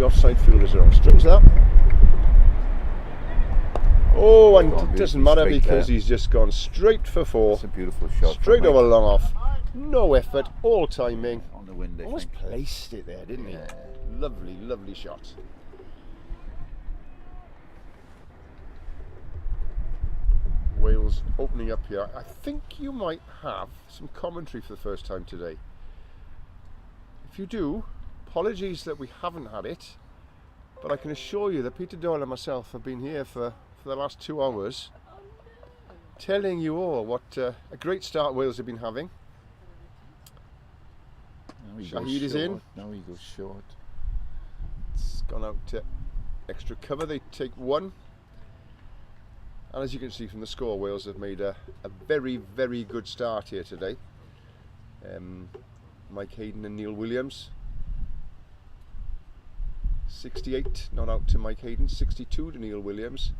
the offside fielders are on strings that. Oh, and it doesn't matter because he's just gone straight for 4. It's a beautiful shot. Straight over long off. No effort, all timing. On the wind, Almost placed it there, didn't he? Lovely, lovely shot. Wales opening up here. I think you might have some commentary for the first time today. If you do, apologies that we haven't had it, but I can assure you that Peter Doyle and myself have been here for the last 2 hours telling you all what a great start Wales have been having. Shahid is in. Now he goes short. It's gone out to extra cover. They take 1. And as you can see from the score, Wales have made a very, very good start here today. Mike Hayden and Neil Williams. 68 not out to Mike Hayden, 62 to Neil Williams.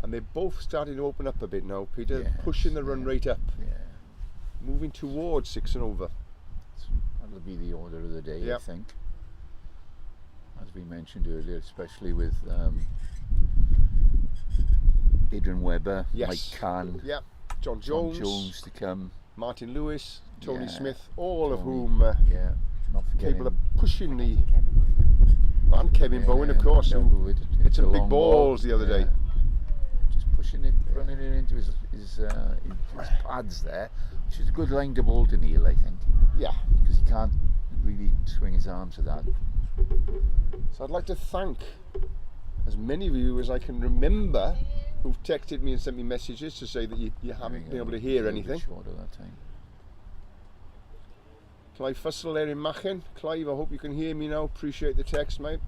And they're both starting to open up a bit now, Peter, pushing the run rate up. Moving towards 6 and over. That'll be the order of the day, I think. As we mentioned earlier, especially with Adrian Webber, Mike Cann, John Jones to come, Martin Lewis, Tony Smith, all of whom not capable of pushing the... And Kevin Bowen, of course, who hit some big balls the other day. Just pushing it, running it into his pads there, which is a good line to bowl to Neil, I think. Yeah. Because he can't really swing his arms to that. So I'd like to thank as many of you as I can remember who've texted me and sent me messages to say that you haven't been able to hear anything. Short of that time. Clive Fussell there in Machen. Clive, I hope you can hear me now. Appreciate the text, mate.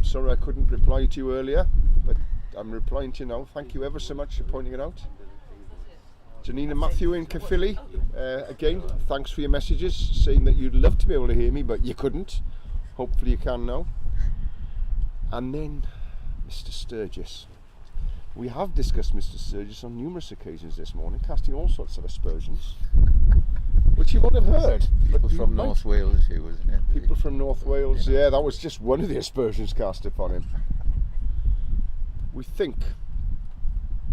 Sorry I couldn't reply to you earlier, but I'm replying to you now. Thank you ever so much for pointing it out. Janina Matthew in Caerphilly, again, thanks for your messages saying that you'd love to be able to hear me, but you couldn't. Hopefully you can now. And then Mr. Sturgis. We have discussed Mr. Sturgis on numerous occasions this morning, casting all sorts of aspersions, which you would have heard. People from North Wales here, wasn't it? People from North Wales, yeah, that was just one of the aspersions cast upon him. We think,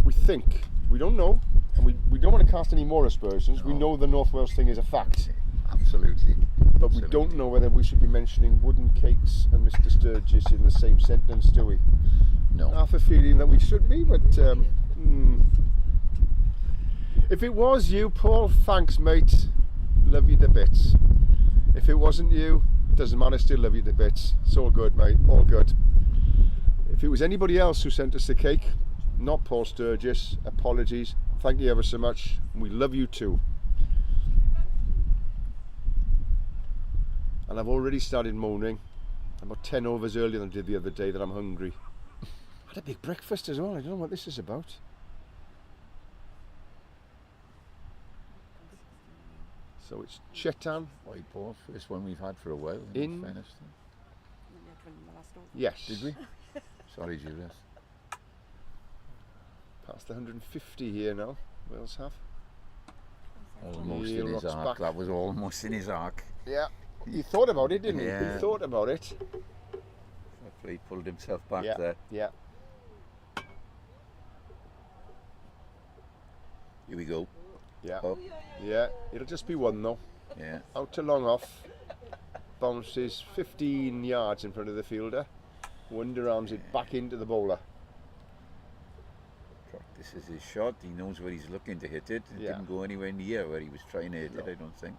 we don't know, and we don't want to cast any more aspersions. No. We know the North Wales thing is a fact. Absolutely. But we don't know whether we should be mentioning wooden cakes and Mr. Sturgis in the same sentence, do we? No. I have a feeling that we should be, but if it was you, Paul, thanks, mate. Love you to bits. If it wasn't you, doesn't matter, still love you to bits. It's all good, mate, all good. If it was anybody else who sent us the cake, not Paul Sturgis, apologies. Thank you ever so much. We love you too. And I've already started moaning about 10 overs earlier than I did the other day that I'm hungry. I had a big breakfast as well. I don't know what this is about. So it's Chetan. White ball, first one we've had for a while. In. Yes. Did we? Sorry, Julius. Past the 150 here now. Wales have. Almost in his arc. That was almost in his arc. Yeah. He thought about it, didn't he? He thought about it. He pulled himself back there. Yeah. Here we go. Yeah. Oh. Yeah. It'll just be one though. Yeah. Out to long off. Bounces 15 yards in front of the fielder. Underarms it back into the bowler. This is his shot. He knows where he's looking to hit it. It didn't go anywhere near where he was trying to hit it, I don't think.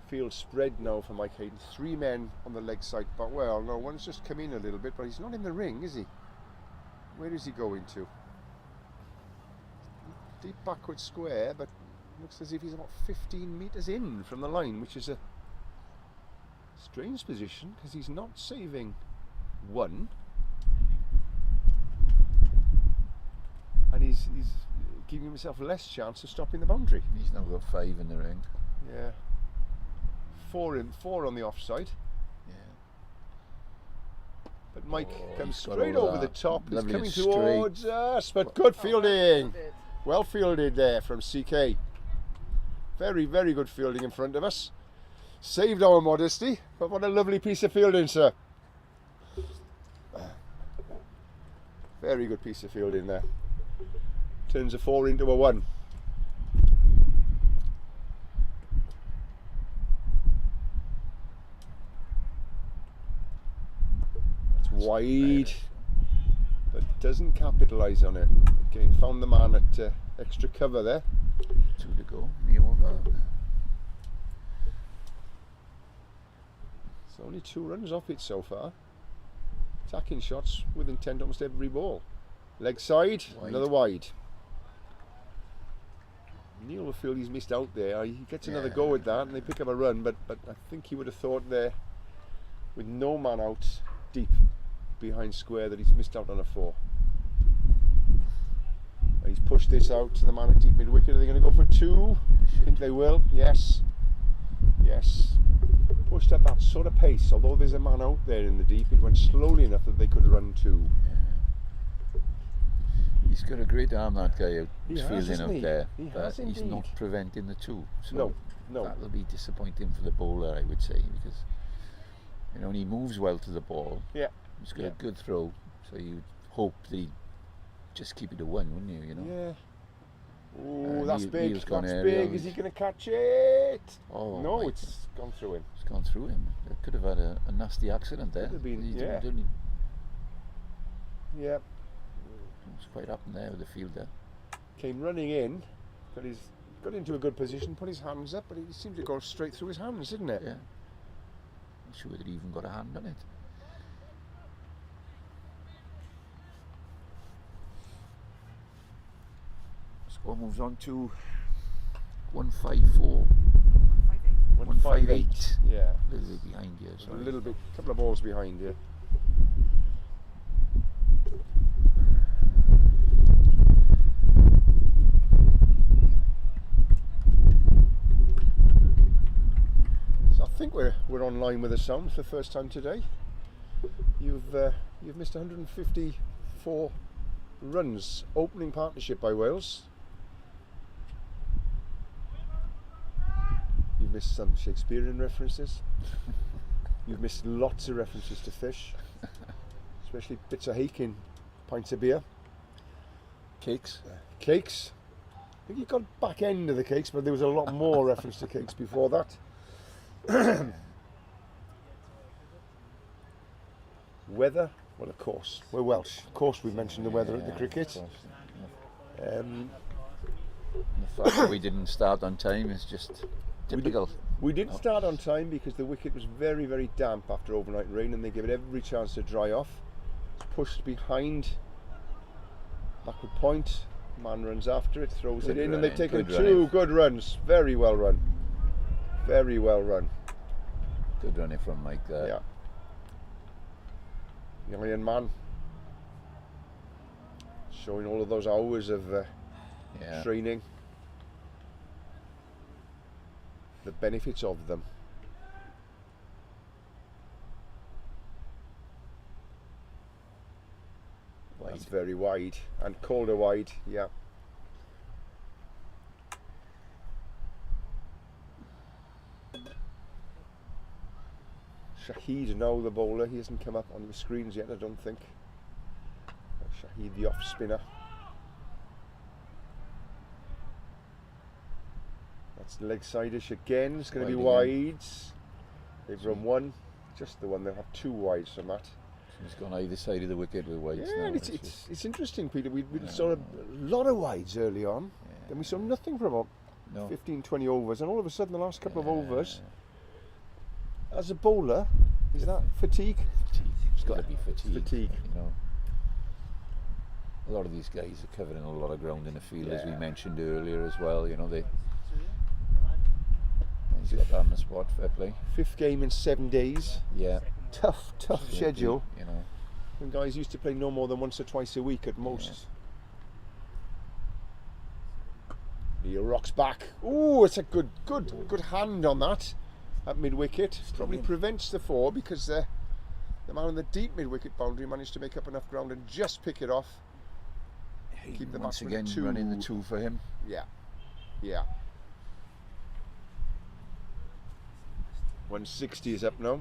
Field spread now for Mike Hayden. 3 men on the leg side, but well, no, one's just come in a little bit, but he's not in the ring, is he? Where is he going to? Deep backward square, but looks as if he's about 15 metres in from the line, which is a strange position because he's not saving 1. And he's giving himself less chance of stopping the boundary. He's now got 5 in the ring. Yeah. 4 on the offside. Yeah. But Mike comes straight over the top. He's coming straight towards us, but good fielding. Well fielded there from CK. Very, very good fielding in front of us. Saved our modesty, but what a lovely piece of fielding, sir. Very good piece of fielding there. Turns a 4 into a 1. That's wide, but doesn't capitalise on it. Again, found the man at extra cover there. 2 to go, me over. It's only 2 runs off it so far. Attacking shots with intent almost every ball. Leg side, Wide. another wide. Neil will feel he's missed out there. He gets another go at that and they pick up a run, but I think he would have thought there, with no man out deep behind square, that he's missed out on a 4. He's pushed this out to the man at deep mid wicket. Are they going to go for 2? I think they will. Yes. Yes. Pushed at that sort of pace, although there's a man out there in the deep, it went slowly enough that they could run 2. Yeah. He's got a great arm, that guy out He has, fielding hasn't up he? there, He but has he's indeed. not preventing the 2. So No, no. that'll be disappointing for the bowler, I would say, because you know, and he moves well to the ball. Yeah. He's got a good throw, so you'd hope that he'd just keep it a 1, wouldn't you? You know. Yeah. Oh, that's Neil- big. Neil's That's gone big. aerial. Is he going to catch it? Oh, No, my it's gone through him. It's gone through him. It could have had a nasty accident there. Could have been, He yeah. didn't. Yeah. It was quite up in there with the fielder. Came running in, got into a good position, put his hands up, but it seemed to go straight through his hands, didn't it? Yeah. I'm sure that he even got a hand on it. Score moves on to 154. 158. Yeah. A little bit behind you. A Sorry. little bit, couple of balls behind you. So I think we're online with the sound for the first time today. You've missed 154 runs. Opening partnership by Wales. You've missed some Shakespearean references. You've missed lots of references to fish, especially bits of hake in pints of beer. Cakes. Cakes. I think you got back end of the cakes, but there was a lot more reference to cakes before that. Weather? Well, of course, we're Welsh. Of course, we mentioned the weather at the cricket. The fact that we didn't start on time is just typical. We didn't start on time because the wicket was very, very damp after overnight rain, and they gave it every chance to dry off. It's pushed behind, backward point. Man runs after it, throws Good it in, and they've running, taken good 2 running. good runs. Very well run. Very well run. Good running from Mike there. Yeah. The Iron Man. Showing all of those hours of Yeah. training. The benefits of them. That's Wide. very wide and colder wide, yeah. Shahid now the bowler, he hasn't come up on the screens yet, I don't think. Shahid the off spinner. That's leg side-ish again, it's going to be Wide again. wides. They've run 1, just the one, they'll have 2 wides from that. He's gone either side of the wicket with wides Yeah, now. and it's interesting, Peter. We saw a lot of wides early on, then we saw nothing for about No. 15-20 overs, and all of a sudden the last couple of overs, as a bowler, is that fatigue? It's got to be fatigue. Fatigue. You know. A lot of these guys are covering a lot of ground in the field, as we Yeah. mentioned earlier as well. You know, he's got that on the spot. Fair play. 5th game in 7 days. Yeah. Tough schedule. You know. And guys used to play no more than once or twice a week at most. He rocks back. Oh, it's a good hand on that at mid wicket. Probably prevents the 4 because the man on the deep mid wicket boundary managed to make up enough ground and just pick it off. Keep the Once batsman again, at 2. running the 2 for him. Yeah, yeah. 160 is up now.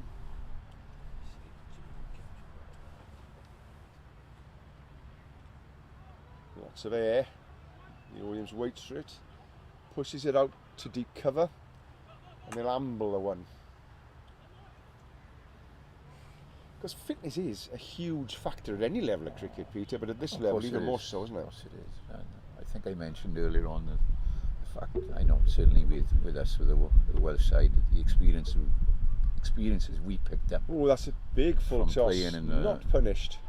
Lots of air. Neil Williams waits for it, pushes it out to deep cover, and they'll amble the one. Because fitness is a huge factor at any level of cricket, Peter, but at this level even more so, isn't it? Of course it is. And I think I mentioned earlier on the fact, I know certainly with us, with the Welsh side, the experiences we picked up. Oh, that's a big full toss. Playing in not punished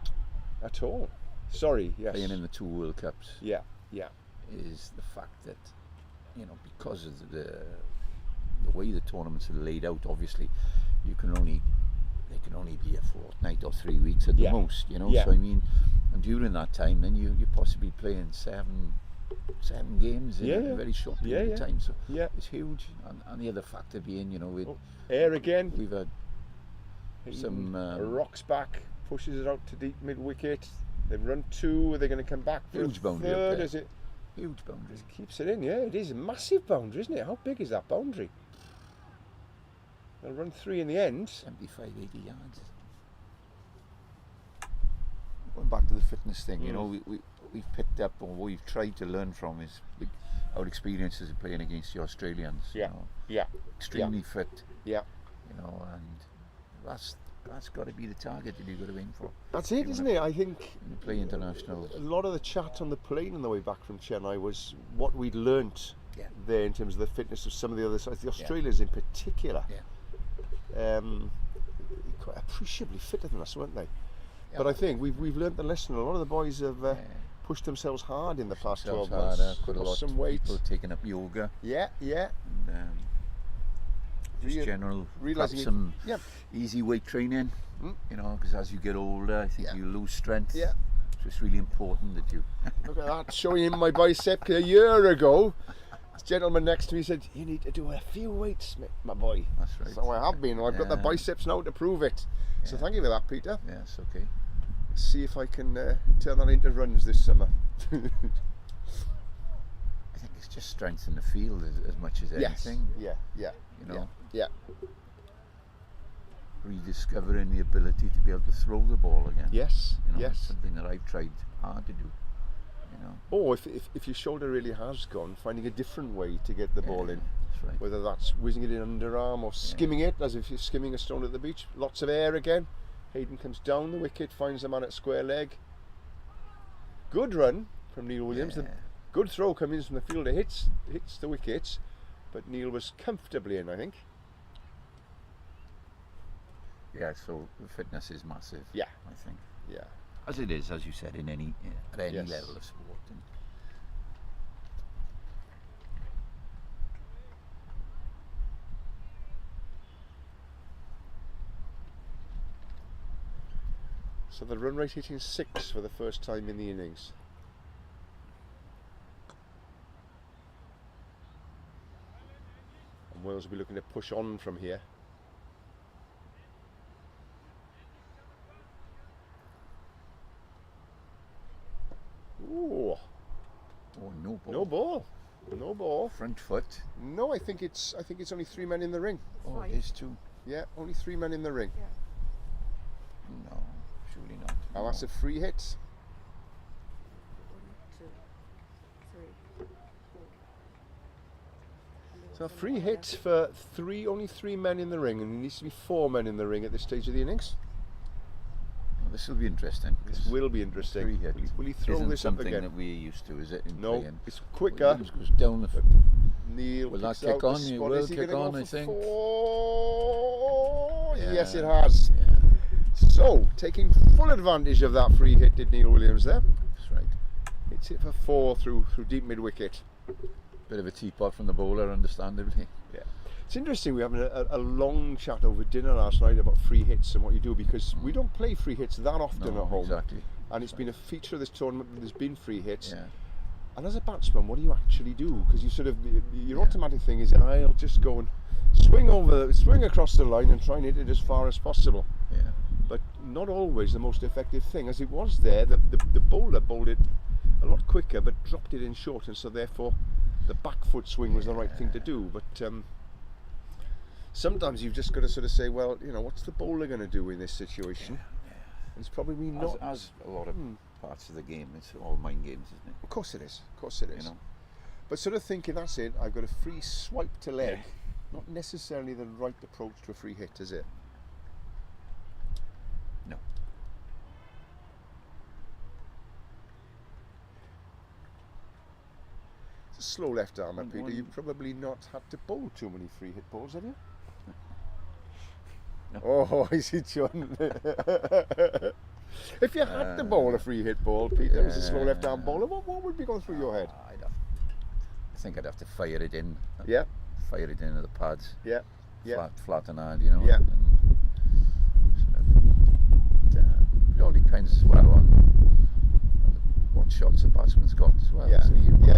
at all. Sorry, yes. Playing in the 2 World Cups. Yeah, yeah. Is the fact that, you know, because of the way the tournaments are laid out, obviously they can only be a fortnight or 3 weeks at the most, you know. So I mean, and during that time, then you're possibly playing seven games in a very short period of time. So it's huge. And the other factor being, you know, with air again. We've had some rocks back, pushes it out to deep mid wicket. They've run 2. Are they going to come back for huge a boundary third? up there. Is it huge boundary? It keeps it in. Yeah, it is a massive boundary, isn't it? How big is that boundary? They'll run 3 in the end. 75, 80 yards. Going back to the fitness thing, you know, we've picked up, or what we've tried to learn from is our experiences of playing against the Australians. Yeah, you know, extremely fit. Yeah, you know, and that's got to be the target that you've got to aim for. That's it, isn't it? I think when you play international. A lot of the chat on the plane on the way back from Chennai was what we'd learnt there in terms of the fitness of some of the other sides, the Australians in particular. Quite appreciably fitter than us, weren't they? But I think we've learnt the lesson. A lot of the boys have pushed themselves hard in the past 12 months. Quite a lot some weight. People taking up yoga. Yeah. And, just general, realising some easy weight training. You know, because as you get older, I think you lose strength. Yeah. So it's really important that you. Look at that, showing him my bicep. A year ago, this gentleman next to me said, "You need to do a few weights, my boy." That's right. So I have been. I've got the biceps now to prove it. So thank you for that, Peter. Yes, okay. See if I can turn that into runs this summer. I think it's just strength in the field as much as anything. Yeah. You know. Yeah. Rediscovering the ability to be able to throw the ball again. Yes. You know, it's something that I've tried hard to do. You know. Or if your shoulder really has gone, finding a different way to get the ball in. That's right. Whether that's whizzing it in underarm or skimming it as if you're skimming a stone at the beach. Lots of air again. Hayden comes down the wicket, finds the man at square leg. Good run from Neil Williams. The good throw coming in from the fielder, hits the wickets, but Neil was comfortably in, I think. Yeah, so the fitness is massive. Yeah, I think. Yeah, as it is, as you said, in any level of sport. And so the run rate hitting 6 for the first time in the innings. And Wales will be looking to push on from here. Ooh. Oh, no ball. No ball. No ball. Front foot. No, I think it's only 3 men in the ring. Oh, it is 2. Yeah, only 3 men in the ring. Yeah. No, surely not. Oh, that's a free hit. 1, 2, 3, 4. So a free hit for only 3 men in the ring, and there needs to be 4 men in the ring at this stage of the innings. Well, this will be interesting. This will be interesting. 3 hit. Will he throw Isn't this up something again? that we're used to, is it? No, playing? it's quicker. Williams goes down the foot. Neil Will that kicks kick out the on? spot. It will Is he kick gonna on, go I for think. 4? Yeah. Yes, it has. Yeah. So, taking full advantage of that free hit did Neil Williams there. That's right. It's hit for 4 through deep mid wicket. Bit of a teapot from the bowler, understandably. Yeah. It's interesting, we were having a long chat over dinner last night about free hits and what you do, because we don't play free hits that often No, at home. exactly. And it's been a feature of this tournament that there's been free hits. Yeah. And as a batsman, what do you actually do? Because you sort of, your automatic thing is, I'll just go and swing across the line and try and hit it as far as possible. Yeah. But not always the most effective thing. As it was there, the bowler bowled it a lot quicker, but dropped it in short, and so therefore the back foot swing was the right thing to do. But sometimes you've just got to sort of say, well, you know, what's the bowler going to do in this situation? And it's probably not. As a lot of parts of the game, it's all mind games, isn't it? Of course it is. Of course it is. You know. But sort of thinking, that's it, I've got a free swipe to leg. Not necessarily the right approach to a free hit, is it? No. It's a slow left armer, Peter. You've probably not had to bowl too many free hit balls, have you? No. Oh, I see, John. If you had to bowl a free hit ball, Peter, as a slow left arm bowler, what would be going through your head? I think I'd have to fire it in. Yeah. Fire it into the pads. Yeah. Yeah. Flat and hard, you know. Yeah. It all depends as well on what shots the batsman's got as well. Yeah.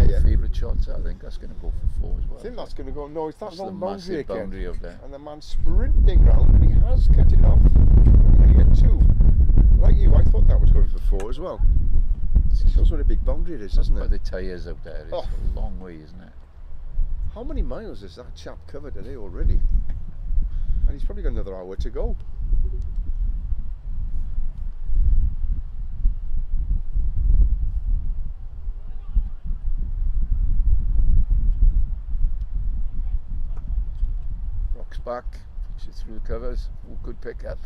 Your favourite shots, I think that's going to go for 4 as well. I think that's going to go. No, it's that That's long the boundary massive again. boundary up there. And the man's sprinting round, and he has cut it off. And he get 2. Like you, I thought that was going for 4 as well. It shows what a big boundary it is, doesn't By it? the tyres out there, it's a long way, isn't it? How many miles has that chap covered today already? And he's probably got another hour to go. Rocks back, puts it through the covers. Oh, good pick up.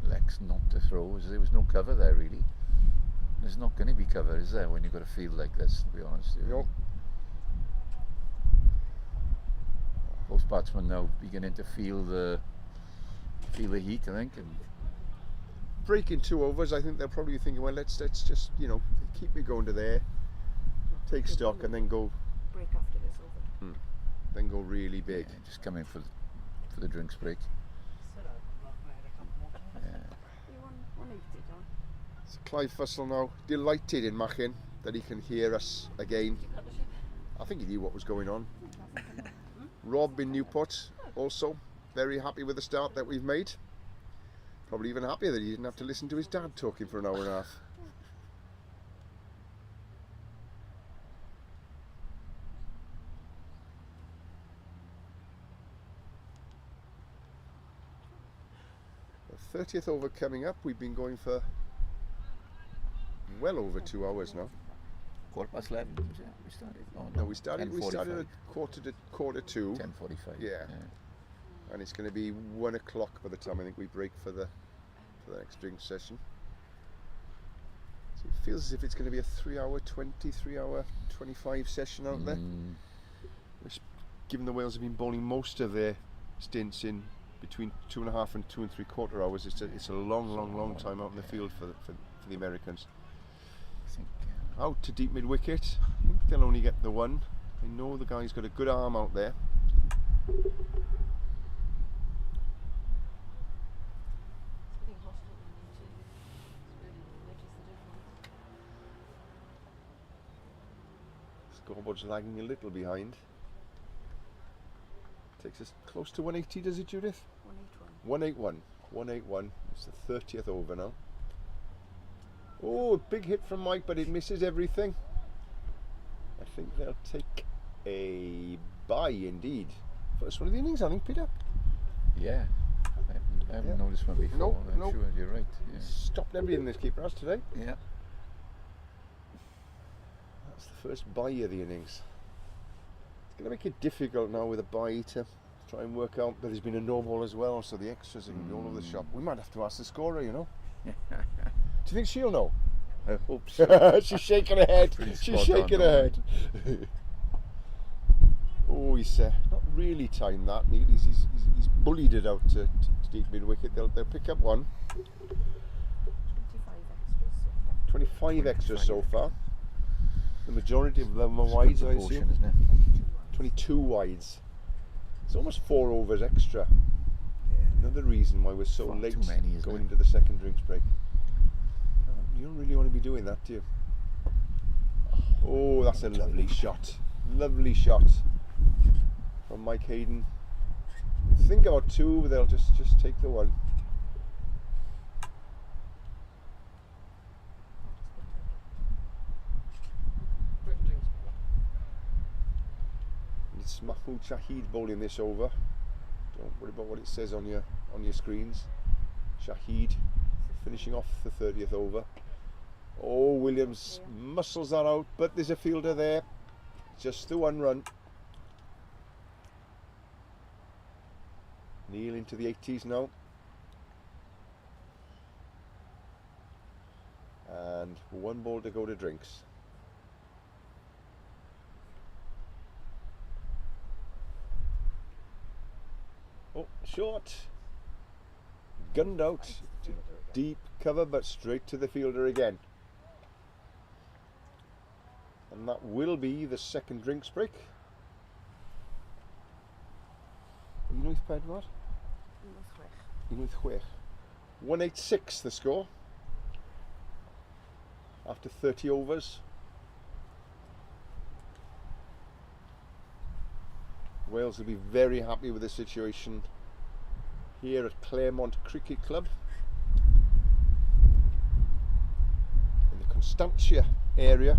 Lex not to throw, as there was no cover there really. There's not going to be cover, is there, when you've got a field like this, to be honest. No. Both batsmen now beginning to feel the heat, I think. And Breaking 2 overs, I think they'll probably be thinking, well, let's just, you know, keep me going to there, take stock, and then go. Break after this over. Then go really big. just come in for the drinks break. Yeah. You want 180, John? So Clive Fussell now delighted in Machin that he can hear us again. I think he knew what was going on. Rob in Newport also very happy with the start that we've made. Probably even happier that he didn't have to listen to his dad talking for an hour and a half. The 30th over coming up. We've been going for well over 2 hours now. 11:15, was it? We started? Oh, No, we started 10:45. at quarter to 10:45. Yeah. And it's going to be 1 o'clock by the time I think we break for the next drink session. So it feels as if it's going to be a 3 hour 20, 3 hour 25 session out there. Which, given the Wales have been bowling most of their stints in between 2.5 and 2 3/4 hours, it's a long time out in the field for the Americans. I think, Out to deep mid wicket. I think they'll only get the 1. I know the guy's got a good arm out there. Scoreboard's lagging a little behind. Takes us close to 180, does it, Judith? 181. 181. It's the 30th over now. Oh, big hit from Mike, but it misses everything. I think they'll take a bye indeed. First one of the innings, I think, Peter. yeah. I haven't noticed one before. No, I'm no. sure you're right. Yeah. Stopped everything this keeper has today. Yeah. That's the first bye of the innings. It's going to make it difficult now with a bye to try and work out, but there's been a no ball as well, so the extras are going to be all over the shop. We might have to ask the scorer, you know. Do you think she'll know? I hope so. She's shaking her head. Pretty She's spot on, shaking her head. Oh, he's not really timed that. He's bullied it out to deep mid wicket. They'll pick up 1. 25 extras so far. The majority of them are wides, I Proportion, assume. isn't it? 22 wides. It's almost 4 overs extra. Another reason why we're so Far late too many, isn't going it? into the second drinks break. You don't really want to be doing that, do you? Oh, that's a lovely shot. Lovely shot from Mike Hayden. Think about 2, but they'll just take the 1. It's It's Mahmood Shahid bowling this over. Don't worry about what it says on your screens. Shahid finishing off the 30th over. Oh, Williams muscles that out, but there's a fielder there. Just the one run. Neil into the 80s now. And one ball to go to drinks. Oh, short. Gunned out to deep cover, but straight to the fielder again. And that will be the second drinks break. Unwyth pedwar? Unwyth chwech. 186 the score. After 30 overs. Wales will be very happy with the situation here at Claremont Cricket Club in the Constantia area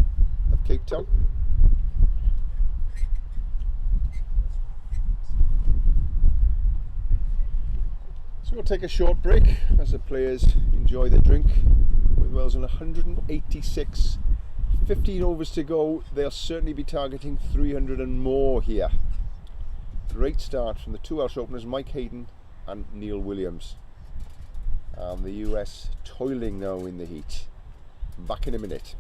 of Cape Town. So we'll take a short break as the players enjoy the drink. With Wales on 186, 15 overs to go. They'll certainly be targeting 300 and more here. Great start from the two Welsh openers, Mike Hayden and Neil Williams. And the US toiling now in the heat. Back in a minute.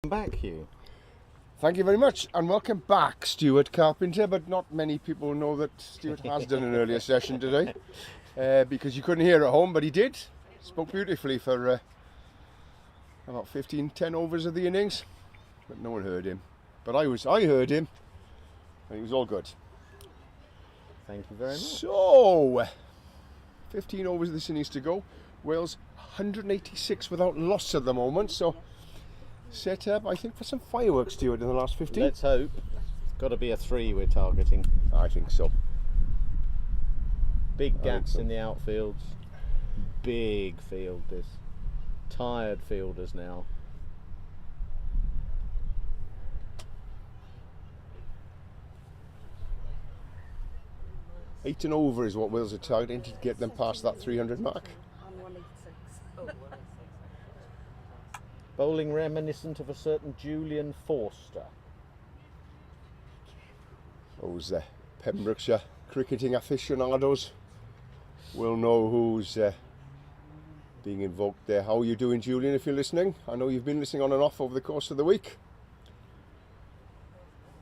Back, Hugh. Thank you very much, and welcome back, Stuart Carpenter. But not many people know that Stuart has done an earlier session today, because you couldn't hear at home, but he did. Spoke beautifully for about 10 overs of the innings, but no one heard him. But I heard him, and he was all good. Thank you very much. So, 15 overs of this innings to go. Wales 186 without loss at the moment, so set up, I think, for some fireworks, Stuart, in the last 15. Let's hope. Got to be a 3 we're targeting. I think so. Big gaps in the outfields. Big fielders. Tired fielders now. 8 and over is what Wales are targeting to get them past that 300 mark. I'm 186. Bowling reminiscent of a certain Julian Forster. Those Pembrokeshire cricketing aficionados will know who's being invoked there. How are you doing, Julian, if you're listening? I know you've been listening on and off over the course of the week.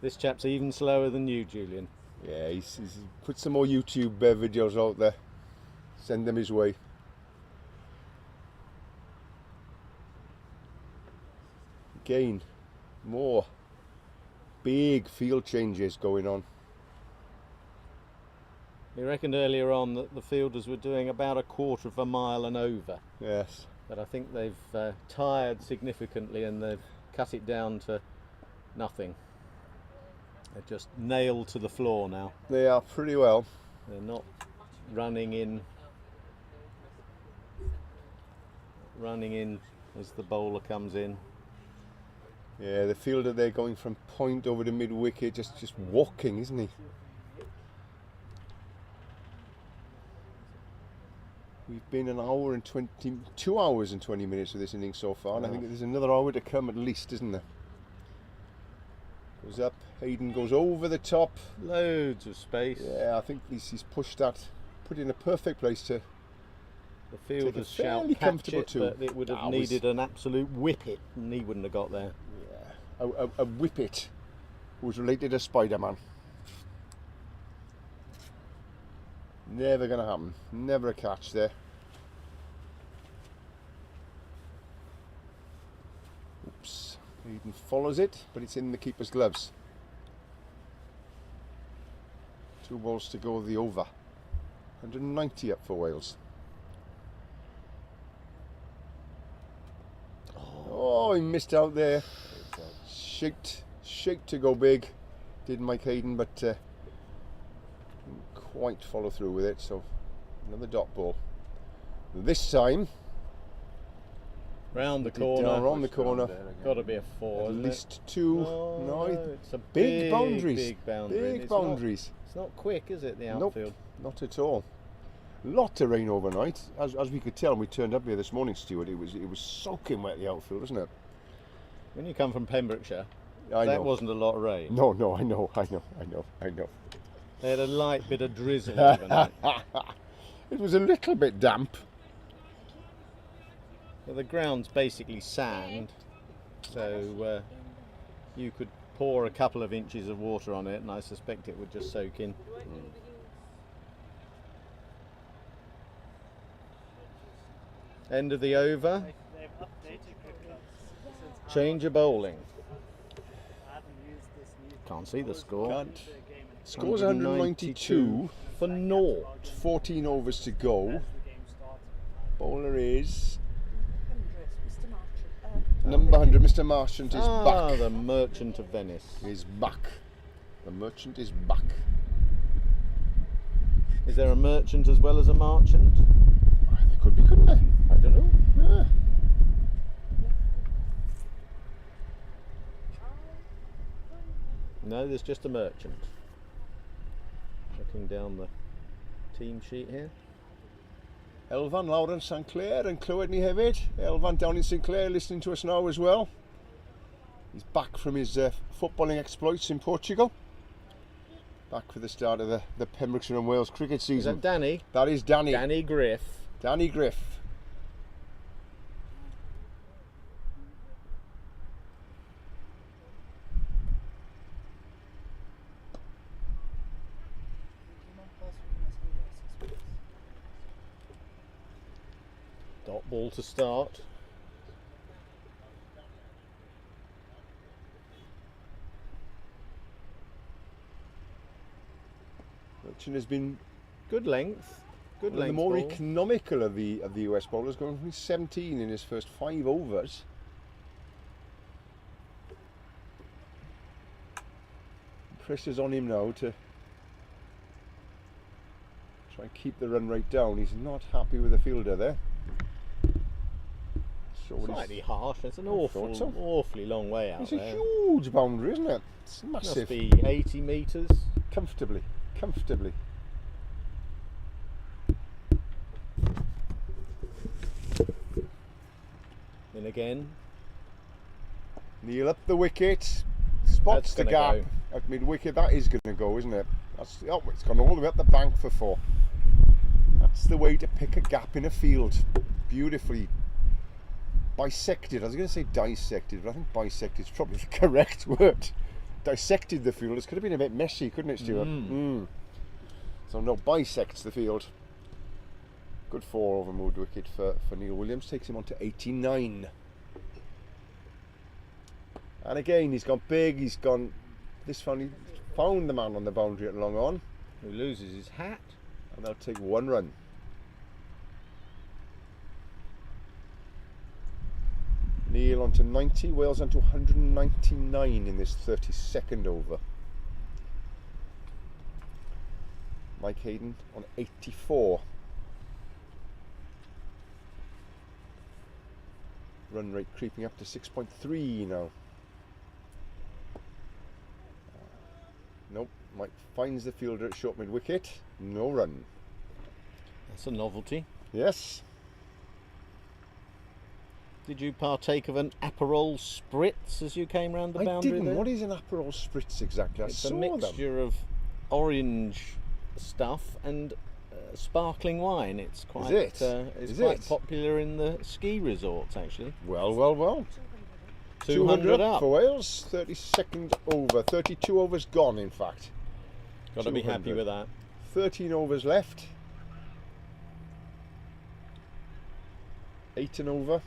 This chap's even slower than you, Julian. Yeah, he's put some more YouTube videos out there. Send them his way. Again, more big field changes going on. We reckoned earlier on that the fielders were doing about a quarter of a mile and over. Yes. But I think they've tired significantly and they've cut it down to nothing. They're just nailed to the floor now. They are pretty well. They're not running in as the bowler comes in. Yeah, the fielder there going from point over to mid wicket, just walking, isn't he? We've been 2 hours and 20 minutes of this innings so far, and I think there's another hour to come at least, isn't there? Goes up, Hayden goes over the top. Loads of space. Yeah, I think he's pushed that, put it in a perfect place to. The fielders fairly shout catch comfortable it, too. but it would have needed an absolute whippet, and he wouldn't have got there. Yeah, a whippet who's related to Spider-Man. Never going to happen. Never a catch there. Oops. Hayden follows it, but it's in the keeper's gloves. 2 balls to go the over. 190 up for Wales. Oh, he missed out there. Shaped to go big. Did Mike Hayden, but didn't quite follow through with it. So another dot ball. This time, round the corner. Around the corner. Got to be a 4. At isn't least it? 2. No, it's a big boundaries. Big boundary. Big boundaries. It's not quick, is it? The Nope, outfield. not at all. Lot of rain overnight, as we could tell when we turned up here this morning, Stuart. It was soaking wet, the outfield, wasn't it? When you come from Pembrokeshire, I that know. wasn't a lot of rain. No, I know. They had a light bit of drizzle overnight. It was a little bit damp. Well, the ground's basically sand, so you could pour a couple of inches of water on it, and I suspect it would just soak in. End of the over. Change of bowling. Can't see the score. Can't. Score's 192 for naught. 14 overs to go. Bowler is number 100. Mr. Marchant is back. The Merchant of Venice. Is back. The Merchant is back. Is there a merchant as well as a marchant? There could be, couldn't there? I don't know. Yeah. No, there's just a merchant. Looking down the team sheet here. Elvan, Lawrence St Clair and Clywed ni hefyd. Elvan down in St Clair listening to us now as well. He's back from his footballing exploits in Portugal. Back for the start of the Pembrokeshire and Wales cricket Is season. that Danny? That is Danny. Danny Griff. Danny Griff. Ball to start. Hutchin has been Good length. Good one of length. the more ball. economical of the US bowlers, going from 17 in his first 5 overs. Pressure's on him now to try and keep the run rate down. He's not happy with the fielder there. So what Slightly harsh. It's an thought so. awfully long way out it's there. a huge boundary, isn't it? It's Must massive. be 80 metres. Comfortably. In again. Neil up the wicket. Spots That's the gonna gap at mid wicket. That is going to go, isn't it? That's, oh, it's gone all the way up the bank for 4. That's the way to pick a gap in a field. Beautifully bisected. I was going to say dissected, but I think bisected is probably the correct word. Dissected the field. This could have been a bit messy, couldn't it, Stuart? So no, bisects the field. Good 4 over mid wicket for Neil Williams. Takes him on to 89. And again, he's gone big. He's gone. This finally found the man on the boundary at long on. Who loses his hat. And they'll take 1 run. Neil on to 90, Wales on to 199 in this 32nd over. Mike Hayden on 84. Run rate creeping up to 6.3 now. Nope, Mike finds the fielder at short mid wicket. No run. That's a novelty. Yes. Did you partake of an Aperol spritz as you came round the I boundary didn't. there? What is an Aperol spritz exactly? It's I a saw them. mixture of orange stuff and sparkling wine. It's quite it? it's Is quite it? popular in the ski resorts actually. Well. 200 up. for Wales. 32nd over. 32 overs gone, in fact. Got to be happy 200. with that. 13 overs left. 8 and over.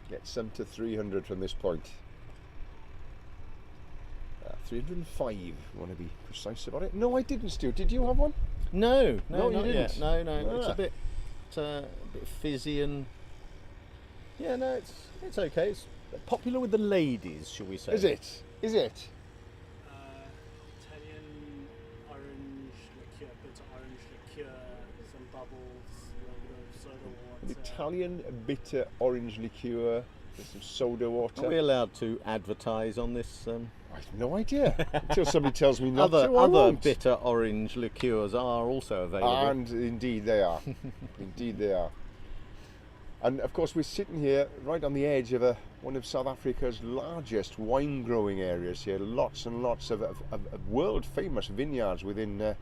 Gets them to 300 from this point. 305, you want to be precise about it. No, I didn't, Stu. Did you have one? No, you not didn't. yet. No. It's Ah. a bit fizzy and yeah, no, it's okay. It's popular with the ladies, shall we say? Is it? Italian orange liqueur, bitter orange liqueur, some bubbles, a little bit of soda water. Italian bitter orange liqueur with some soda water. Are we allowed to advertise on this? I have no idea until somebody tells me not to. I Other won't. bitter orange liqueurs are also available. And indeed they are. Indeed they are. And of course we're sitting here right on the edge of one of South Africa's largest wine growing areas here. Lots and lots of world famous vineyards within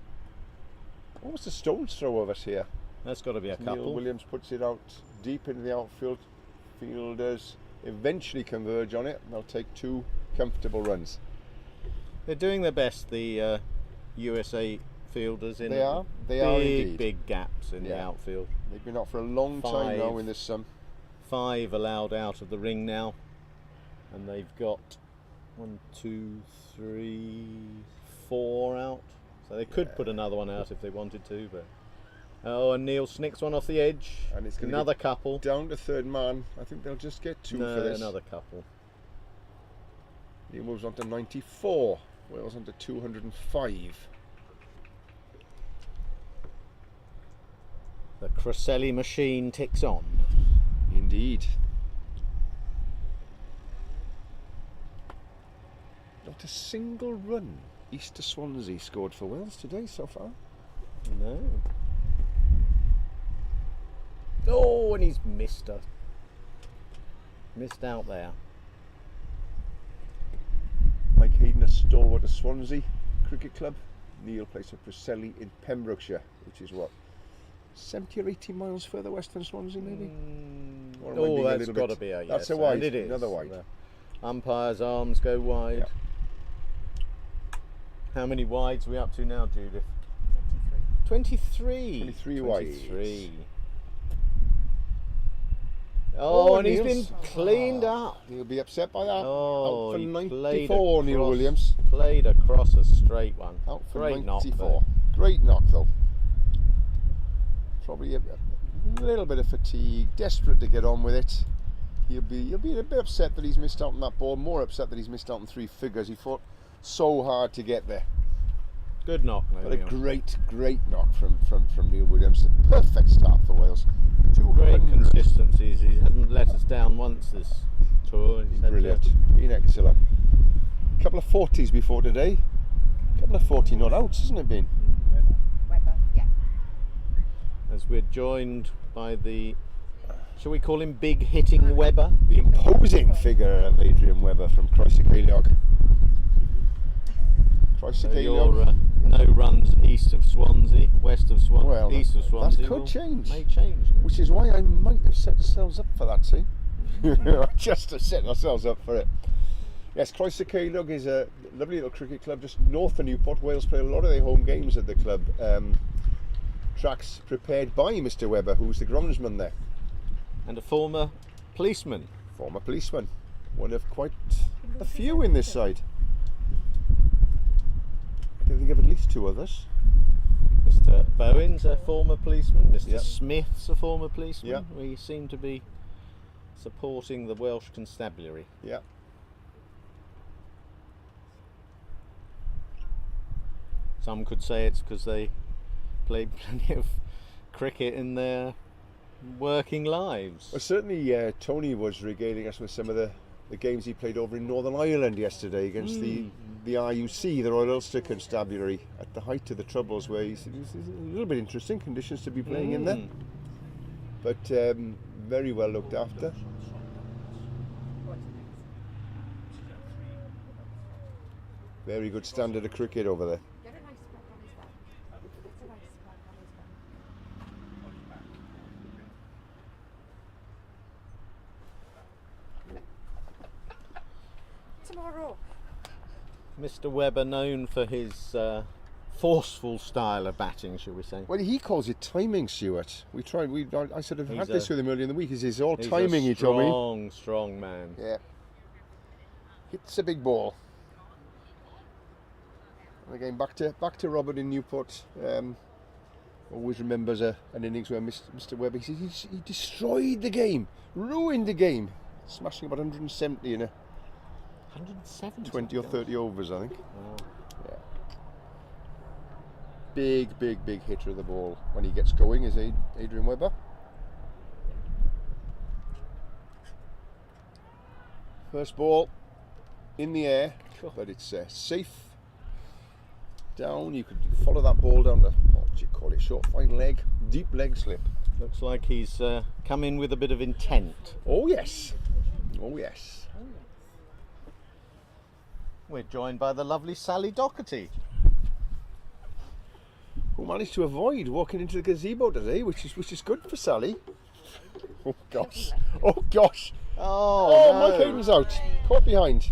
almost a stone's throw of us here. That's got to be a Neil couple. Williams puts it out deep into the outfield. Fielders eventually converge on it. They'll take 2 comfortable runs. They're doing their best, the USA fielders in They are indeed. big gaps in the Yeah. outfield. They've been out for a long time now 5. in this 5 allowed out of the ring now, and they've got 1, 2, 3, 4 out. So they could put another one out if they wanted to, but and Neil snicks one off the edge. and it's going Another to couple. down to third man. I think they'll just get 2 No, for this. another couple. He moves on to 94. Wales on to 205. The Cresselli machine ticks on. Indeed. Not a single run east to Swansea scored for Wales today so far. No. Oh, and he's missed out there. Mike Hayden, a stalwart of Swansea Cricket Club. Neil plays for Preseli in Pembrokeshire, which is what, 70 or 80 miles further west than Swansea, maybe? Or am I being a That's little got to bit- be a yes. That's a wide, and it is. another wide. The umpire's arms go wide. Yeah. How many wides are we up to now, Judith? 23. 23 wides. 23. Oh, and he's been Niels. cleaned up. He'll be upset by that. Oh, Out for he 94, Neil across- Williams. Played across a straight one. Out for Great knock 94. there. Great knock though. Probably a little bit of fatigue, desperate to get on with it. He'll be a bit upset that he's missed out on that ball, more upset that he's missed out on 3 figures. He fought so hard to get there. Good knock, But a Neil. great knock from Neil Williams. A perfect start for Wales. Great 200. consistencies. He hasn't let us down once this tour. He's had Brilliant. Been excellent. A couple of 40s before today. A couple of 40 not outs, hasn't it been? Weber, yeah. As we're joined by the, shall we call him big hitting Webber? The imposing figure of Adrian Webber from Croesy-Ceiliog. So your no runs east of Swansea, west of Swansea, Well, east of Swansea. that could change. May change. Which is why I might have set ourselves up for that, see? Just to set ourselves up for it. Yes, Croesy-Ceiliog is a lovely little cricket club just north of Newport. Wales play a lot of their home games at the club. Tracks prepared by Mr. Webber, who's the groundsman there. And a former policeman. Former policeman. One of quite a few in this side. I can think of at least 2 others. Mr. Bowen's a former policeman. Mr. Yep. Smith's a former policeman. Yep. We seem to be supporting the Welsh Constabulary. Yeah. Some could say it's because they played plenty of cricket in their working lives. Well, certainly Tony was regaling us with some of the games he played over in Northern Ireland yesterday against the RUC, the Royal Ulster Constabulary, at the height of the Troubles, where he said it was a little bit interesting conditions to be playing in there. But very well looked after. Very good standard of cricket over there. Get a nice spot on his back. It's a nice spot on his back. Tomorrow. Mr. Webber, known for his forceful style of batting, shall we say? Well, he calls it timing, Stuart. I sort of He's had this with him earlier in the week. It's all He's timing, a he told me. strong, strong man. Yeah. Hits a big ball. And again, back to Robert in Newport. Always remembers an innings where Mr. Webber, he destroyed the game, ruined the game, smashing about 170 in a 170. 20 or 30 overs, I think. Wow. Yeah. Big hitter of the ball when he gets going is Adrian Webber. First ball in the air, but it's safe. Down, you could follow that ball down to, what would you call it, short fine leg, deep leg slip. Looks like he's come in with a bit of intent. Oh yes, oh yes. We're joined by the lovely Sally Doherty. Who managed to avoid walking into the gazebo today, which is good for Sally. Oh gosh, oh gosh. Oh, no. Mike Hayden's out, caught behind.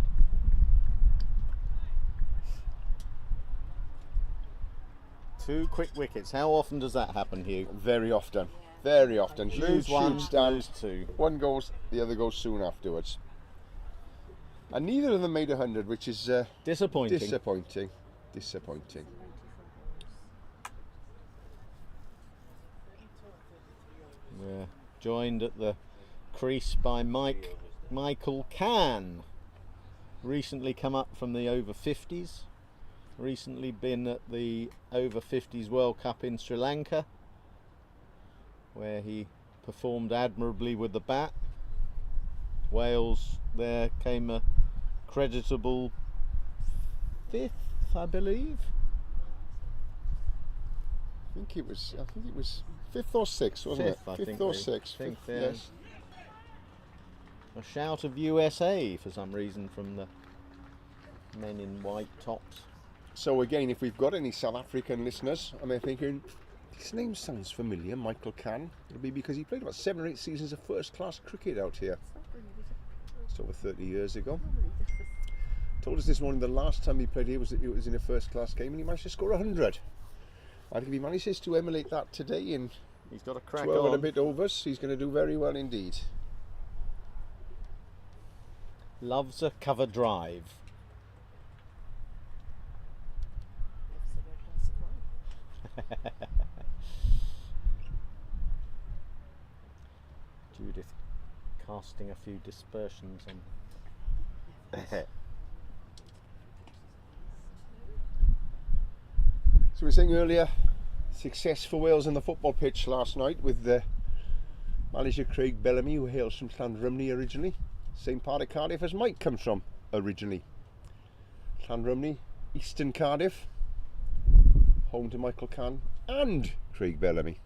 Two quick wickets. How often does that happen, Hugh? Very often, very often. Lose one, huge stand. lose two. One goes, the other goes soon afterwards. And neither of them made 100, which is Disappointing. disappointing. We're joined at the crease by Michael Cann. Recently come up from the Over-50s. Recently been at the Over-50s World Cup in Sri Lanka, where he performed admirably with the bat. Wales there came a creditable 5th, I believe. I think it was 5th or 6th, wasn't it? Fifth, I think or we 6th. think, Fifth, yeah. yes. A shout of USA for some reason from the men in white tops. So again, if we've got any South African listeners, I mean, thinking this name sounds familiar, Michael Cann. It'll be because he played about 7 or 8 seasons of first-class cricket out here. It's over 30 years ago. Told us this morning the last time he played here was in a first-class game, and he managed to score 100. I think if he manages to emulate that today in He's got a crack 12 on. and a bit overs, he's going to do very well indeed. Loves a cover drive. Judith casting a few dispersions on. So we were saying earlier, success for Wales on the football pitch last night with the manager Craig Bellamy, who hails from Llanrumney originally. Same part of Cardiff as Mike comes from originally. Llanrumney, Eastern Cardiff, home to Michael Cann and Craig Bellamy.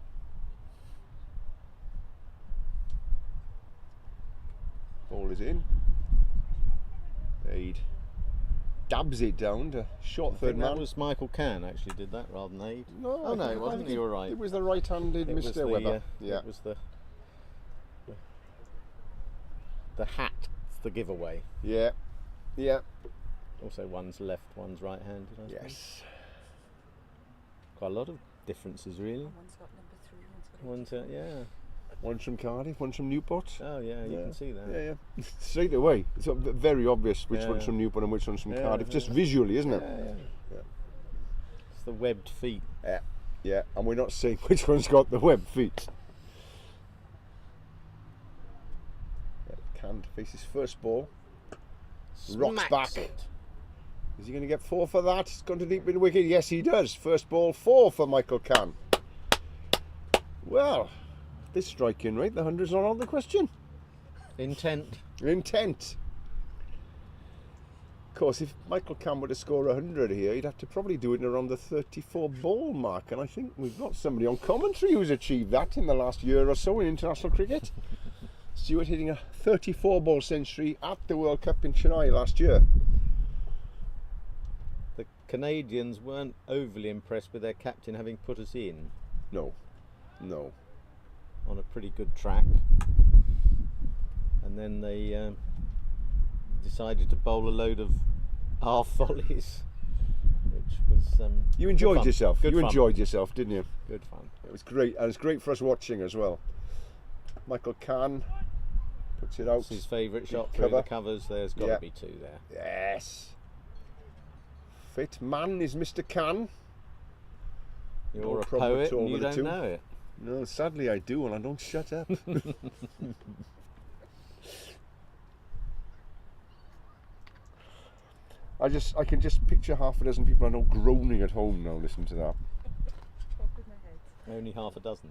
Ball is in. Aid dabs it down to short third man. That was Michael Cann actually did that rather than Aid. No, oh no, I it wasn't. think You were right. It was the right-handed It was Mr. the, Webber. Yeah. It was the hat. It's the giveaway. Yeah. Yeah. Also, one's left, one's right-handed. I suppose. Yes. Quite a lot of differences, really. One's got number 3, one's got One's yeah. One's from Cardiff, one's from Newport. Oh yeah, you can see that. Yeah, yeah. Straight away. It's very obvious which Yeah. one's from Newport and which one's from Yeah, Cardiff. yeah. Just visually, isn't it? Yeah. It's the webbed feet. Yeah. Yeah. And we're not saying which one's got the web feet. Can't face his first ball. Rocks Smacks back. it. Is he going to get 4 for that? It's gone to deep in the wicket. Yes, he does. First ball, 4 for Michael Cann. Well, this striking rate, the 100's not on the question. Intent. Intent. Of course, if Michael Cann were to score 100 here, he'd have to probably do it in around the 34 ball mark. And I think we've got somebody on commentary who's achieved that in the last year or so in international cricket. Stewart hitting a 34 ball century at the World Cup in Chennai last year. The Canadians weren't overly impressed with their captain having put us in No. No. on a pretty good track, and then they decided to bowl a load of half volleys, which was You good enjoyed fun. yourself. Good You fun. enjoyed yourself, didn't you? Good fun. It was great, and it's great for us watching as well. Michael Cann puts it out. It's his favourite Big shot through cover. the covers. There's got to Yeah. be 2 there. Yes. Fit man is Mr. Cann. You're No a problem at poet all and you with the don't 2. know it. No, sadly I do, and I don't shut up. I can just picture half a dozen people I know groaning at home now. Listen to that. top of my head. Only half a dozen.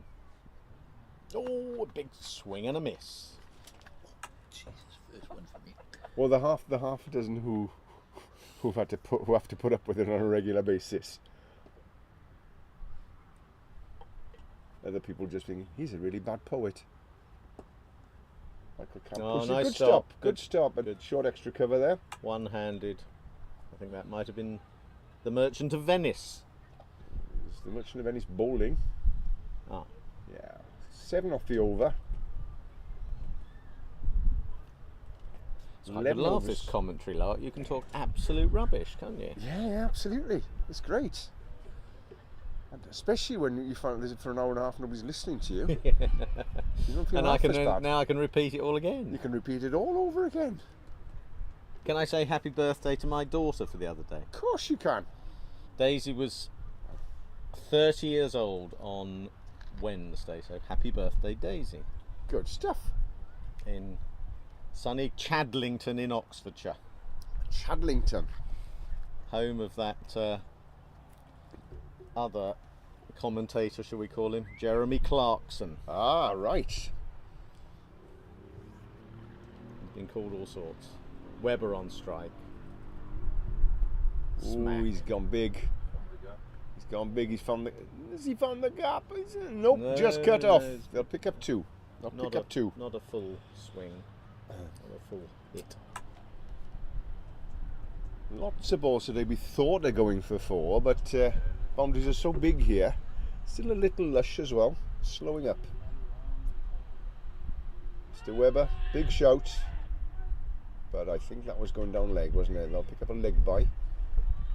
Oh, a big swing and a miss. Jesus, first one for me. Well, the half a dozen who have to put up with it on a regular basis. Other people just thinking he's a really bad poet. Michael Cann Oh, pushed it. nice Good stop. stop. Good- Good stop. A good. short extra cover there. One-handed. I think that might have been the Merchant of Venice. It's the Merchant of Venice bowling. Ah, Yeah. 7 off the over. so I could Level laugh overs. this commentary lot. You can talk absolute rubbish, can't you? Yeah, absolutely. It's great. And especially when you find that for an hour and a half nobody's listening to you. You don't feel And half as bad. now I can repeat it all You again. can repeat it all over again. Can I say happy birthday to my daughter for the other day? Of course you can. Daisy was 30 years old on Wednesday, so happy birthday, Daisy, Good stuff. in sunny Chadlington in Oxfordshire, Chadlington. home of that other commentator, shall we call him, Jeremy Clarkson. Ah, right. He's been called all sorts. Webber on strike. Ooh, Smack. he's gone big. He's gone big. Has he found the gap? Nope, No, just cut no, off. it's- They'll pick up 2. They'll pick up 2. Not a full swing, not a full hit. Lots of balls today we thought are going for 4, but boundaries are so big here. Still a little lush as well. Slowing up. Mr. Webber, big shout. But I think that was going down leg, wasn't it? They'll pick up a leg by.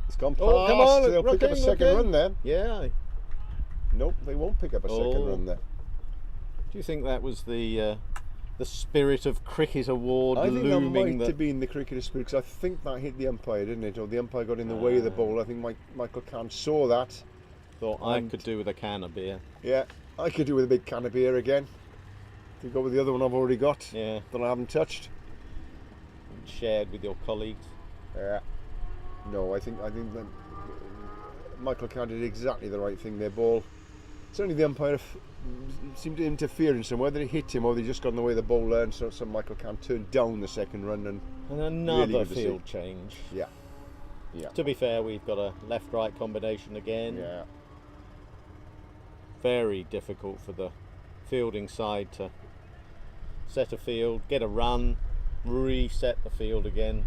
It's gone past. Oh, come on, They'll pick up a rocking, second rocking. run there. Yeah. Nope, they won't pick up a second Oh. run there. Do you think that was the the Spirit of Cricket Award I think looming. that might have been the cricketer spirit, because I think that hit the umpire, didn't it? Or the umpire got in the way of the ball. I think Michael Cann saw that. Thought I could do with a can of beer. Yeah, I could do with a big can of beer again. To go with the other one I've already got. Yeah. That I haven't touched. And shared with your colleagues. Yeah. No, I think that Michael Cann did exactly the right thing. Their ball. It's only the umpire seemed to interfere in some, whether he hit him or they just got in the way of the bowler, and so Michael Cann turned down the second run and another really field change. Yeah. Yeah. To be fair, we've got a left-right combination again. Yeah. Very difficult for the fielding side to set a field, get a run, reset the field again.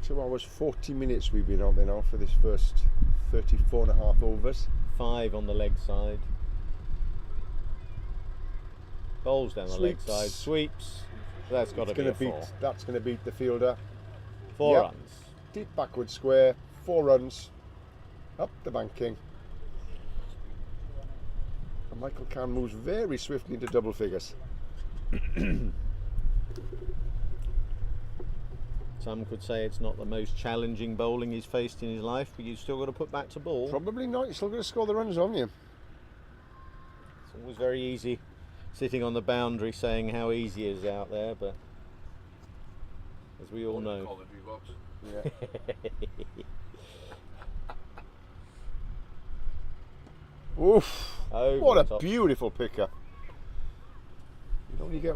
2 hours 40 minutes we've been out there now for this first 34.5 overs. 5 on the leg side. Bowls down the leg Sweeps. side, sweeps. That's got to be a 4. That's going to beat the fielder. 4 Yep. runs. Deep backward square, 4 runs, up the banking. And Michael Cann moves very swiftly into double figures. Some could say it's not the most challenging bowling he's faced in his life, but you've still got to put back to ball. Probably not. You're still going to score the runs, haven't you? It's always very easy sitting on the boundary saying how easy it is out there, but as we all know. Yeah. Oof! Over What the a top. beautiful picker. You know, you get.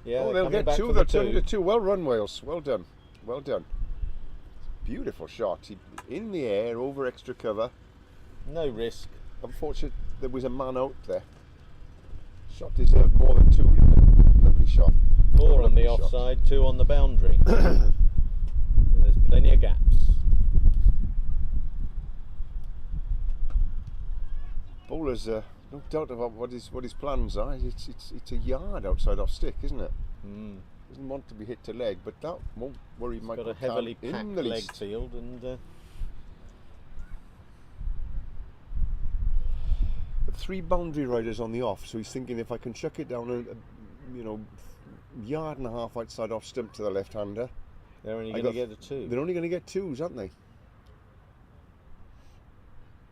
Yeah, Oh, they're they'll coming get back 2. for They'll the turn 2. into 2. Well run, Wales. Well done. Well done. Beautiful shot. In the air, over extra cover. No risk. Unfortunate there was a man out there. Shot deserved more than 2. Lovely shot. 4 on the Lovely shot. offside, 2 on the boundary. So there's plenty of gaps. Bowlers, no doubt about what his plans are. It's a yard outside off stick, isn't it? Doesn't want to be hit to leg, but that won't worry He's Michael got a Cann heavily in packed the leg least. field, and The 3 boundary riders on the off, so he's thinking if I can chuck it down a yard and a half outside off stump to the left-hander, they're only I going to got- get a 2. they're only going to get 2s, aren't they?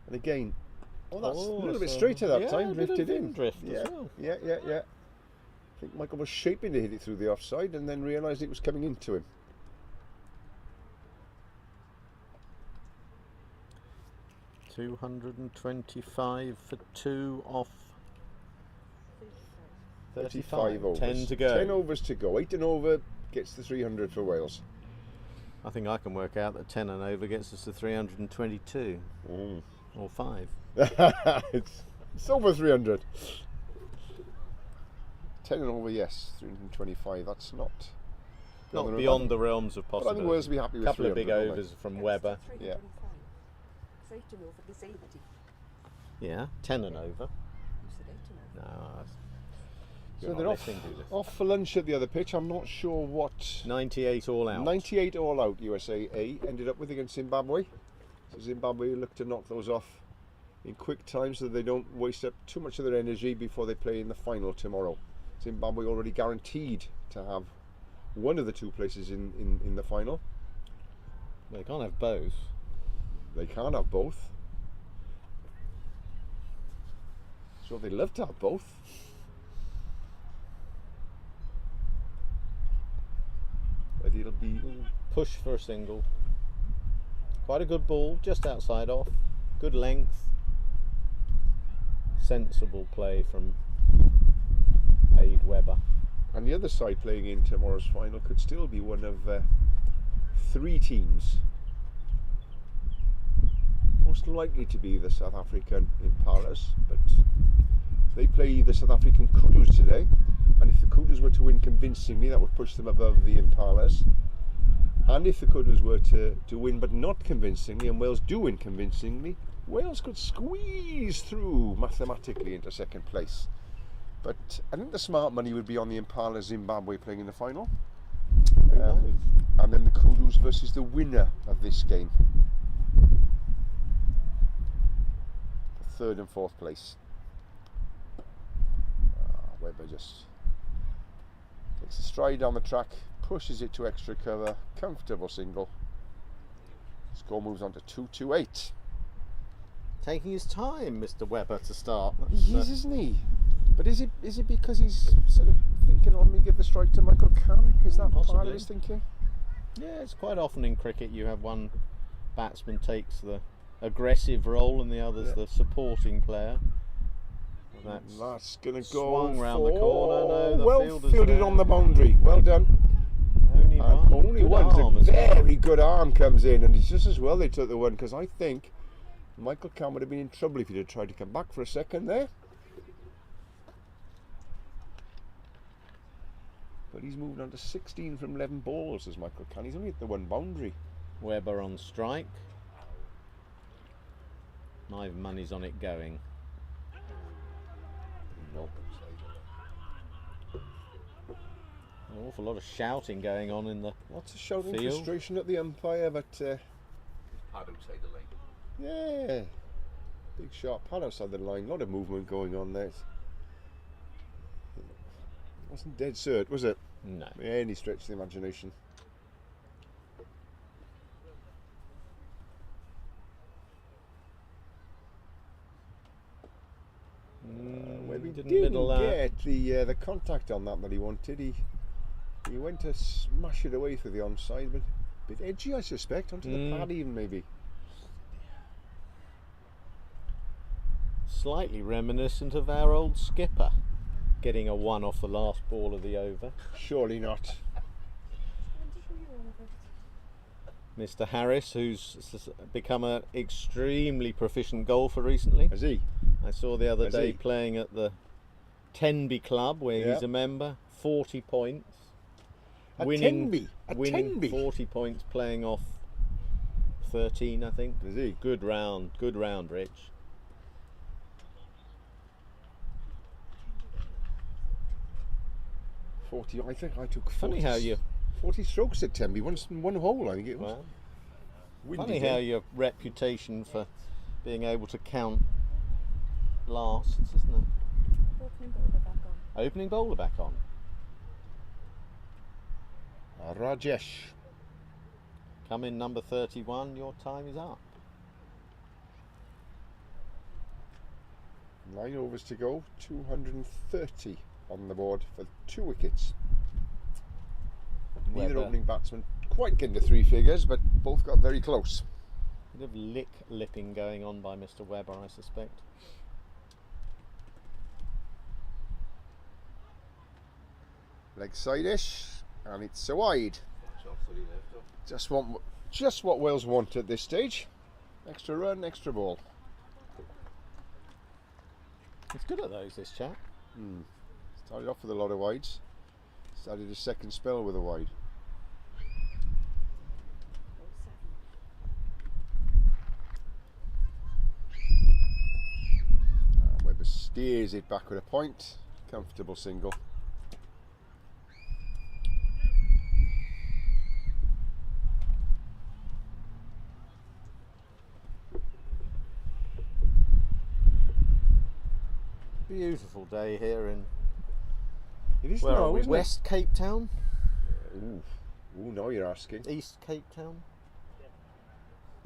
And again, that's a little bit straighter that time, drifted in. Drift Yeah, as well. yeah. I think Michael was shaping to hit it through the offside and then realised it was coming into him. $225 for 2 off 35 overs. 10 to go. 10 overs to go. 8 and over gets the 300 for Wales. I think I can work out that 10 and over gets us to 322 or 5. it's over 300. 10 and over, yes. 325. That's not Not beyond the realms of But I think possibility. Wales will be happy with A couple of 300, big won't they? overs from Webber. Yeah. So 8 and over this 80. Yeah, 10 and over. You said 8 and over. No, So you're they're not off, listening to this. off for lunch at the other pitch. I'm not sure what 98 all out. 98 all out USA A ended up with against Zimbabwe. So Zimbabwe look to knock those off in quick time so that they don't waste up too much of their energy before they play in the final tomorrow. Zimbabwe already guaranteed to have one of the 2 places in the final. They can't have both. They can't have both. So they'd love to have both. But it'll be Push for a single. Quite a good ball, just outside off. Good length. Sensible play from Aid Webber. and the other side playing in tomorrow's final could still be one of 3 teams. Most likely to be the South African Impalas, but they play the South African Kudus today, and if the Kudus were to win convincingly, that would push them above the Impalas. And if the Kudus were to win but not convincingly, and Wales do win convincingly, Wales could squeeze through mathematically into second place. But I think the smart money would be on the Impala Zimbabwe playing in the final. And then the Kudus versus the winner of this game. For 3rd and 4th place. Webber just Takes a stride down the track, pushes it to extra cover, comfortable single. Score moves on to 228. Taking his time, Mr. Webber, to start. He is, isn't he? But is it because he's sort of thinking, let me give the strike to Michael Cann? Is that part Possibly. of his thinking? Yeah, it's quite often in cricket you have one batsman takes the aggressive role and the other's the supporting player. And That's going to go swung round the corner. No, the well fielder's fielded there. on the boundary. Well done. Only one. Only Good one. arm A as well. very good arm comes in, and it's just as well they took the one, because I think Michael Cann would have been in trouble if he'd have tried to come back for a second there. But he's moved on to 16 from 11 balls as Michael Cann. He's only at the one boundary. Webber on strike. My money's on it going. An awful lot of shouting going on in the Lots of shouting field. frustration at the umpire, but Pad outside the lane. yeah, big sharp pad outside the line. A lot of movement going on there. It wasn't dead cert, was it? No. By any stretch of the imagination. Maybe Didn't didn't middle that. get the contact on that he wanted. He went to smash it away through the onside, but a bit edgy, I suspect, onto the pad even maybe. Slightly reminiscent of our old skipper getting a one off the last ball of the over. Surely not. Mr. Harris, who's become an extremely proficient golfer recently. Has he? I saw the other Has day he? playing at the Tenby Club, where Yeah. he's a member. 40 points. At winning Tenby? At winning Tenby? 40 points, playing off 13, I think. Is he? Good round, Rich. I think I took 40, Funny how you 40 strokes at Tenby, one hole I think it was. well, Windy funny day. how your reputation for being able to count lasts, isn't it? Opening bowler back on. Opening bowler back on. Rajesh. Come in number 31, your time is up. 9 overs to go, 230 on the board for 2 wickets. Neither Webber. opening batsman quite getting to 3 figures, but both got very close. Bit of lipping going on by Mr. Webber, I suspect. Leg side-ish, and it's a wide. Just what Wales want at this stage. Extra run, extra ball. He's good at those, this chap. Started off with a lot of wides. Started his second spell with a wide. And Webber steers it back with a point. Comfortable single. Beautiful day here in It is where now, are we? isn't West Cape Town? it? Ooh, now you're asking. East Cape Town?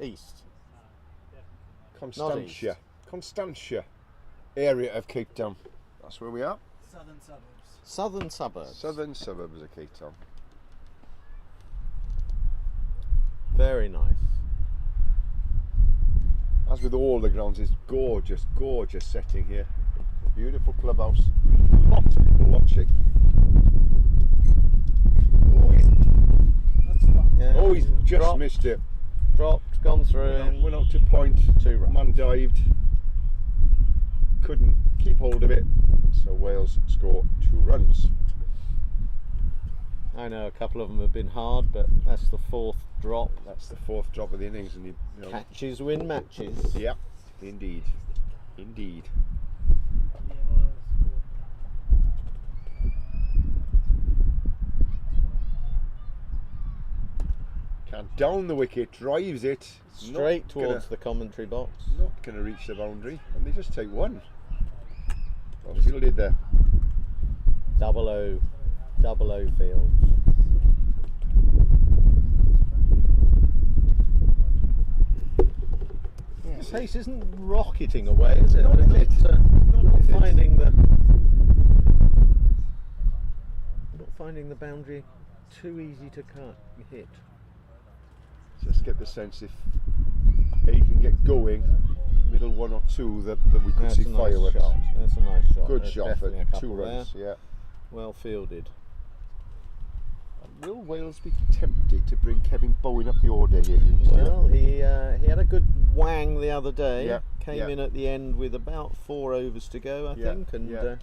East. Constantia. Constantia area of Cape Town. That's where we are. Southern suburbs. Southern suburbs. Southern suburbs of Cape Town. Very nice. As with all the grounds, it's gorgeous, gorgeous setting here. Beautiful clubhouse. Lots of people watching. Yeah. Oh, he's just Dropped. missed it. Dropped, gone through. Went out to point. 2 runs. Man dived. Couldn't keep hold of it. So Wales score 2 runs. I know a couple of them have been hard, but that's the 4th drop. That's the 4th drop of the innings, and you know. Catches win matches. Yeah, indeed, indeed. Can't down the wicket, drives it Straight Not towards the commentary box. Not going to reach the boundary, and they just take 1. Well fielded there. 00. Double O field. Yeah, pace isn't rocketing away, is it? Not a bit. Not finding the boundary too easy to hit. Just get the sense if he can get going, middle 1 or 2, that we could That's see a nice fireworks. shot. That's a nice shot. Good There's shot definitely a for couple 2 runs. there. Yeah. Well fielded. Will Wales be tempted to bring Kevin Bowen up the order here? Do you think? Well, he had a good wang the other day. Yeah, Came yeah. in at the end with about 4 overs to go, I Yeah, think, and yeah.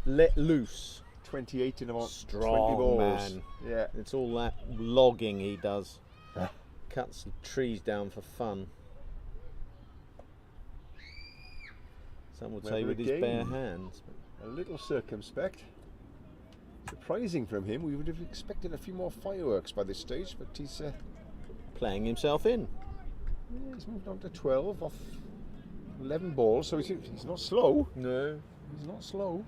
let loose. 28 in about 20 Strong balls. man. Yeah. It's all that logging he does. Ah. Cuts the trees down for fun. Some would say Clever with his game. bare hands. A little circumspect. Surprising from him. We would have expected a few more fireworks by this stage, but he's Playing himself in. he's moved on to 12 off 11 balls, so he's not slow. No. He's not slow.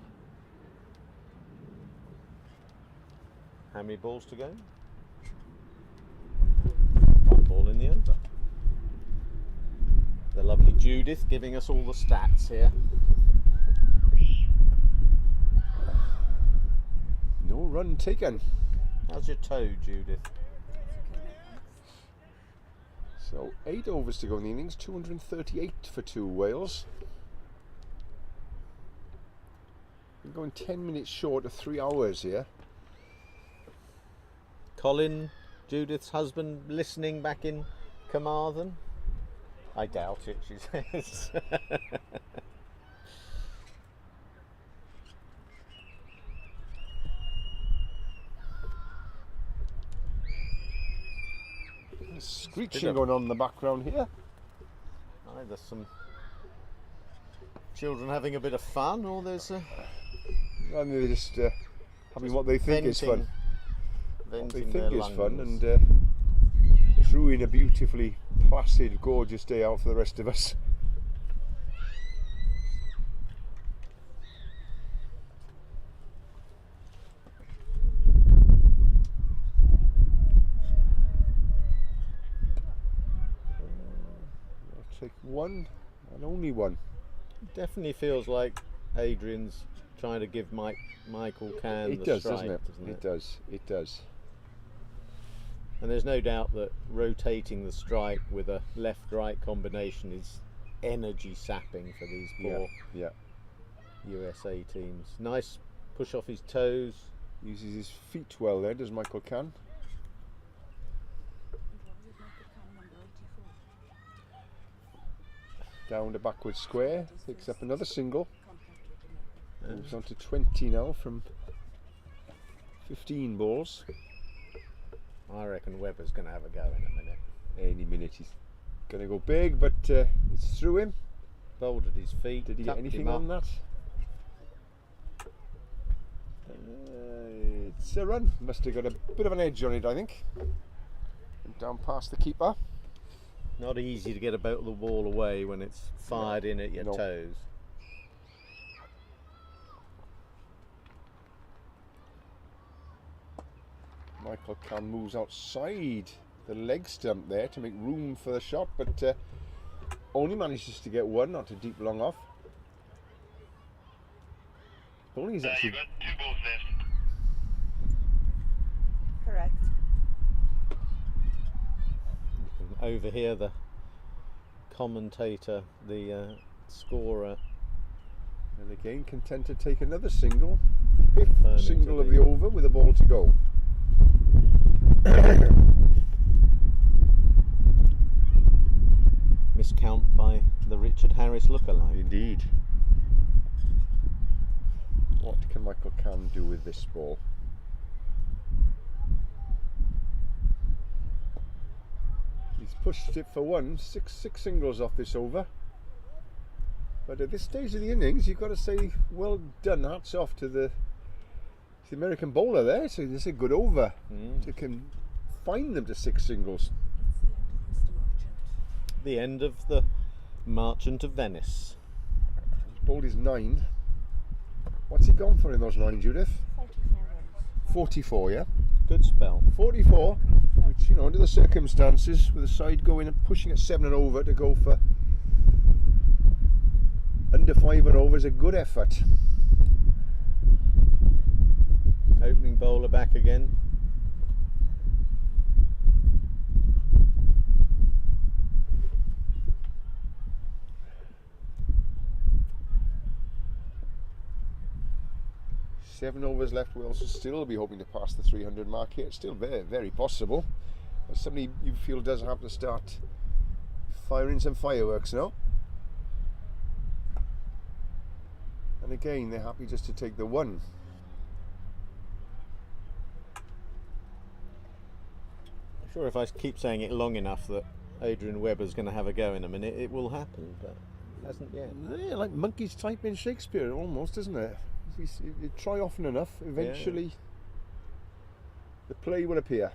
How many balls to go? 1 ball in the over. The lovely Judith giving us all the stats here. No run taken. How's your toe, Judith? So 8 overs to go in the innings, 238 for 2 Wales. We're going 10 minutes short of 3 hours here. Colin, Judith's husband, listening back in Carmarthen? I doubt it, she says. Screeching going on in the background here. Either some children having a bit of fun, or there's a And they're just having what they think is fun. What they venting their think is fun, lungs. and just ruin a beautifully placid, gorgeous day out for the rest of us. I'll take one and only one. Definitely feels like Adrian's trying to give Michael Can It the does, strike, doesn't it? doesn't It does. It does. And there's no doubt that rotating the strike with a left-right combination is energy sapping for these poor Yeah. USA teams. Nice push off his toes. Uses his feet well there, does Michael Can. Down the backward square, picks up another single. Moves on to 20 now from 15 balls. I reckon Webber's going to have a go in a minute. Any minute he's going to go big, but it's through him. Bowled at his feet. Did he get tucked anything him up. on that? It's a run. Must have got a bit of an edge on it, I think. And down past the keeper. Not easy to get the ball away when it's fired in at your No. toes. Michael Can moves outside the leg stump there to make room for the shot, but only manages to get one, not a deep long off. Bowling's actually You've got 2 balls left. Correct. You can overhear the commentator, the scorer. and again content to take another single. Fifth Turn single into of the over with a ball to go. Miscount by the Richard Harris lookalike. Indeed. What can Michael Can do with this ball? He's pushed it for one, six singles off this over. But at this stage of the innings, you've got to say, well done, hats off to the American bowler there. So it's a good over to confine them to 6 singles. It's the end of Mr. Merchant. The end of the Merchant of Venice. He's bowled his 9. What's he gone for in those 9, Judith? 44 runs. 44, yeah? Good spell. 44, which, you know, under the circumstances, with the side going and pushing at 7 and over to go for under 5 and over is a good effort. Opening bowler back again. Seven overs left. Wales will still be hoping to pass the 300 mark here. It's still very, very possible. But somebody you feel does have to start firing some fireworks now. And again, they're happy just to take the one. I'm sure if I keep saying it long enough that Adrian Webber's going to have a go in a minute, it will happen, but it hasn't yet. Yeah, like monkeys type in Shakespeare almost, isn't it? If you try often enough, eventually the play will appear.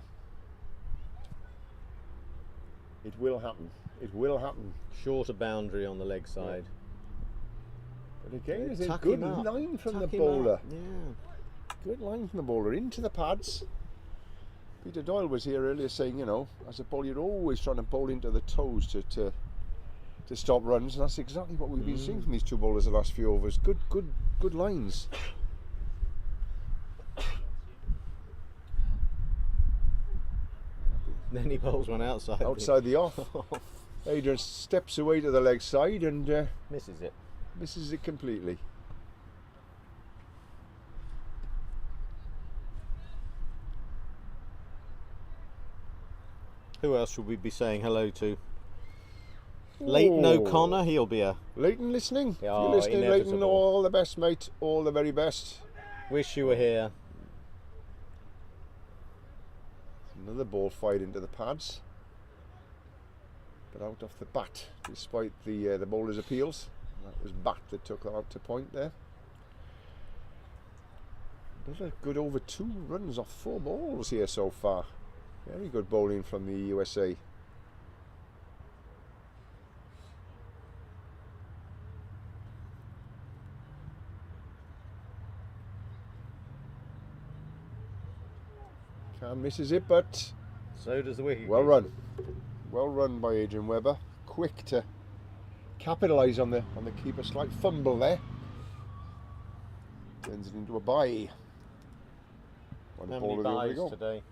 It will happen. It will happen. Shorter boundary on the leg side. But again, Yeah, it's a tuck good him up. line from the Tuck him bowler. up, yeah. Good line from the bowler into the pads. Peter Doyle was here earlier saying, you know, as a bowler, you're always trying to bowl into the toes to stop runs, and that's exactly what we've been seeing from these two bowlers the last few overs. Good lines. Then he bowls one outside. Outside the off. Adrian steps away to the leg side and Misses it. misses it completely. Who else should we be saying hello to? Leighton Oh. O'Connor, he'll be a Leighton listening? If Oh, you're listening, Leighton, inevitable. all the best, mate. All the very best. wish you were here. Another ball fired into the pads, but out off the bat, despite the bowler's appeals. That was bat that took that out to point there. Another good over 2 runs off 4 balls here so far. Very good bowling from the USA. Can misses it, but So does the wicket. well run. Well run by Adrian Webber. Quick to capitalise on the keeper. Slight fumble there. Turns it into a bye. One How ball many of the over to buys go. today?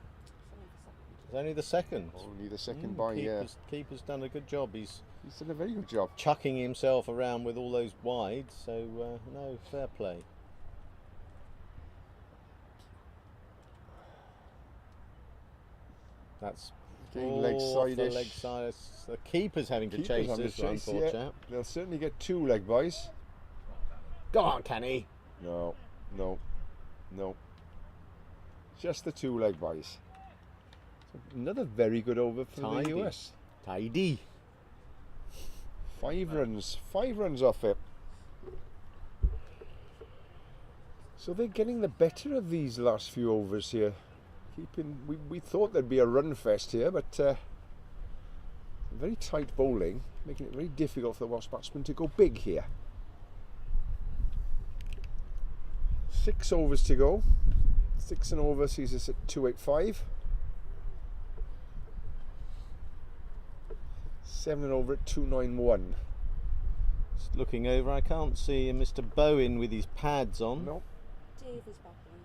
It's only the second. Only the second bye, yeah. Keeper's done a good job. He's He's done a very good job. chucking himself around with all those wides, so no, fair play. That's Again, leg off the side-ish. leg side. The keeper's having to Keeper's chase having to this one, chase, poor yeah. chap. They'll certainly get 2 leg buys. Go on, Kenny. No. Just the 2 leg buys. So another very good over for the Tidy. US. Tidy. 5 runs off it. So they're getting the better of these last few overs here. We thought there'd be a run fest here, but very tight bowling, making it very difficult for the Welsh batsmen to go big here. 6 overs to go. 6 and over sees us at 285. 7 and over at 291. Just looking over, I can't see Mr. Bowen with his pads on. No. Dave is back on.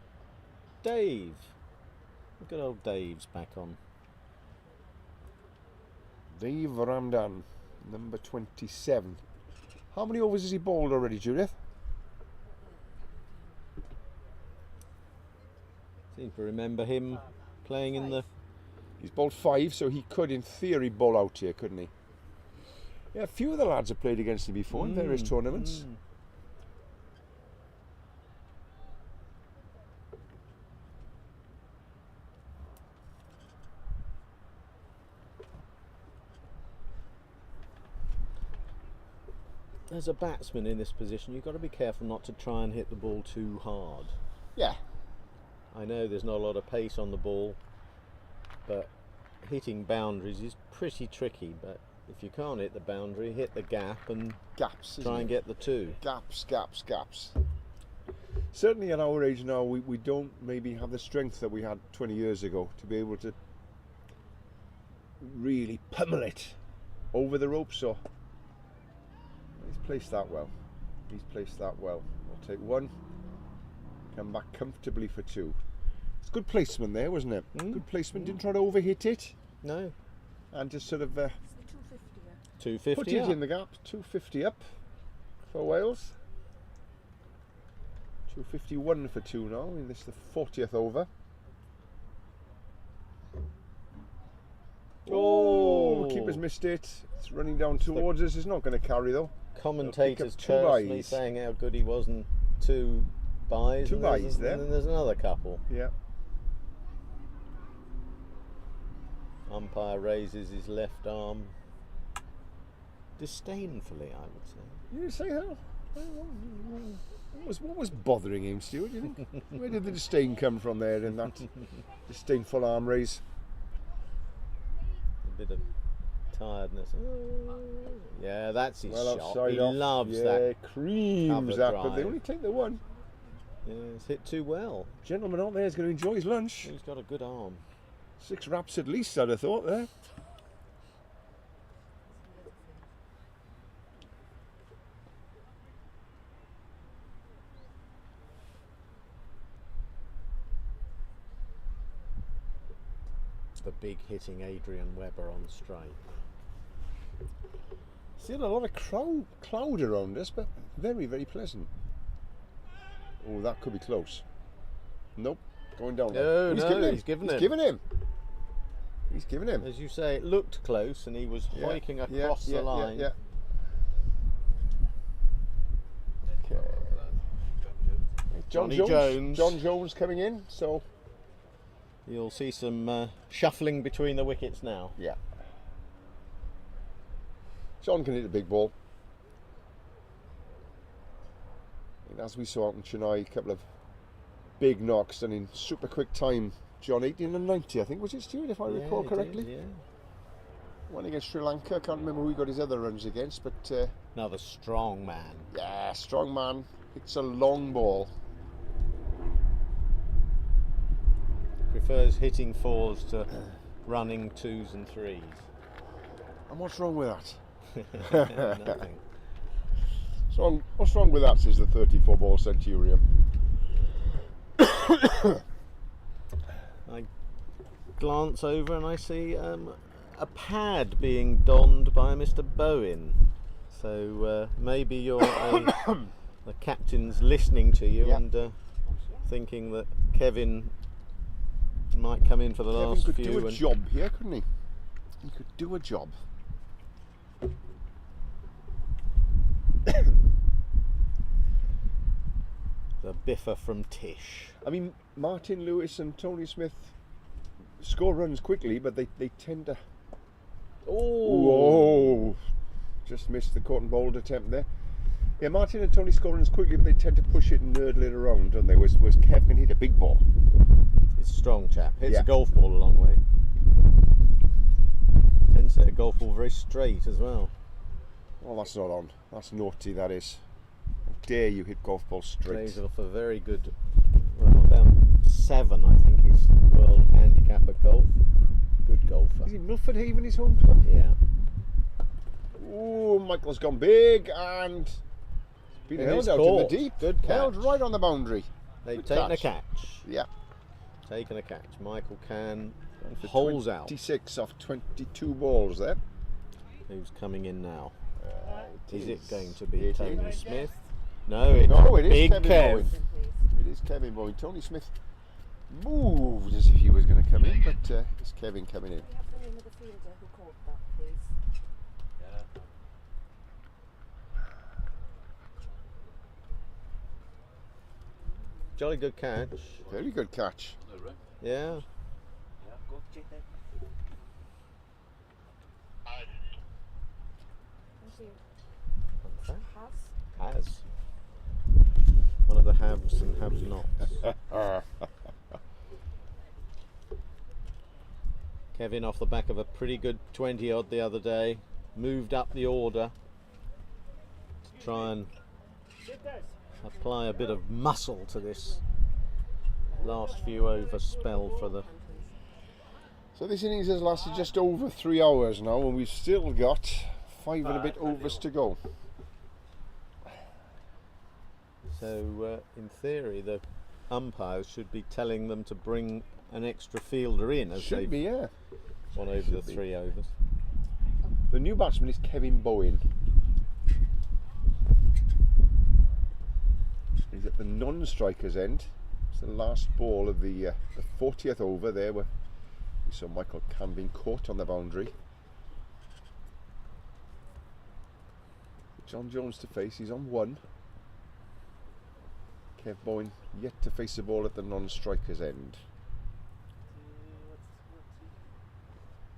Dave. Good old Dave's back on. Dave Ramdan, number 27. How many overs has he bowled already, Judith? Seem to remember him playing in the... He's bowled 5, so he could, in theory, bowl out here, couldn't he? Yeah, a few of the lads have played against him before in various tournaments. As a batsman in this position, you've got to be careful not to try and hit the ball too hard. Yeah. I know there's not a lot of pace on the ball, but hitting boundaries is pretty tricky. But if you can't hit the boundary, hit the gap and Gaps, isn't try and it? get the 2. Gaps. certainly at our age now, we don't maybe have the strength that we had 20 years ago to be able to really pummel it over the rope. So he's placed that well. He's placed that well. We'll take one, come back comfortably for two. It's good placement there, wasn't it? Good placement. Didn't try to overhit it. No. And just sort of It's the 250. 250 put it up. in the gap. 250 up for Wales. 251 for two now. In this, the 40th over. Oh, keeper's missed it. It's running down towards us. It's not going to carry though. Commentators Pick up two personally byes. saying how good he was and two byes. Two and there's- byes there. And then there's another couple. Yeah. Umpire raises his left arm disdainfully, I would say. You say how? What was bothering him, Stuart? You think? Where did the disdain come from there in that disdainful arm raise? A bit of tiredness. Oh, yeah, that's his Well, shot. offside He off. loves yeah, that. creams cover that, but they drive. only take the one. Yeah, it's hit too well. Gentleman out there is going to enjoy his lunch. He's got a good arm. 6 raps at least, I'd have thought there. The big hitting Adrian Webber on straight. Still a lot of cloud around us, but very, very pleasant. Oh, that could be close. Nope, going down. No, He's no, given him. he's given He's him. given him. He's given him. As you say, it looked close and he was hiking across the line. Yeah. Okay. Johnny Jones. John Jones coming in, so You'll see some shuffling between the wickets now. yeah. John can hit a big ball. And as we saw out in Chennai, a couple of big knocks and in super quick time. John 18 and 90, I think, was it, Stuart, if I recall he correctly? did, yeah. One against Sri Lanka. I can't remember who he got his other runs against, but Another strong man. yeah, strong man. It's a long ball. Prefers hitting fours to running twos and threes. And what's wrong with that? Nothing. What's wrong with that, says the 34-ball Centurion. I glance over and I see a pad being donned by Mr. Bowen. So maybe the captain's listening to you Yeah. and thinking that Kevin might come in for the Kevin last could few. do a and job here, couldn't he? He could do a job. the biffer from Tish. I mean, Martin Lewis and Tony Smith score runs quickly, but they tend to... Whoa! Just missed the cotton bowled attempt there. Yeah, Martin and Tony score runs quickly, but they tend to push it and nurdle it around, don't they? Whereas Kev can hit a big ball. He's a strong chap. Hits Yeah. a golf ball a long way. Tends to hit a golf ball very straight as well. Oh, that's not on. That's naughty, that is. How dare you hit golf balls straight. Plays off a very good, well, about 7, I think, is world handicap at golf. Good golfer. Is it Milford Haven, his home club? Yeah. Ooh, Michael's gone big and been And held it's out caught. in the deep. Good Held catch. right on the boundary. They've Good taken catch. a catch. Yeah. Taken a catch. Michael Can For holes out. 26 off 22 balls there. Who's coming in now? Is it is. going to be It Tony is. Smith? No, it's No, it is Big Kevin Kev. Bowen. It is Kevin Bowen. Tony Smith moved as if he was going to come in, but it's Kevin coming in. Can we have the name of the fielder who caught that, please? Jolly good catch. Very good catch. Yeah. Thank you. Has? Has. One of the haves and have nots. Kevin off the back of a pretty good 20 odd the other day. Moved up the order to try and apply a bit of muscle to this last few over spell for the. So this innings has lasted just over 3 hours now, and we've still got 5 and a bit overs to go. So in theory, the umpires should be telling them to bring an extra fielder in as Should they've be, yeah. gone over the 3 overs. The new batsman is Kevin Bowen. He's at the non-striker's end. It's the last ball of the 40th over there, where we saw Michael Canvin caught on the boundary. John Jones to face, he's on 1. Kev Bowen yet to face the ball at the non-striker's end.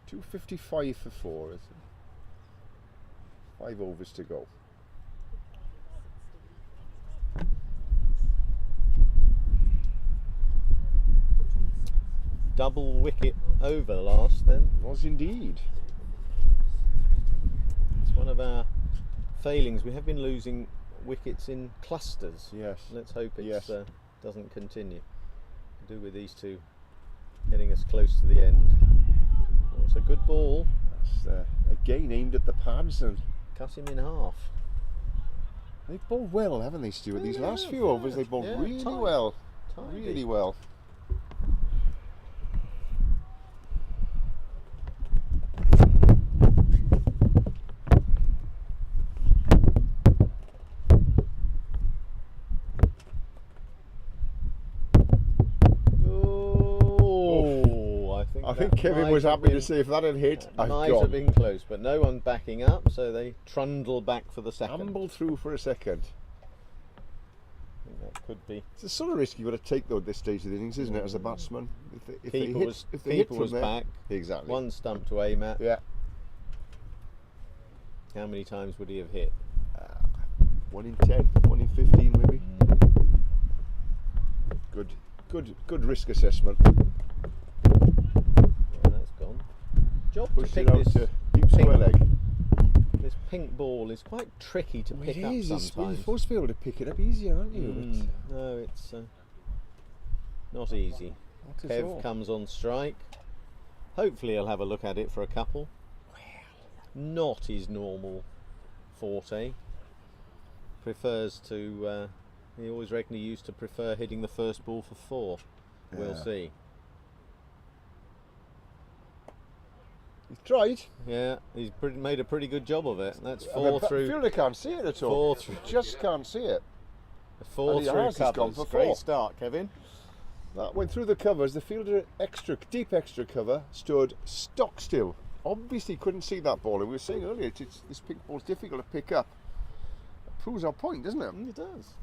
2:55 for 4, is it? 5 overs to go. Double wicket over last then. Was indeed. It's one of our failings. We have been losing wickets in clusters. Yes. Let's hope it Yes. doesn't continue. Do with these two getting us close to the end. Oh, it's a good ball. That's again aimed at the pads, and Cut him in half. they've bowled well, haven't they, Stuart? These Yeah, last few overs, they've bowled yeah, really tight. well. Tidy. Really well. I think Kevin was happy to say if that had hit, I've might have gone. been close, but no one backing up, so they trundle back for the second. Amble through for a second. I think that could be. It's the sort of risk you've got to take though at this stage of the innings, isn't it, as a batsman? If they Keeper hit, was, if they hit keeper from was there, back. exactly. One stump to aim at. Yeah. How many times would he have hit? 1 in 10, 1 in 15 maybe. Good risk assessment. Yeah, that's gone. Job to Pushed pick it out this, to deep square leg. this pink ball is quite tricky to pick up You're sometimes. supposed to be able to pick it up easier, aren't you? No, it's not easy. But not at all. Kev comes on strike. Hopefully he'll have a look at it for a couple. Not his normal forte. Prefers to, he always reckoned he used to prefer hitting the first ball for 4. We'll Yeah. see. He's tried. Yeah, he's made a pretty good job of it. That's The 4 through. fielder can't see it at all. 4 through. Just can't see it. 4 And he through has, he's gone covers. for Great 4. start, Kevin. That went through the covers. The fielder deep extra cover stood stock still. Obviously couldn't see that ball. And we were saying earlier, this pink ball's difficult to pick up. That proves our point, doesn't it? It does.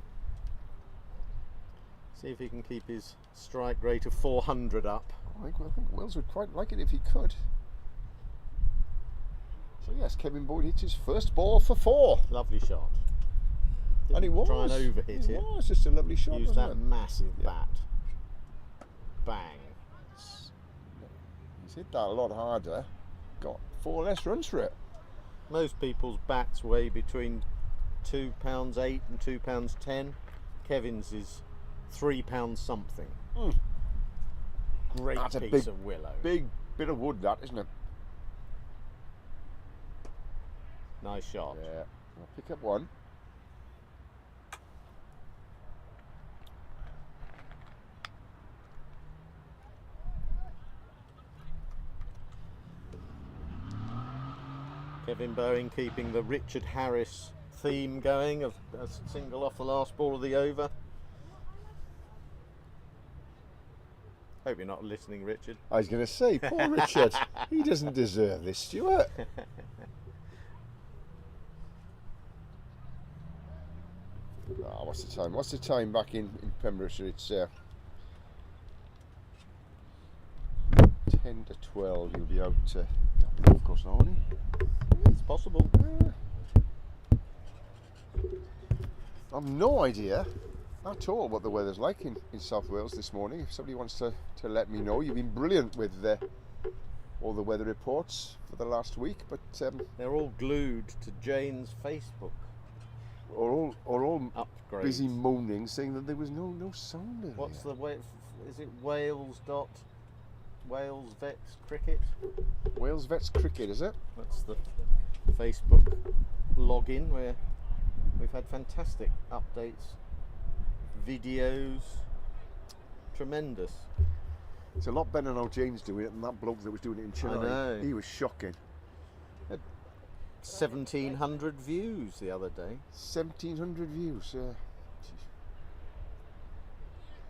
See if he can keep his strike rate of 400 up. I think Wells would quite like it if he could. So yes, Kevin Boyd hits his first ball for 4. Lovely shot. And it Didn't was. try and overhit it. was just a lovely shot, Used that wasn't it? massive Yeah. bat. Bang. He's hit that a lot harder. Got 4 less runs for it. Most people's bats weigh between £2.8 and £2.10. Kevin's is £3 something. Great That's a piece of willow. Big bit of wood, that, isn't it? Nice shot. Yeah. I'll pick up 1. Kevin Bowen keeping the Richard Harris theme going of a single off the last ball of the over. Hope you're not listening, Richard. I was going to say, poor Richard. He doesn't deserve this, Stuart. What's the time? What's the time back in Pembrokeshire? It's 10 to 12. You'll be out of course now, won't he? It's possible. I've no idea at all what the weather's like in South Wales this morning. If somebody wants to let me know. You've been brilliant with all the weather reports for the last week, but They're all glued to Jane's Facebook. all Upgrades. busy moaning, saying that there was no sound earlier. What's the way? Is it Wales Vets Cricket? Wales Vets Cricket, is it? That's the Facebook login where we've had fantastic updates, videos, tremendous. It's a lot better than how Jane's doing it than that bloke that was doing it in Chennai. know. He was shocking. 1,700 views the other day. 1,700 views, yeah.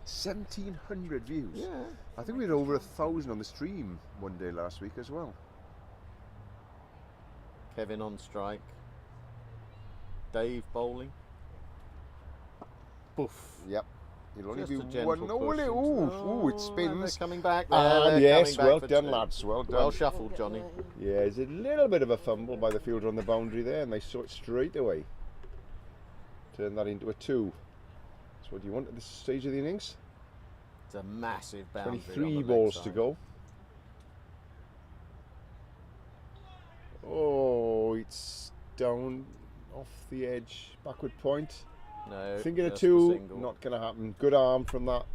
1,700 views? Yeah. I think we had over 1,000 on the stream one day last week as well. Kevin on strike. Dave bowling. Boof. Yep. It'll only Just be a gentle one. Oh, push ooh, it and spins. they're coming back. And They're yes, coming back well for done, two. lads. Well done. Well shuffled, Johnny. Yeah, it's a little bit of a fumble by the fielder on the boundary there, and they saw it straight away. Turn that into a 2. That's what you want at this stage of the innings. It's a massive boundary. 23 on the leg balls to side. go. Oh, it's down off the edge, backward point. No. Thinking a just 2, single. not going to happen. Good arm from that.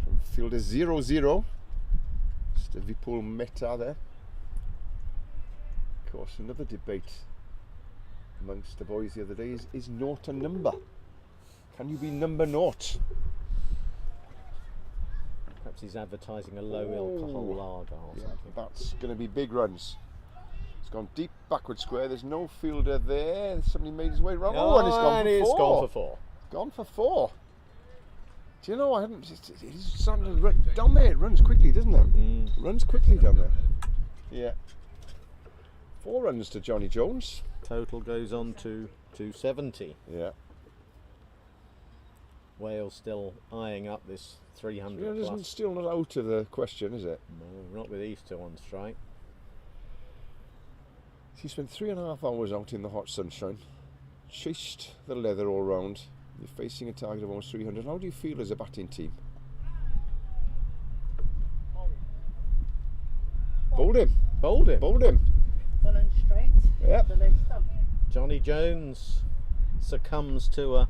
From fielder 0-0. Just a Vipul Mehta there. Of course, another debate amongst the boys the other day is naught a number? Can you be number naught? Perhaps he's advertising a low alcohol lager or Yeah, something. that's going to be big runs. It's gone deep backward square. There's no fielder there. Somebody made his way round. Oh, and it's gone for 4. It's gone for 4. Gone for 4. Do you know, I hadn't. It's starting to run down there. It runs quickly, doesn't it? Mm. It runs quickly down there. Yeah. 4 runs to Johnny Jones. Total goes on to 270. Yeah. Wales still eyeing up this 300 It isn't plus. still not out of the question, is it? No, not with these two on strike. He spent 3.5 hours out in the hot sunshine, chased the leather all round. You're facing a target of almost 300. How do you feel as a batting team? Bowled him. Bowled him. Bowled him. Full and straight. Yep. The leg stump. Johnny Jones succumbs to a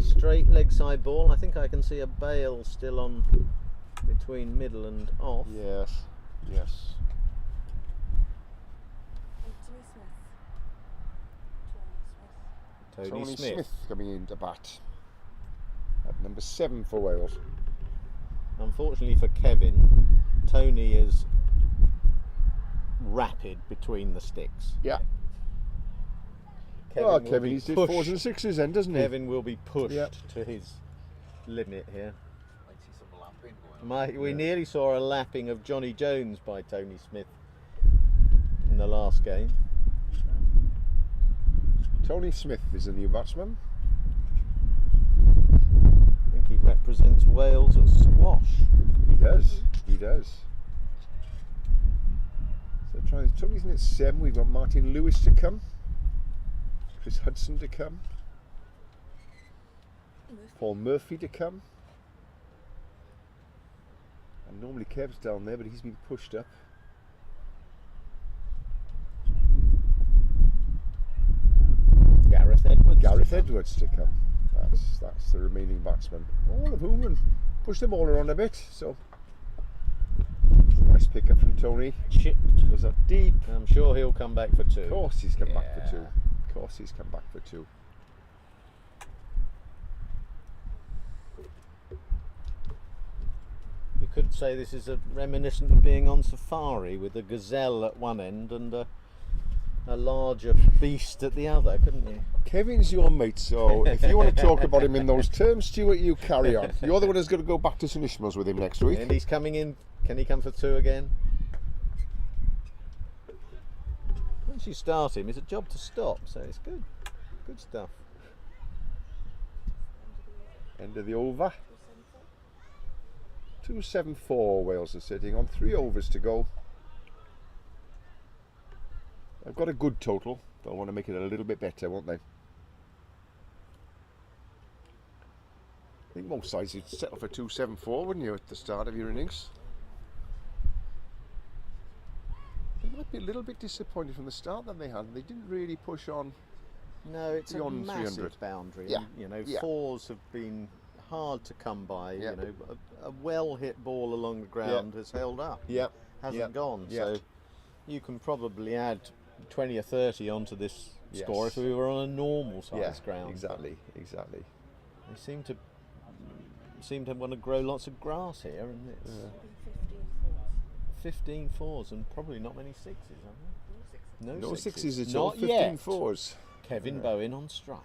straight leg side ball. I think I can see a bail still on between middle and off. Yes. Yes. Tony Smith. Tony Tony Smith. Smith coming into bat at number 7 for Wales. Unfortunately for Kevin, Tony is rapid between the sticks. Yeah. Kevin Oh, will Kevin, be he's did pushed. 4s and 6s then, doesn't he? Kevin will be pushed Yep. to his limit here. Might see some lapping going on. We nearly saw a lapping of Johnny Jones by Tony Smith in the last game. Tony Smith is the new batsman. I think he represents Wales at squash. He does. He does. So Tony's in at 7. We've got Martin Lewis to come. Chris Hudson to come. Paul Murphy to come. And normally Kev's down there, but he's been pushed up. Gareth Edwards to come. That's the remaining batsmen. All of whom, and push the ball around a bit. So it's a nice pick up from Tony. Chipped. Goes up deep. I'm sure he'll come back for 2. Of course he's come back for Yeah. 2. Of course he's come back for 2. You could say this is a reminiscent of being on safari with a gazelle at one end and a larger beast at the other, couldn't you? Kevin's your mate, so if you want to talk about him in those terms, Stuart, you carry on. You're the one who's going to go back to St Ishmael's with him next week. And he's coming in. Can he come for 2 again? Once you start him, it's a job to stop, so it's good. Good stuff. End of the over. 274 Wales are sitting on 3 overs to go. I've got a good total. They'll want to make it a little bit better, won't they? I think most sides you'd settle for 274, wouldn't you, at the start of your innings? They might be a little bit disappointed from the start that they had. They didn't really push on No, it's beyond a massive 300. boundary. Yeah, And, you know, yeah. fours have been hard to come by. Yeah. You know, a well-hit ball along the ground has held up. Yeah. Hasn't Yeah. gone. Yeah. So you can probably add 20 or 30 onto this score Yes. if we were on a normal size Yeah, ground. exactly, exactly. They seem to want to grow lots of grass here, and it's 15 fours and probably not many sixes, are there? No sixes. sixes at all, Not 15 yet. fours. Kevin Bowen on strike.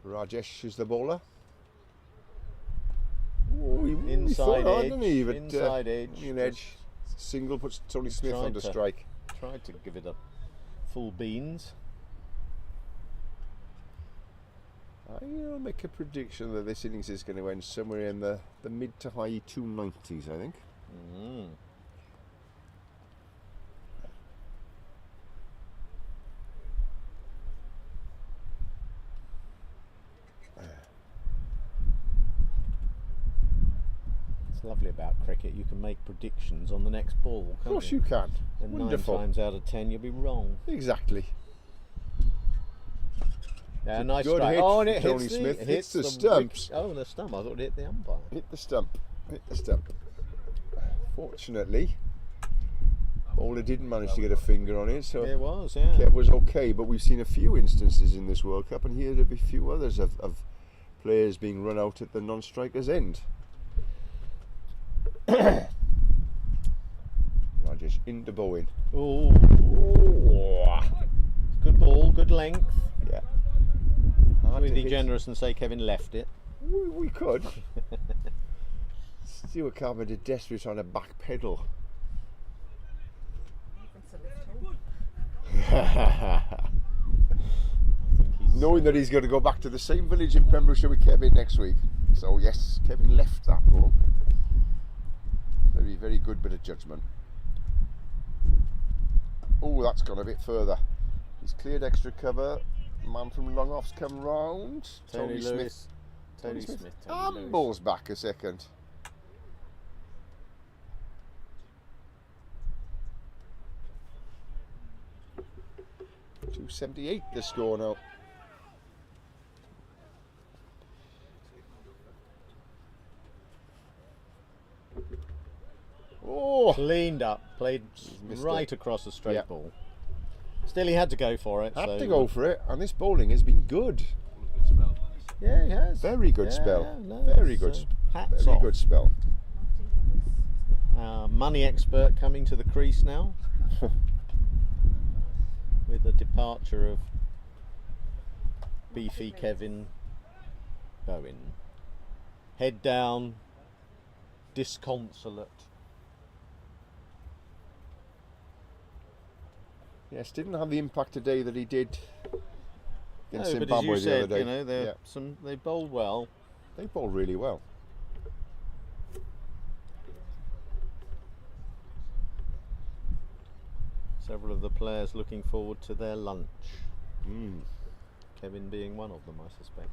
Rajesh is the bowler. Oh, he Inside thought hard, edge, didn't he? But, inside edge, an edge. Single puts Tony Smith tried under to- strike. Tried to give it a full beans. I'll make a prediction that this innings is going to end somewhere in the mid to high 290s, I think. Mm. It's lovely about cricket. You can make predictions on the next ball, Of can't course you can. And Wonderful. 9 times out of 10 you'll be wrong. Exactly. Yeah, nice good strike. hit Oh, and it from Tony hits Smith. the, Hits the wick- stumps. Oh, the stump. I thought it hit the umpire. Hit the stump. Hit the stump. Fortunately, bowler didn't manage to get a finger on it, so It was, yeah. Kev was okay. But we've seen a few instances in this World Cup, and here there'll be a few others of players being run out at the non-striker's end. Rajesh into Bowen. Oh, good ball, good length. Yeah. Should Hard we to be hit. generous and say Kevin left it? We could. Stuart Carpenter desperately trying to back pedal. Knowing that he's going to go back to the same village in Pembrokeshire with Kevin next week. So yes, Kevin left that ball. Very, very good bit of judgment. Oh, that's gone a bit further. He's cleared extra cover. Man from long off's come round. Tony Smith. Lewis. Tony Smith. Tony And Lewis. ball's back a second. .278 the score now. Oh, Cleaned up, played missed right it. across the straight Yeah. ball. Still, he had to go for it. had so, to go for it, and this bowling has been good. Yeah, he has. Very good Yeah, spell. yeah, no, Very it's, good. hats Very off. good spell. Money expert coming to the crease now with the departure of beefy Kevin Bowen. Head down, disconsolate. Yes, didn't have the impact today that he did against No, but as Zimbabwe you the said, other day. you know, Yeah. they bowled well. They bowled really well. Several of the players looking forward to their lunch. Mm. Kevin being one of them, I suspect.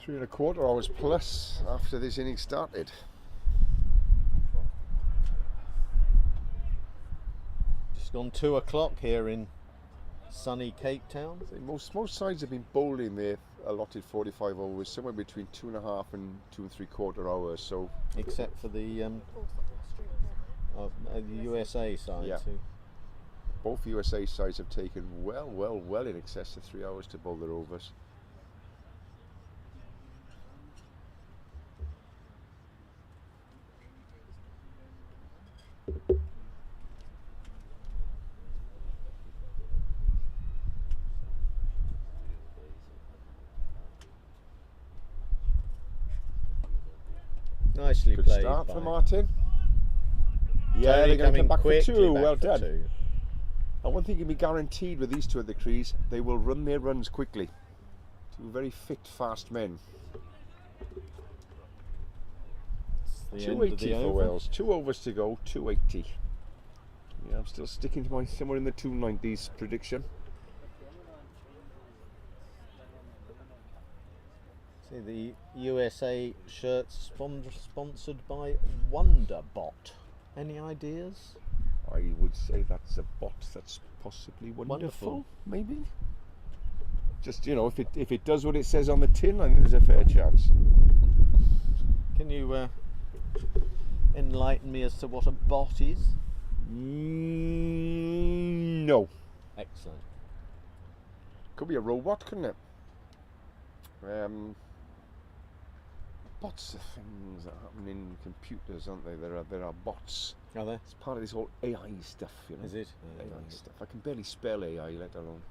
3¼ hours plus after this inning started. Just gone 2 o'clock here in sunny Cape Town. Most sides have been bowling their allotted 45 overs, somewhere between 2½ and 2¾ hours. So Except for the USA side Yeah. too. both USA sides have taken well in excess of 3 hours to bowl their overs. Nicely Good played. start by for Martin. Yeah, Tony they're going to coming come back for quickly 2. back Well for done. 2. And one thing can be guaranteed with these two at the crease, they will run their runs quickly. Two very fit, fast men. It's the end of 280 the for over. Wales. 2 overs to go, 280. Yeah, I'm still sticking to my somewhere in the 290s prediction. See the USA shirts sponsored by Wonderbot. Any ideas? I would say that's a bot that's possibly wonderful, Wonderful. maybe. Just, you know, if it does what it says on the tin, I think there's a fair chance. Can you enlighten me as to what a bot is? No. Excellent. Could be a robot, couldn't it? Bots are things that happen in computers, aren't they? There are bots. Are there? It's part of this whole AI stuff, you know. Is it? AI stuff. I can barely spell AI, let alone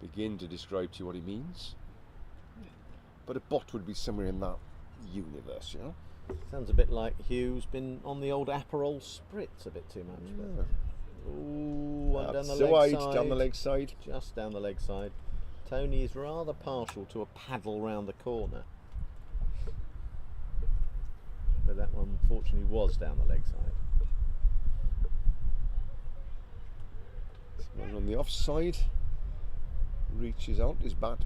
begin to describe to you what it means. But a bot would be somewhere in that universe, you know. Sounds a bit like Hugh's been on the old Aperol Spritz a bit too much. Yeah. Ooh, one down the That's leg wide, side. down the leg side. Just down the leg side. Tony is rather partial to a paddle round the corner. But that one fortunately was down the leg side. One on the offside. Reaches out his bat,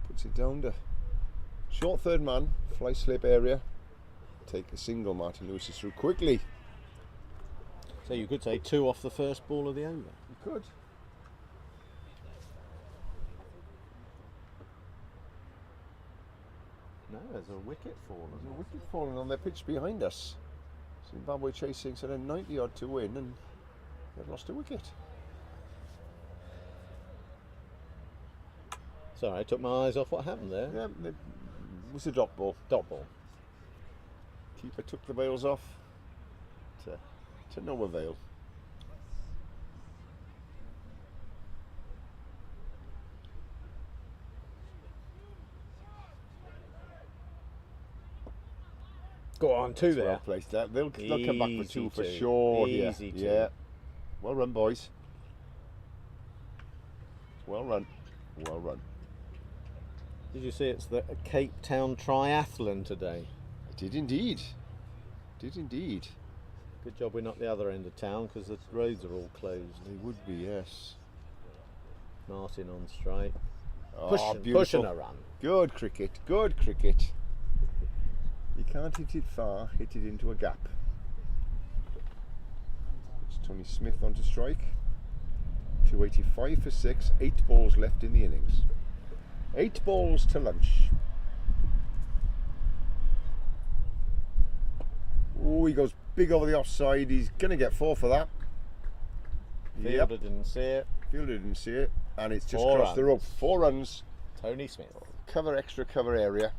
puts it down to short third man, fly slip area. Take a single. Martin Lewis is through quickly. So you could say 2 off the first ball of the over. You could. No, there's a wicket fallen. There's a wicket falling on their pitch behind us. Zimbabwe chasing sort of 90 odd to win, and they've lost a wicket. Sorry, I took my eyes off what happened there. Yeah, it was a dot ball. Dot ball. Keeper took the veils off to no avail. Go on, 2 there. Well placed. They'll come back for 2 for Easy 2. sure. Easy 2. Yeah. Well run, boys. Well run. Well run. Did you see it's the Cape Town Triathlon today? I did indeed. Did indeed. Good job we're not the other end of town because the roads are all closed. They would be, yes. Martin on strike. Oh, Pushing beautiful. a run. Good cricket. Good cricket. You can't hit it far. Hit it into a gap. It's Tony Smith on to strike. 285 for 6. 8 balls left in the innings. 8 balls to lunch. Oh, he goes big over the offside. He's going to get 4 for that. Fielder didn't see it. Fielder didn't see it. And it's just 4 crossed the rope. runs. 4 runs. Tony Smith. Cover, extra cover area.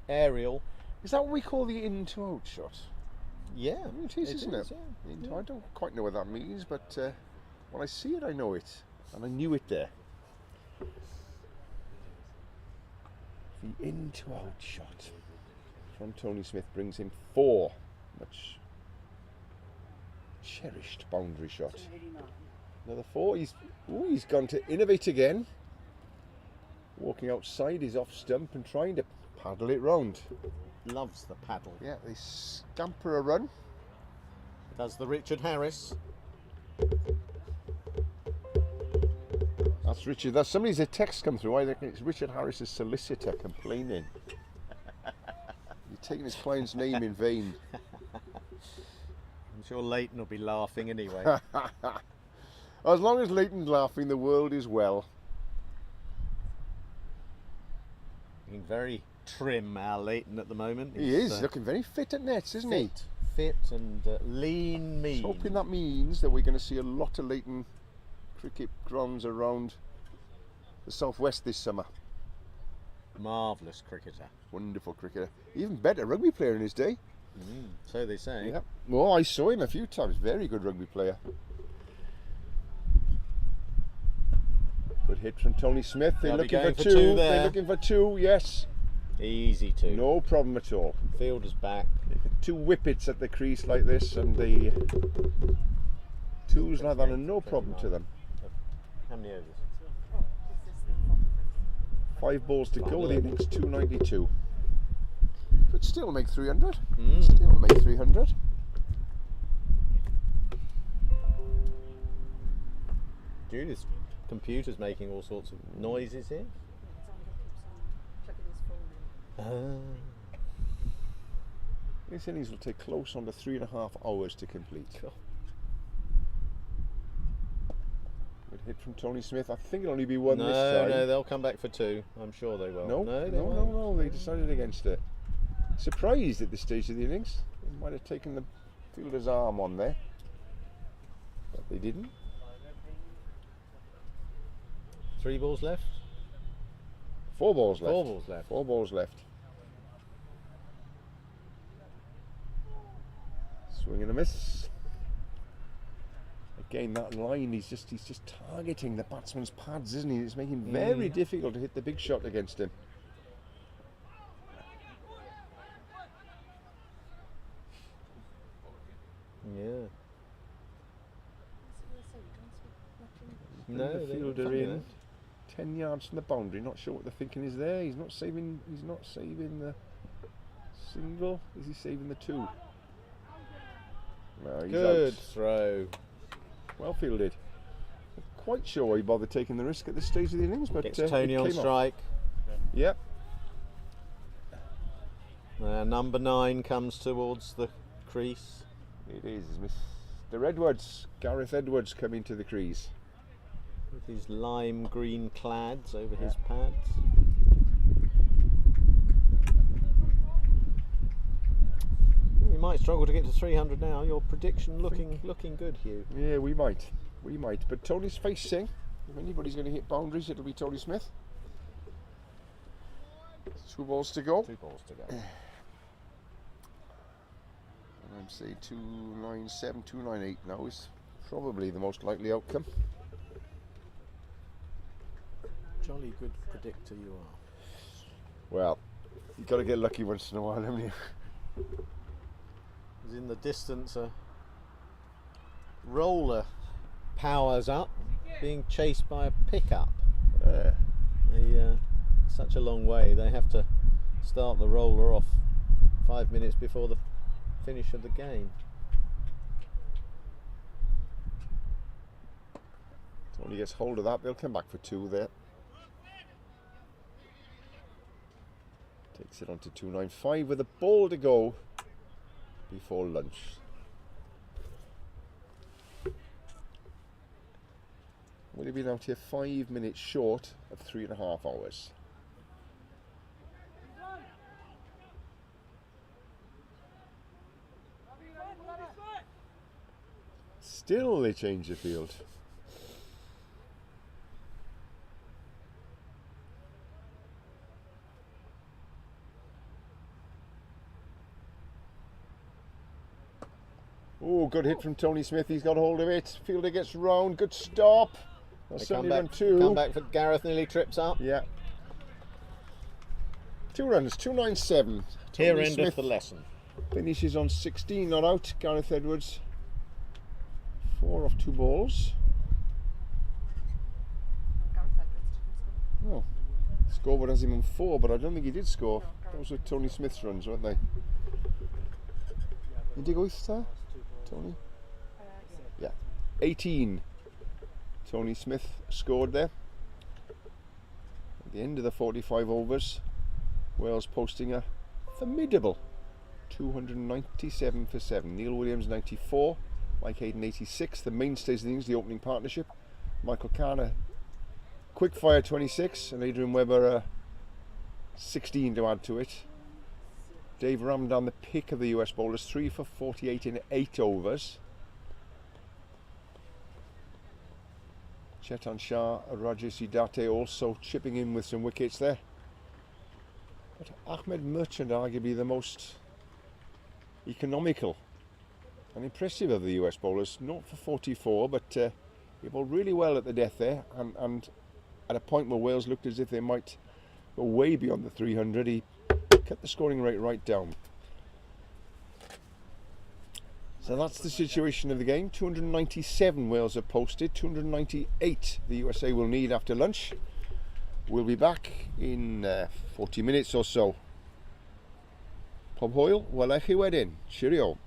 Aerial. Is that what we call the in to out shot? Yeah. It is, isn't it? Yeah. In to, I don't quite know what that means, but when I see it, I know it. And I knew it there. The in to out shot from Tony Smith brings him 4. Much cherished boundary shot. Another 4. He's gone to innovate again. Walking outside his off stump and trying to paddle it round. Loves the paddle. Yeah, they scamper a run. Does the Richard Harris. That's Richard. That's somebody's a text come through. I think it's Richard Harris's solicitor complaining. You're taking his client's name in vain. I'm sure Leighton will be laughing anyway. As long as Leighton's laughing, the world is well. Looking very trim, our Leighton, at the moment. He is looking very fit at nets, isn't he? Fit and lean, mean. Hoping that means that we're going to see a lot of Leighton cricket grounds around the southwest this summer. Marvellous cricketer. Wonderful cricketer. Even better rugby player in his day. So they say. Yeah. Well, I saw him a few times. Very good rugby player. Good hit from Tony Smith. They're They'll be looking going for for 2. 2 They're there. looking for 2. Yes. Easy 2. No problem at all. Fielder's back. 2 whippets at the crease like this, and the 2s like that, and no problem to them. How many overs? 5 balls to go. The innings 292. Could still make 300. Mm. Still make 300. Judith's computer's making all sorts of noises here. It's on the keeps on checking his phone in. This innings will take close on to 3.5 hours to complete. Cool. Good hit from Tony Smith. I think it'll only be one No, this time. no, they'll come back for 2. I'm sure they will. No, no, no, they decided against it. Surprised at this stage of the innings. They might have taken the fielder's arm on there, but they didn't. 3 balls left. 4 balls left. 4 balls left. 4 balls left. Swing and a miss. Again, that line, he's just targeting the batsman's pads, isn't he? It's making it very difficult to hit the big shot against him. Yeah. The No, fielder in 10 yards from the boundary. Not sure what the thinking is there. He's not saving. He's not saving the single. Is he saving the 2? No, he's Good out. throw. Well fielded. Not quite sure why he bothered taking the risk at this stage of the innings, but Gets it Tony on came off. strike. Yep. Number 9 comes towards the crease. It is Mr. Edwards, Gareth Edwards, coming to the crease. With his lime green clads over his pads. We might struggle to get to 300 now. Your prediction looking good, Hugh. Yeah, we might. But Tony's facing. If anybody's going to hit boundaries, it'll be Tony Smith. 2 balls to go. 2 balls to go. I'd say 297, 298 now is probably the most likely outcome. Jolly good predictor you are. Well, you've got to get lucky once in a while, haven't you? As in the distance, a roller powers up, being chased by a pickup. Such a long way, they have to start the roller off 5 minutes before the finish of the game. Tony gets hold of that, they'll come back for 2 there. Takes it on to 295 with a ball to go before lunch. We'll have been out here 5 minutes short of 3.5 hours. Still they change the field. Oh, good hit from Tony Smith. He's got hold of it. Fielder gets round. Good stop. That's certainly run 2. Come back for Gareth, nearly trips up. Yeah. 2 runs, 297. Here Tony endeth Smith the lesson. finishes on 16 not out. Gareth Edwards 4 off 2 balls. Oh, scoreboard has him on 4, but I don't think he did score. Those were Tony Smith's runs, weren't they? Did you go with that, Tony? Yeah. 18. Tony Smith scored there. At the end of the 45 overs, Wales posting a formidable 297 for 7. Neil Williams 94, Mike Hayden 86. The mainstays of the innings, the opening partnership. Michael Carner, quick fire 26, and Adrian Webber 16 to add to it. Dave Ramdan, the pick of the US bowlers, 3 for 48 in 8 overs. Chetan Shah, Rajesh Idate also chipping in with some wickets there. But Ahmed Merchant, arguably the most economical and impressive of the US bowlers, not for 44, but he bowled really well at the death there, and at a point where Wales looked as if they might go way beyond the 300, he cut the scoring rate right down. So that's the situation of the game. 297 Wales have posted, 298 the USA will need after lunch. We'll be back in 40 minutes or so. Pob Hoyle, welech chi wedyn. Cheerio.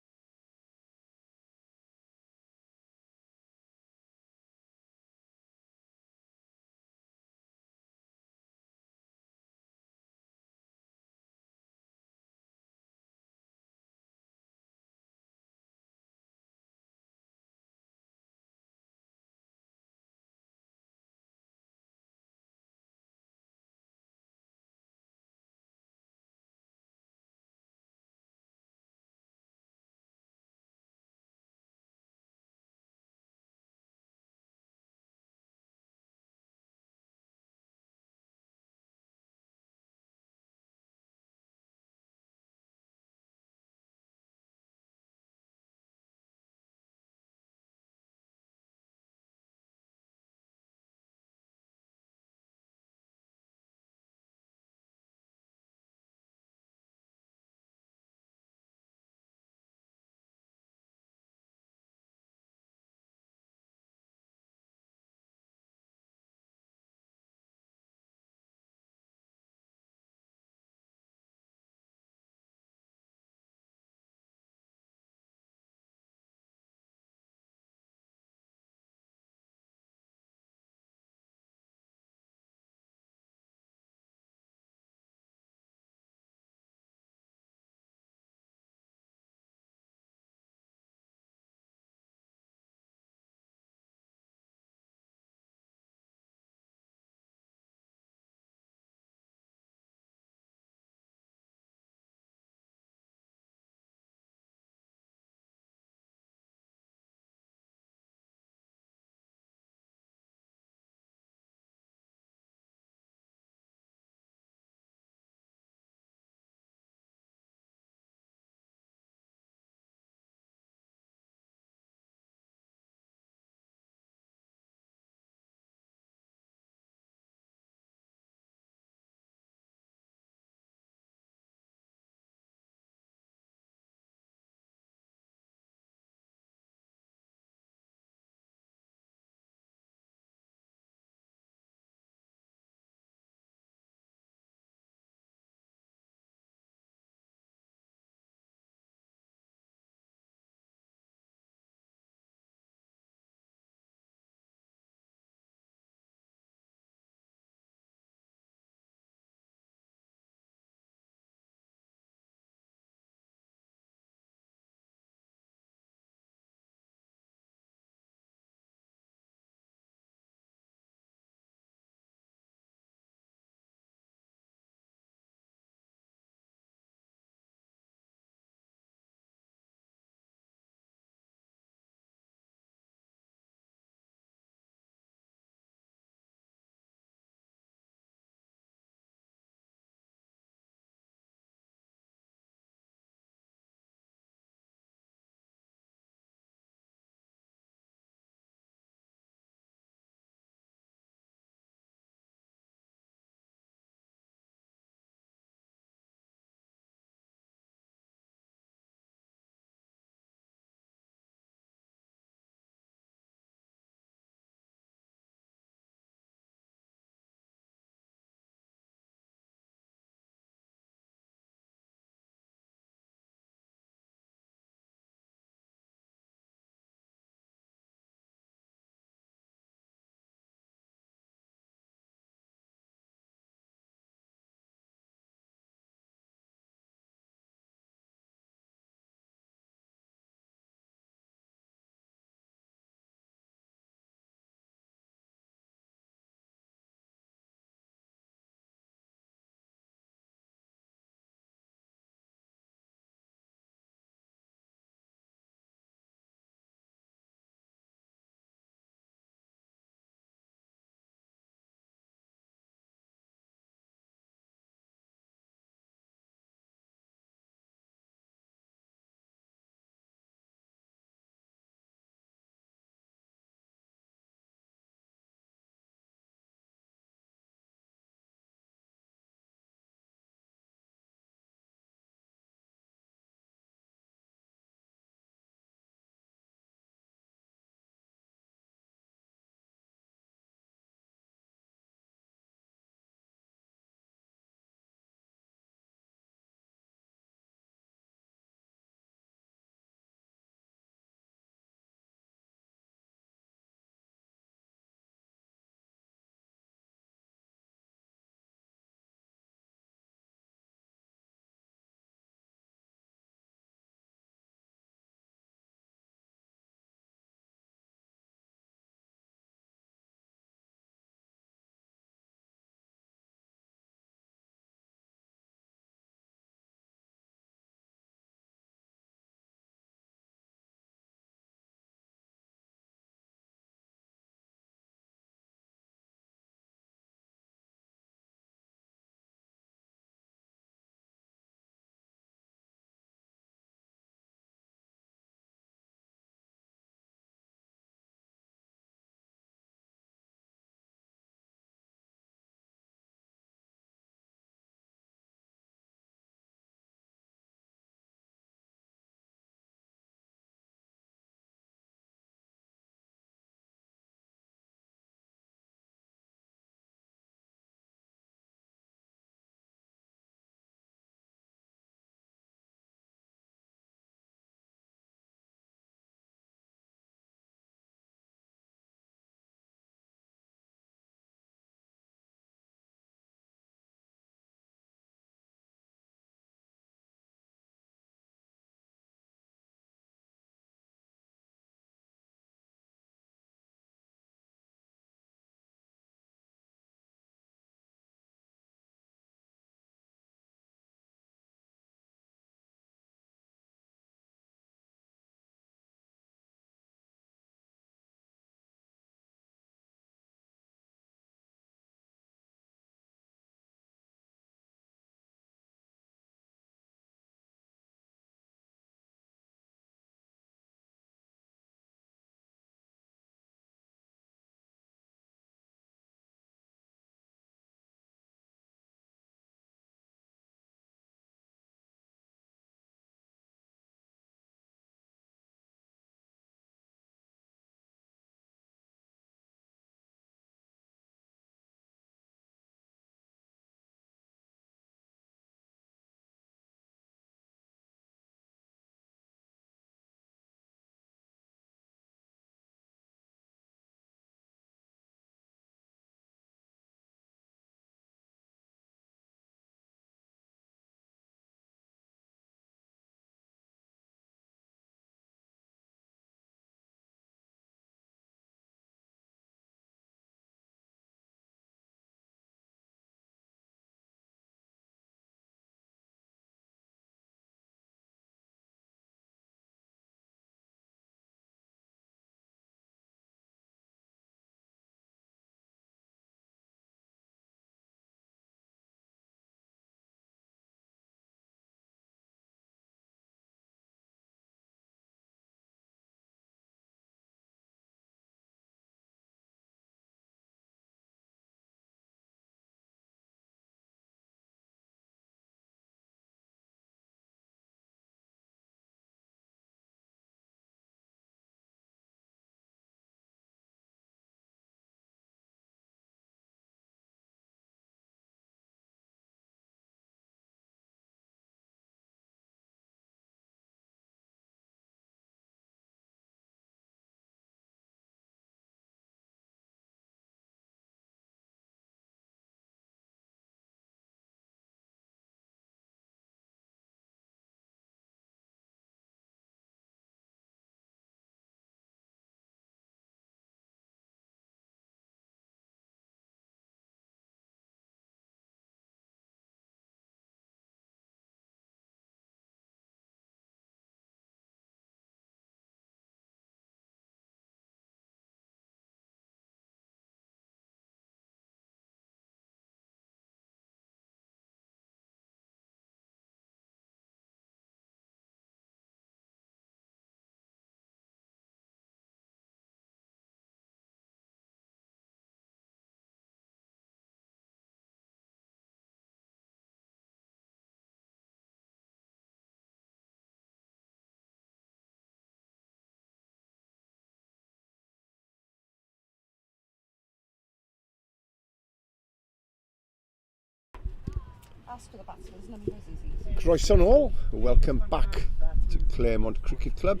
Ask for the batsman's numbers is easy. Croeson all, welcome back to Claremont Cricket Club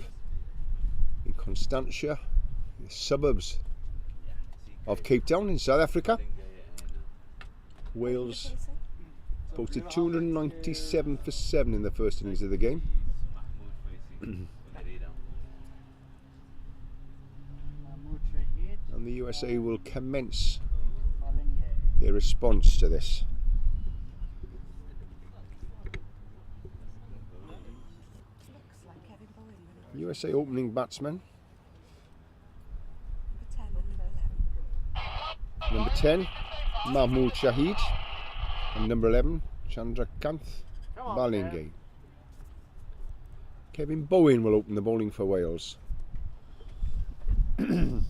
in Constantia, the suburbs of Cape Town in South Africa. Wales posted 297 for 7 in the first innings of the game. And the USA will commence their response to this. Looks like Kevin Bowen. USA opening batsman, Number 10 and number 11. number 10, Mahmood Shahid, and number 11, Chandrakanth Ballinge. Kevin Bowen will open the bowling for Wales. Bit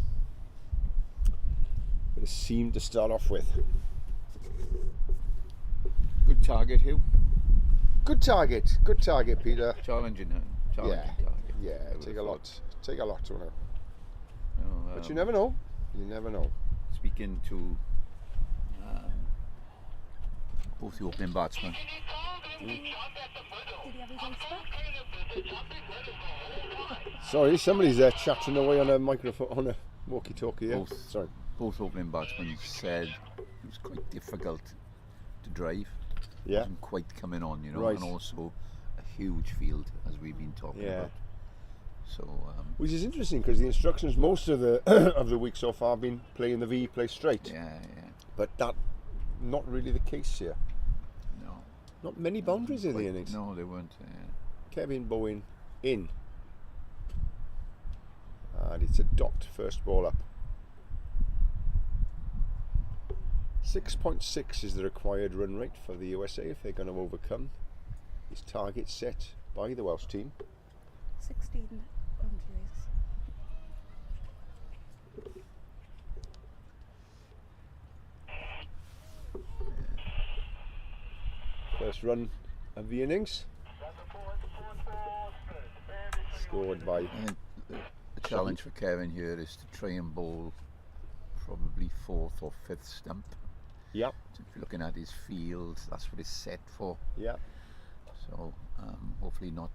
of seam to start off with. Good target, Hugh. Good target, Peter. Challenging, challenging target. Yeah, I would take a have lot, to know. No, But you never know. You never know. Speaking to both the opening batsmen, Did he have his ice back? Sorry, somebody's chattering away on a microphone, on a walkie-talkie. Yeah? Both. Sorry. both opening batsmen said it was quite difficult to drive. Yeah. Wasn't quite coming on, you know, Right. and also a huge field as we've been talking Yeah. about. So Which is interesting because the instructions most of the of the week so far have been play in the V, play straight. yeah, But that not really the case here. no. Not many boundaries in the Quite- innings. No, they weren't. Kevin Bowen in. And it's a dot, first ball up. 6.6 is the required run rate for the USA if they're going to overcome this target set by the Welsh team. 16 boundaries. First run of the innings. Scored by I think the challenge for Kevin here is to try and bowl probably fourth or fifth stump. Yep. So if you're looking at his field, that's what it's set for. Yep. So hopefully not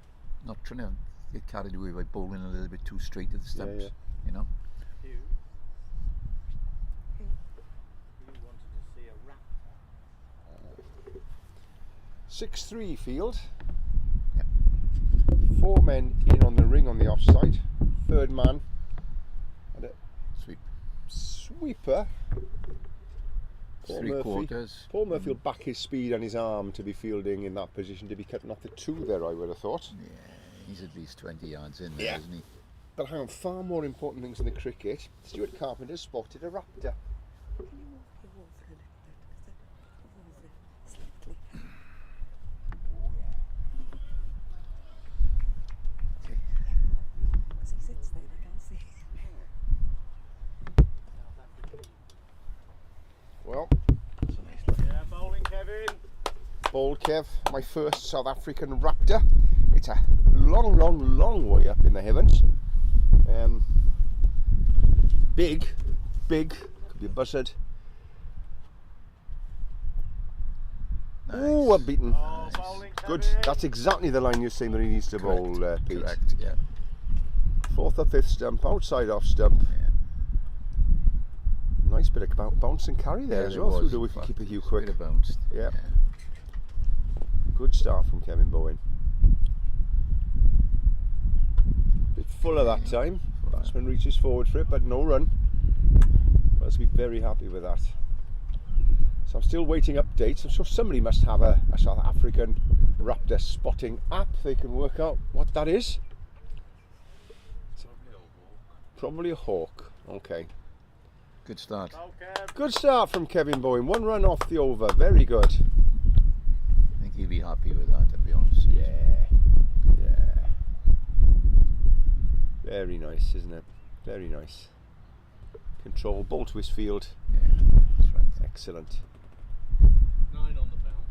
trying to get carried away by bowling a little bit too straight at the stumps. yeah. You know. Who? Who? Who wanted to see a rap? 6-3 field. Yep. 4 men in on the ring on the offside. Third man. And a Sweep. sweeper. Three quarters. Paul Murphy will back his speed and his arm to be fielding in that position to be cutting off the 2 there, I would have thought. Yeah, he's at least 20 yards in there, Yeah. isn't he? But hang on, far more important things in the cricket. Stuart Carpenter spotted a raptor. Can you move your water a little bit? Because it slightly. Because he sits there, I can't see. Well, That's a nice look. Yeah, bowling, Kevin. bold Kev, my first South African raptor. It's a long, long, long way up in the heavens. Big, could be a buzzard. Oh, I'm beaten. Oh, bowling, Good, Kevin. that's exactly the line you're saying that he needs to bowl, Pete. Correct, yeah. 4th or 5th stump, outside off stump. Yeah. Nice bit of bounce and carry there Yeah, as there well through was, the in wicket fact. keeper Hugh Bit Quick. of bounced. Yeah. Good start from Kevin Bowen. Bit fuller that time. Batsman reaches forward for it, but no run. Must be very happy with that. So I'm still waiting updates. I'm sure somebody must have a South African raptor spotting app. They can work out what that is. Probably a hawk. Okay. Good start. Bowl, Kev. Good start from Kevin Bowen. 1 run off the over. Very good. I think he'll be happy with that, to be honest. Yeah. Very nice, isn't it? Very nice. Control, ball to his field. Yeah, that's right. Excellent. 9 on the bounce.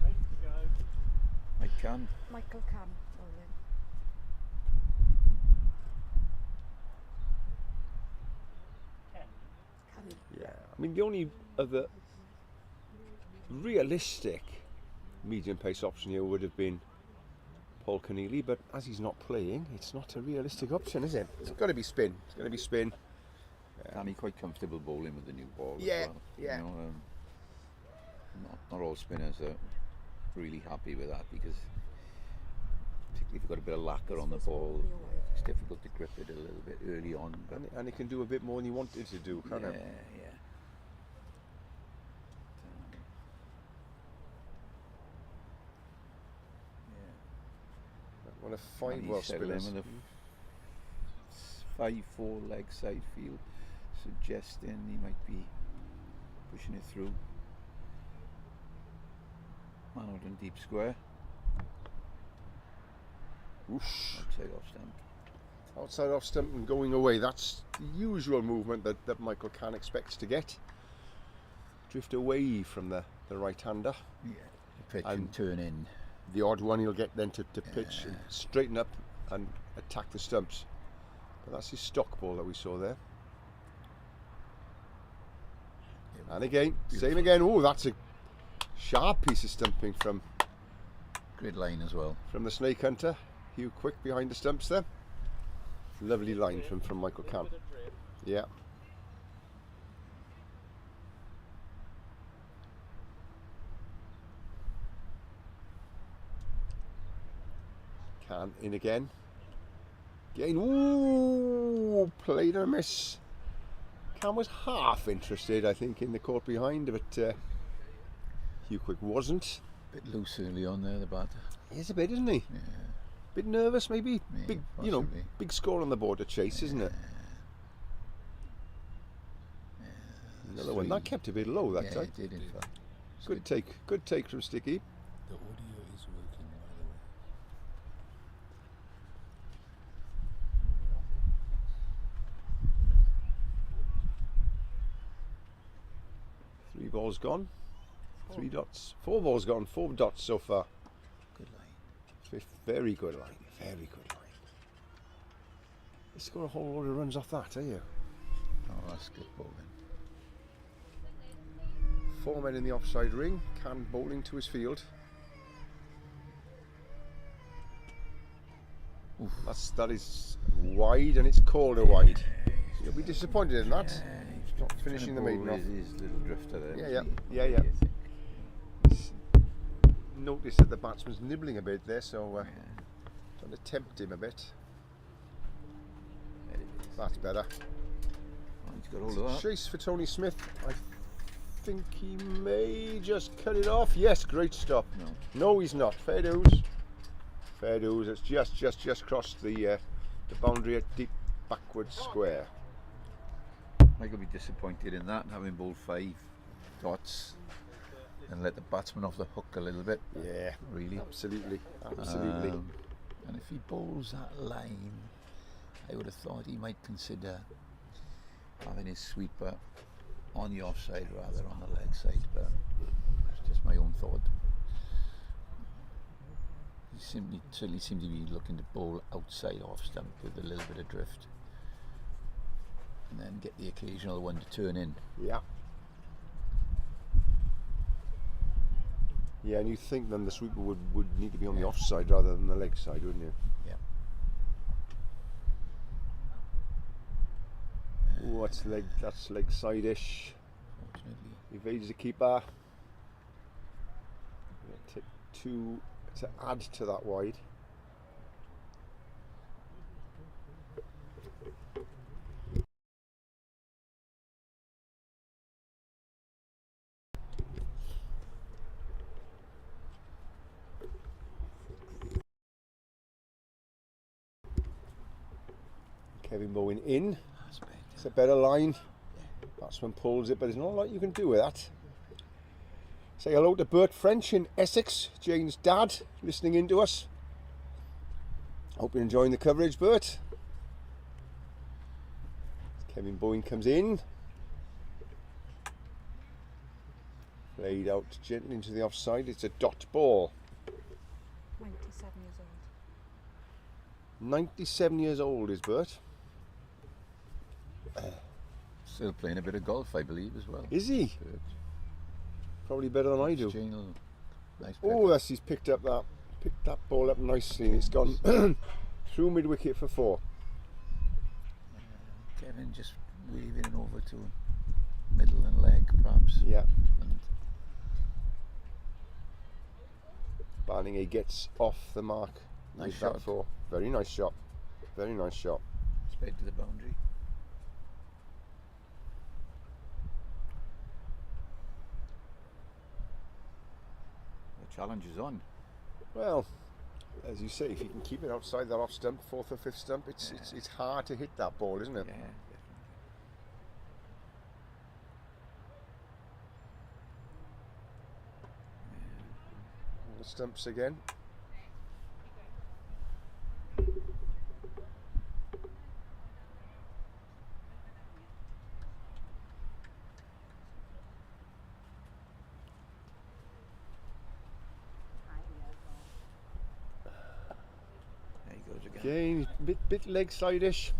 Ready to go. I can. Michael Cam bowling. Ken. Yeah, I mean the only other realistic medium pace option here would have been Paul Keneally, but as he's not playing, it's not a realistic option, is it? It's got to be spin. It's going to be spin. Danny quite comfortable bowling with the new ball Yeah, as well. yeah. You know, not all spinners are really happy with that, because particularly if you've got a bit of lacquer on the ball, it's difficult to grip it a little bit early on. But And it can do a bit more than you want it to do, can't yeah, it? yeah. One of Well, five he's Welsh settled in spinners. with a 5-4 leg side field, suggesting he might be pushing it through. Man out in deep square, Whoosh. outside off stump. Outside off stump and going away. That's the usual movement that Michael Cann expects to get. Drift away from the right-hander. Yeah, pitch And- and turn in. The odd one he'll get then to pitch and straighten up and attack the stumps. But that's his stock ball that we saw there. And again, same again. Oh, that's a sharp piece of stumping from Grid line as well. the snake hunter. Hugh Quick behind the stumps there. Lovely line from Michael Cann. Yeah. Cann in again. Again, ooh, played and a miss. Cann was half interested, I think, in the court behind, but Hugh Quick wasn't. Bit loose early on there, the bat. He is a bit, isn't he? Yeah. Bit nervous, maybe. Yeah, Big, possibly. big score on the board to chase, isn't it? Another one that kept a bit low that Yeah, time. it did in fact. It's Good take from Sticky. The audio is working, by the way. 3 balls gone. 3 dots. 4 balls gone. 4 dots so far. Good line. Very good line. Very good line. You score a whole load of runs off that, are you? Oh, that's good bowling. 4 men in the offside ring. Cann bowling to his field. That is wide, and it's called a wide. You'll be disappointed in that. He's Not finishing the maiden off. His little drifter there. Yeah, wasn't yeah, he? yeah, yeah. Notice that the batsman's nibbling a bit there, so trying to tempt him a bit. There it is. That's better. Oh, he's got hold of that. Chase for Tony Smith. I think he may just cut it off. Yes, great stop. No, he's not. Fair dues. Fair dues. It's just crossed the boundary at deep backward square. Michael will be disappointed in that, having bowled 5 dots and let the batsman off the hook a little bit. Yeah, Really. absolutely, absolutely. And if he bowls that line, I would have thought he might consider having his sweeper on the offside rather on the leg side, but that's just my own thought. He certainly seemed to be looking to bowl outside off stump with a little bit of drift, and then get the occasional one to turn in. Yeah. Yeah, and you think then the sweeper would need to be on the offside rather than the leg side, wouldn't you? Yeah. Oh, that's leg side-ish. Fortunately. Evades the keeper. Take 2 to add to that wide. Kevin Bowen in. That's better. It's a better line. Batsman pulls it, but there's not a lot you can do with that. Say hello to Burt French in Essex, Jane's dad, listening in to us. Hope you're enjoying the coverage, Burt. Kevin Bowen comes in. Played out gently into the offside. It's a dot ball. 97 years old. 97 years old is Burt. Still playing a bit of golf, I believe, as well. Is he? Burt. Probably better than I do. Janel, nice Oh, yes, he's picked that ball up nicely. It's gone through mid wicket for 4. Kevin just waving it over to middle and leg, perhaps. Yeah. And Barningham gets off the mark. Nice with that shot. 4. Very nice shot. Very nice shot. sped to the boundary. The challenge is on. Well, as you say, if you can keep it outside that off stump, 4th or 5th stump, it's hard to hit that ball, isn't it? Yeah. The stumps again. There he goes again. Again, bit leg side-ish.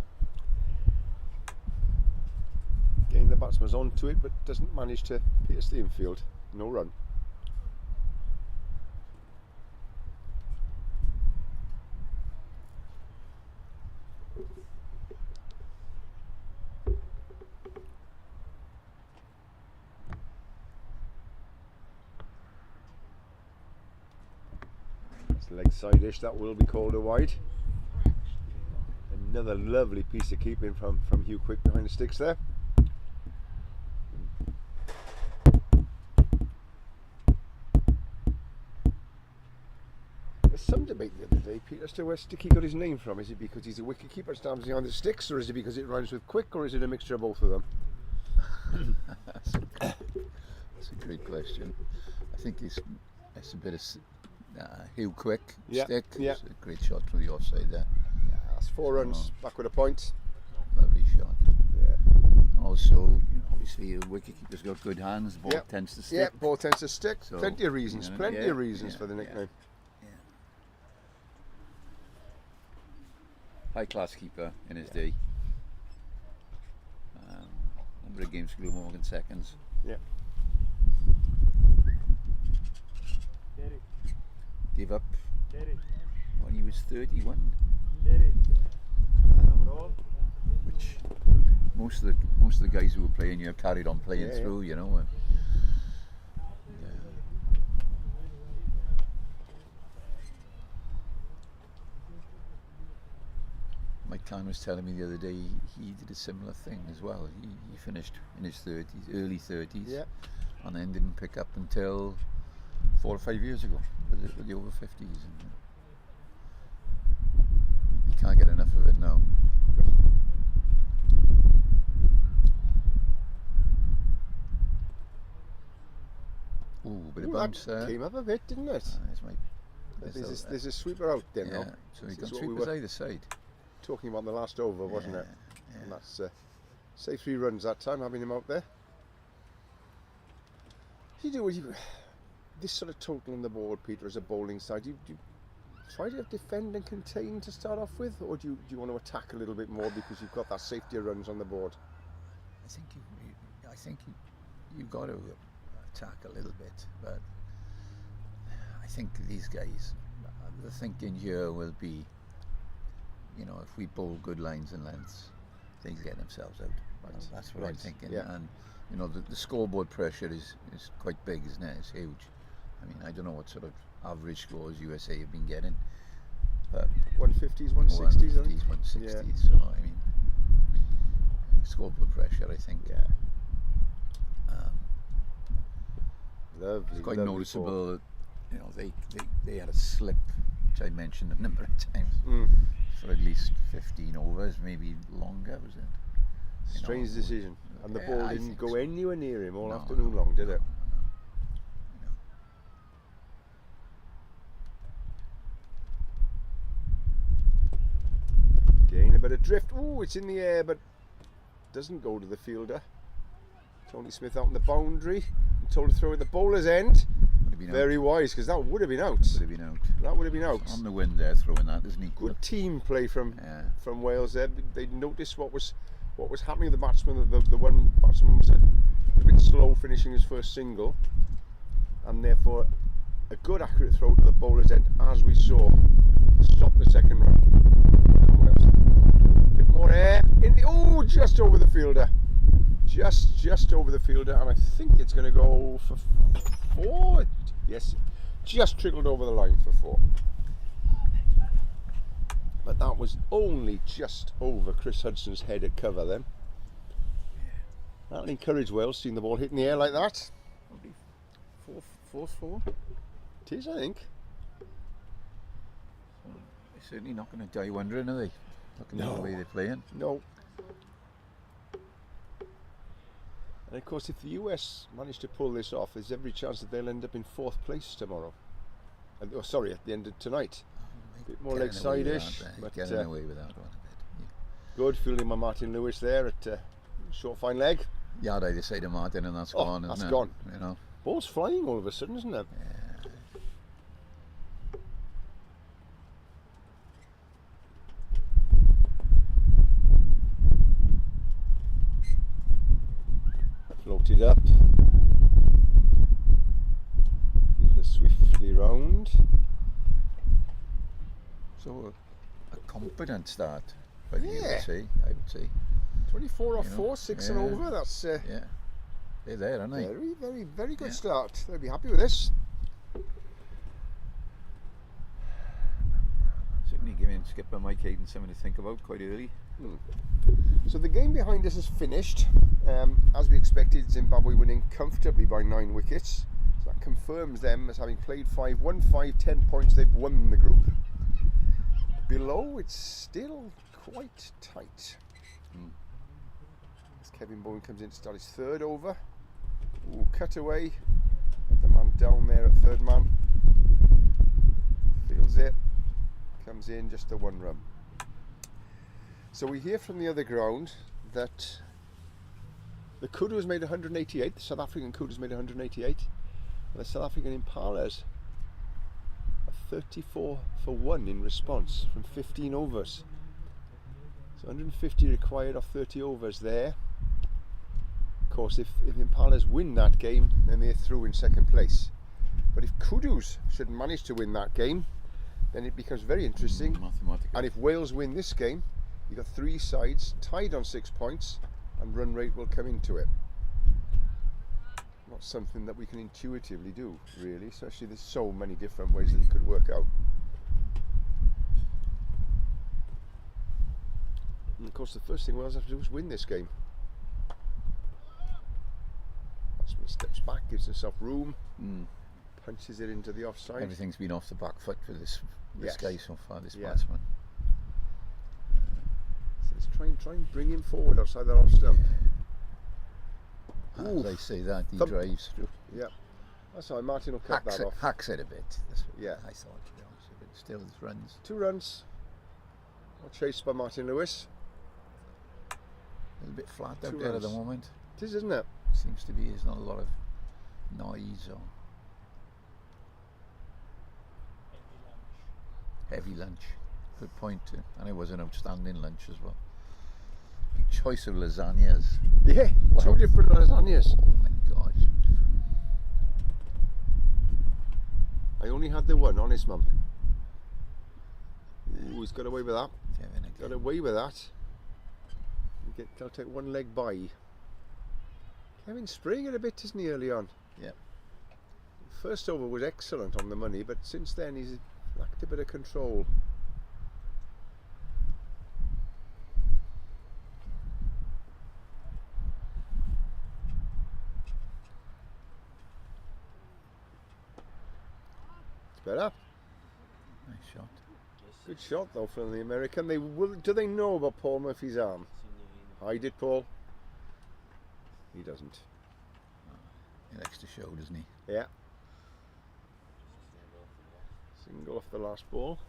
Again, the batsman's onto it, but doesn't manage to pierce the infield. No run. It's leg side-ish. That will be called a wide. Another lovely piece of keeping from Hugh Quick behind the sticks there. There's some debate the other day, Peter, as to where Sticky got his name from. Is it because he's a wicket keeper stands behind the sticks, or is it because it rhymes with Quick, or is it a mixture of both of them? That's a great question. I think it's a bit of Hugh Quick stick. Yeah. It's a great shot from the offside there. Yeah, that's 4 runs, back with a point. Lovely shot. Yeah. And also, obviously, the wicketkeeper's got good hands. The ball Yep. tends to stick. Yeah, ball tends to stick. So, Plenty of reasons, yeah, for the nickname. High class keeper in his day. Number of games for Glamorgan seconds. Yeah. Gave up when he was 31. Which most of the guys who were playing here carried on playing through, you know. Mike Klein was telling me the other day he did a similar thing as well. He finished in his 30s, early 30s, and then didn't pick up until 4 or 5 years ago with the over 50s. And you can't get enough of it now. Ooh, bit of bounce there. Came up a bit, didn't it? There's a sweeper out there now. So he got This is what sweepers either side. Talking about the last over, wasn't it? Yeah. And that's say 3 runs that time, having him out there. This sort of total on the board, Peter, as a bowling side, do you try to defend and contain to start off with, or do you want to attack a little bit more because you've got that safety of runs on the board? I think you've got to attack a little bit, but I think these guys, the thinking here will be, if we bowl good lines and lengths, they'll get themselves out. That's what I'm thinking. Yeah. And the scoreboard pressure is quite big, isn't it? It's huge. I mean, I don't know what sort of average scores USA have been getting, but 150s, 160s, I think. 160s. Yeah. So I mean, scoreboard pressure, I think. Yeah. Lovely. It's quite lovely noticeable. They had a slip, which I mentioned a number of times, for at least 15 overs, maybe longer. Was it? Strange decision, and the ball I didn't think go so. anywhere near him all No, afternoon long, did it? Again, a bit of drift. Oh, it's in the air, but doesn't go to the fielder. Tony Smith out on the boundary. Told to throw at the bowler's end. Very wise, because that would have been out. Would have been out. That would have been out. On the wind there, throwing that, isn't he? Good team play from Wales there. They noticed what was what was happening to the batsman. The one batsman was a bit slow finishing his first single, and therefore a good accurate throw to the bowler's end, as we saw, stopped the second run. A bit more air in the, oh, just over the fielder, just over the fielder, and I think it's going to go for 4. Yes, just trickled over the line for 4. But that was only just over Chris Hudson's head at cover then. That'll encourage Wales, seeing the ball hit in the air like that. Probably 4-4. It is, I think. They're certainly not going to die wondering, are they? Looking at the way they're playing. No. And of course, if the US manage to pull this off, there's every chance that they'll end up in 4th place tomorrow. Oh, sorry, at the end of tonight. A bit more leg side-ish, but getting away with that one a bit. Yeah. Good fielding by Martin Lewis there at short fine leg. Yard either side of Martin, and that's gone. That's isn't it? gone. You know. Ball's flying all of a sudden, isn't it? Yeah. Floated up. Fielder swiftly round. So a confident start by the Yeah. USA, I would say. 24 off You know, 4, 6 and yeah. over. That's Yeah, they're there, aren't they? very, very, very good Yeah. start. They'll be happy with this. Certainly giving skipper Mike Hayden something to think about quite early. So the game behind us is finished. As we expected, Zimbabwe winning comfortably by 9 wickets. So that confirms them as having played 5, won 5, 10 points. They've won the group. Below, it's still quite tight. As Kevin Bowen comes in to start his 3rd over. Ooh, cut away. The man down there at 3rd man. Feels it. Comes in just the 1 run. So we hear from the other ground that the kudu has made 188, the South African kudu has made 188, and the South African impalas are 34 for 1 in response from 15 overs. So 150 required off 30 overs there. Of course, if impalas win that game, then they're through in 2nd place. But if kudus should manage to win that game, then it becomes very interesting. Mathematical. And if Wales win this game, you've got 3 sides tied on 6 points, and run rate will come into it. Not something that we can intuitively do, really, especially there's so many different ways that it could work out. And of course, the first thing Wales have to do is win this game. Batsman steps back, gives himself room, punches it into the offside. Everything's been off the back foot for this Yes. guy so far, this Yeah. batsman. So let's try and bring him forward outside that off stump. As I say that, he Thump. drives through. Yeah, that's how Martin will cut that off. Hacks it a bit. That's what Yeah. I thought, to be honest, but still it runs. 2 runs. Not chased by Martin Lewis. A little bit flat 2 out there at the runs. moment. It is, isn't it? Seems to be, there's not a lot of noise or heavy lunch. Good point too. And it was an outstanding lunch as well. Choice of lasagnas. Yeah, Wow. 2 different lasagnas. Oh my gosh. I only had the one, honest mum. Ooh, he's got away with that. Kevin again. Got away with that. They'll take 1 leg by. Kevin spraying it a bit, isn't he, early on? Yeah. First over was excellent on the money, but since then he's lacked a bit of control. It's better. Nice shot. Good shot though from the American. Do they know about Paul Murphy's arm? Hide it, Paul. He doesn't. He likes to show, doesn't he? Yeah. Single off the last ball.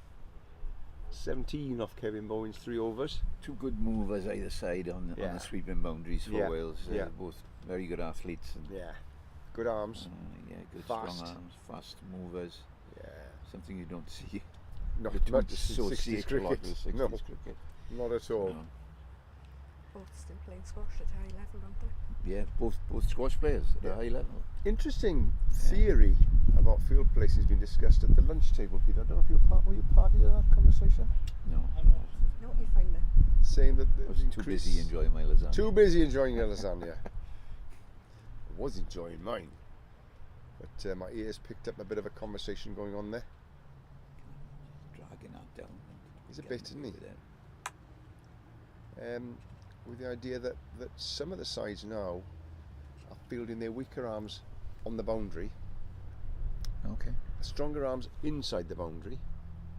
17 off Kevin Bowen's 3 overs. 2 good movers either side on Yeah. the sweeping boundaries for Yeah. Wales. Yeah. Both very good athletes. And, Yeah. Good arms. yeah, good Fast. strong arms, fast movers. Yeah. Something you don't see. Not Between much the in 60s associate cricket. lot with 60s No, cricket. not at all. No. both still playing squash at a high level, aren't they? Yeah, both squash players at a high level. Interesting theory about field places being discussed at the lunch table, Peter. I don't know if were you party of that conversation? No, No, you find that. Saying that I was too busy enjoying my lasagna. Too busy enjoying your lasagna. I was enjoying mine, but my ears picked up a bit of a conversation going on there. Dragging that down. He's a bit, isn't he? There. With the idea that some of the sides now are fielding their weaker arms on the boundary, Okay. stronger arms inside the boundary,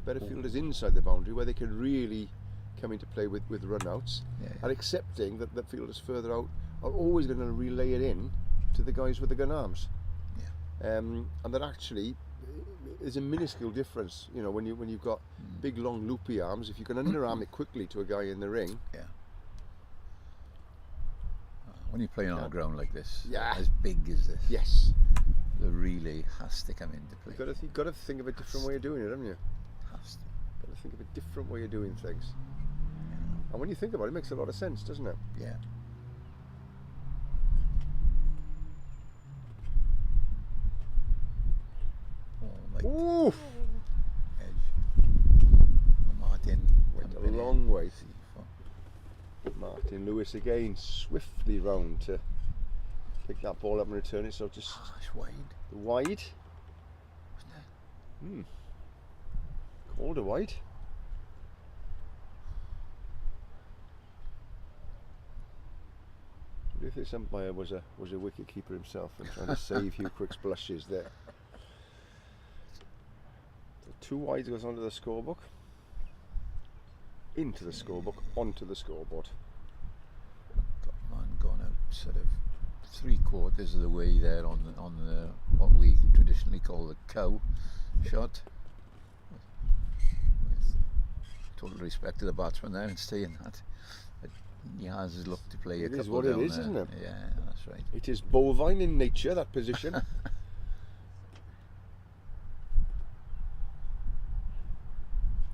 better fielders inside the boundary where they can really come into play with run-outs, and accepting that the fielders further out are always going to relay it in to the guys with the gun arms. Yeah. And that actually is a minuscule difference, you know, when you've got big long loopy arms. If you can underarm it quickly to a guy in the ring, Yeah. When you're playing on a ground like this, Yeah. as big as this, yes, the relay has to come into play. you've got to think of a different way of doing it, haven't you? Has to. Got to think of a different way of doing things. And when you think about it, it makes a lot of sense, doesn't it? Yeah. Oh, my Ooh, edge. Martin went a jumping in. long way. See, Martin Lewis again, swiftly round to pick that ball up and return it. So just it's wide, wide. wasn't it? Called a wide. If this umpire was a wicket keeper himself and trying to save Hugh Quick's blushes there. So 2 wides goes onto the scorebook, into the scorebook, onto the scoreboard. Got man gone out sort of 3/4 of the way there on the what we traditionally call the cow shot. With total respect to the batsman there and staying that. But he has his luck to play a It couple is what down it is, there. isn't it? Yeah, that's right. It is bovine in nature, that position.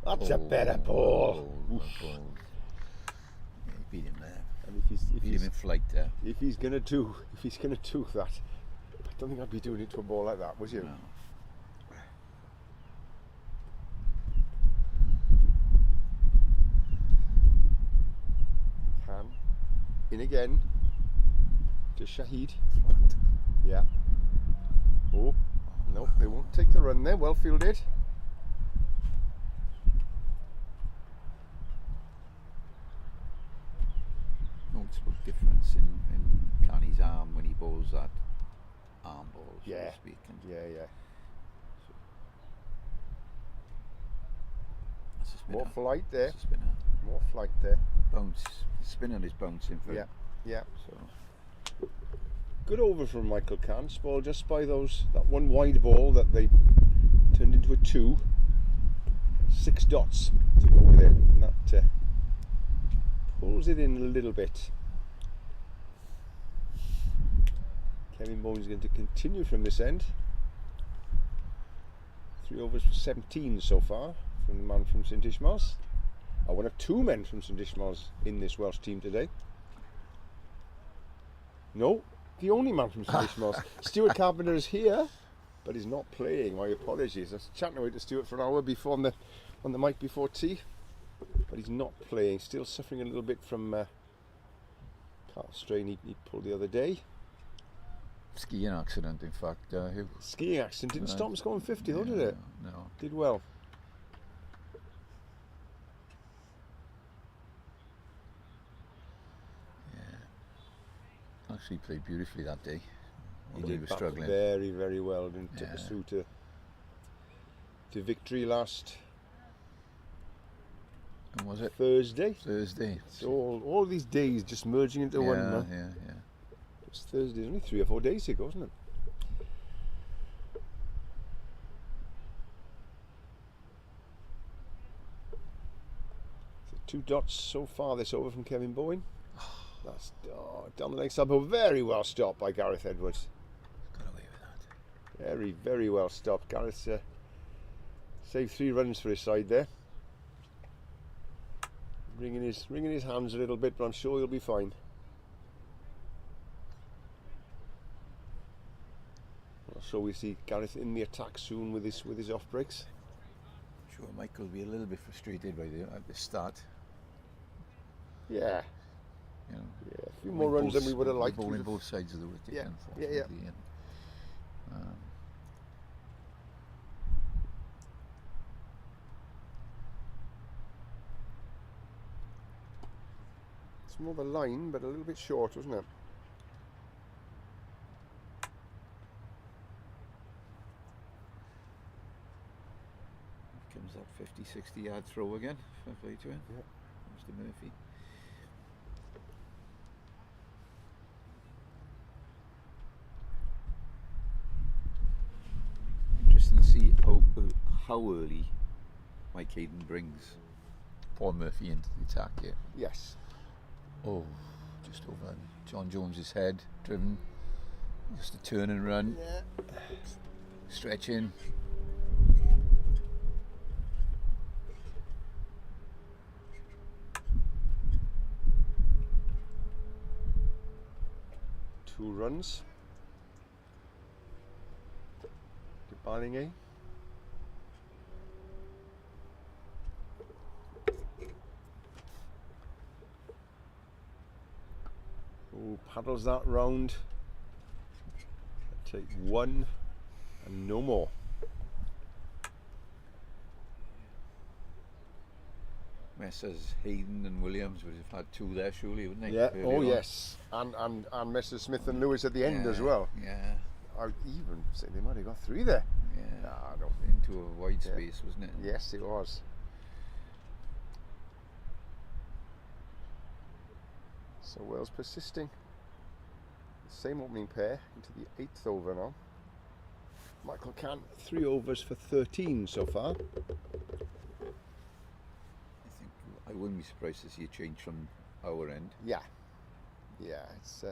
That's a better ball. Ball. Yeah, he beat him there. And if Beat him in flight there. he's gonna do that, I don't think I'd be doing it to a ball like that, would you? No. Can in again to Shahid. Flat. Yeah. Oh no, they won't take the run there. Well fielded. Noticeable difference in Canny's arm when he bowls that arm ball, so Yeah. to speak. And Yeah. that's a spinner. More flight there. That's a spinner. More flight there. Bounce. The spinner is bouncing for him. Yeah. So Good over from Michael Kahn. Spoiled just by that one wide ball that they turned into a 2. 6 dots to go with it, and that pulls it in a little bit. Kevin Bowen's going to continue from this end. 3 overs for 17 so far from the man from St Ishmael's. One of 2 men from St Ishmael's in this Welsh team today. No, the only man from St Ishmael's. Stuart Carpenter is here, but he's not playing. My apologies. I was chatting away to Stuart for an hour before on the mic before tea, but he's not playing. Still suffering a little bit from calf strain he pulled the other day. skiing accident, in fact. Skiing accident didn't stop him scoring 50 though, did it? No. Did well. Yeah. Actually played beautifully that day. He Did was bat struggling. very, very well and took us Yeah. through to victory last And was it Thursday. Thursday? So all these days just merging into one. Now. Yeah. It was Thursday, only 3 or 4 days ago, wasn't it? So 2 dots so far this over from Kevin Bowen. That's down the leg side, but very well stopped by Gareth Edwards. Got away with that. Very, very well stopped. Gareth saved 3 runs for his side there. wringing his hands a little bit, but I'm sure he'll be fine. So we see Gareth in the attack soon with his off breaks. Sure, Mike will be a little bit frustrated at the start. Yeah. You know, Yeah, a few more runs than we would have liked. Bowling both sides of the wicket, Yeah, unfortunately. yeah. And, It's more of a line, but a little bit short, wasn't it? comes that 50, 60 yard throw again. Fair play to him. Yeah. Mr. Murphy. Interesting to see how early Mike Hayden brings Paul Murphy into the attack here. Yes. Oh, just over John Jones's head, driven. Just a turn and run. Yeah. Stretching. Two runs. To Barlingham. Oh, paddles that round. Take one and no more. Messrs Hayden and Williams would have had two there surely, wouldn't they? Yeah. Early Oh on. yes. And Messrs Smith and Lewis at the end as well. Yeah. I'd even say they might have got three there. Yeah. Nah, no. Into a wide Yeah. space, wasn't it? Yes, it was. So Wales persisting. The same opening pair into the 8th over now. Michael Cann, 3 overs for 13 so far. I think I wouldn't be surprised to see a change from our end. Yeah. Yeah, it's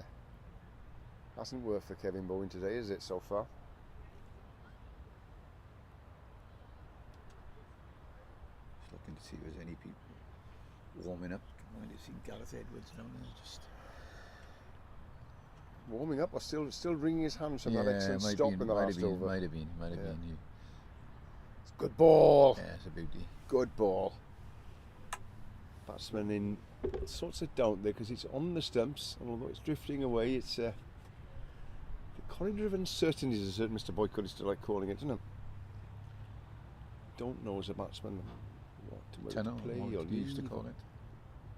hasn't worked for Kevin Bowen today, is it, so far? Just looking to see if there's any people warming up. I might have seen Gareth Edwards down there just. Warming up or still wringing his hands from that excellent stop in the last over. Might have been. It's a good ball. Yeah, it's a beauty. Good ball. Batsman in sorts it down there because it's on the stumps, and although it's drifting away, it's the corridor of uncertainties, as Mr. Boycott used to like calling it, isn't it? Don't know as a batsman what Tunnel, to play what or he used to leave. call it.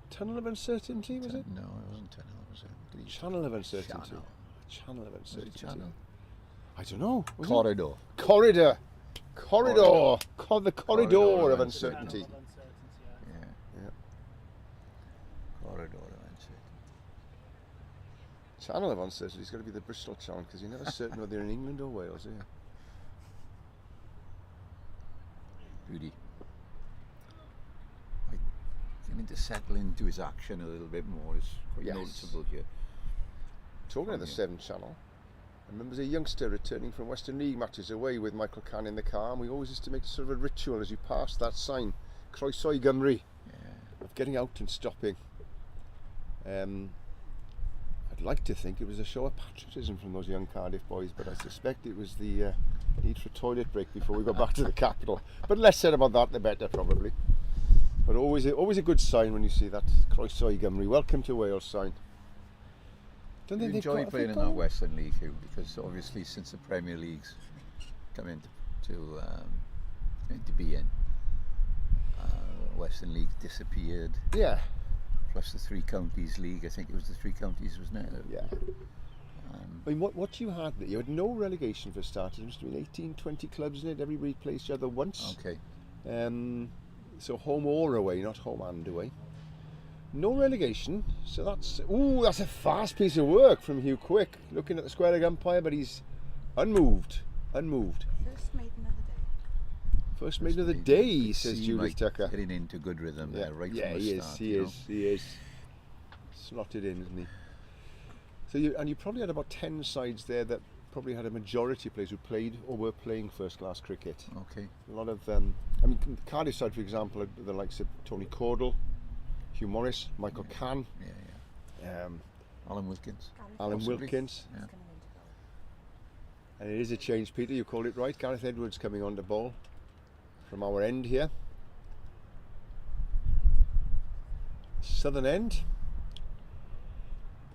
Tunnel of uncertainty, was it? No, it wasn't tunnel. Was it? Channel of uncertainty. Channel. Channel of Was uncertainty. it channel? I don't know. Was it? Corridor. Corridor. The corridor Corridor of of uncertainty. Channel of uncertainty, yeah. Yeah. Yeah. Corridor of uncertainty. Channel of uncertainty is got to be the Bristol Channel because you're never certain whether you're in England or Wales, are you? Beauty. Getting to settle into his action a little bit more is quite Yes. noticeable here. Talking of the 7th Channel, I remember as a youngster returning from Western League matches away with Michael Cann in the car, and we always used to make sort of a ritual as you passed that sign, Croeso Gymru, Yeah. of getting out and stopping. I'd like to think it was a show of patriotism from those young Cardiff boys, but I suspect it was the need for a toilet break before we go back to the capital. But less said about that, the better, probably. But always a good sign when you see that Croeso Gymru, welcome to Wales sign. Don't You think they've enjoy got- playing have in they that got- Western League, Hugh, because obviously since the Premier League's come into being, Western League disappeared. Yeah, Plus the Three Counties League, I think it was the Three Counties, wasn't it? yeah. I mean, what you had there, you had no relegation for starters. It must have been 18, 20 clubs in it. Everybody played each other once. Okay. So home or away, not home and away. No relegation, so that's a fast piece of work from Hugh Quick, looking at the square leg umpire, but he's unmoved. First maiden of the day. First maiden of the Maybe day, you could says see Judith Mike Tucker. getting into good rhythm there, right yeah, from the he start. he is. Slotted in, isn't he? So you probably had about 10 sides there that probably had a majority of players who played or were playing first-class cricket. Okay. A lot of, Cardiff side, for example, had the likes of Tony Cordell, Hugh Morris, Michael Cann, Alan Wilkins. Alan Possibly. Wilkins. Yeah. Coming into goal. And it is a change, Peter, you called it right. Gareth Edwards coming on the ball from our end here. Southern end.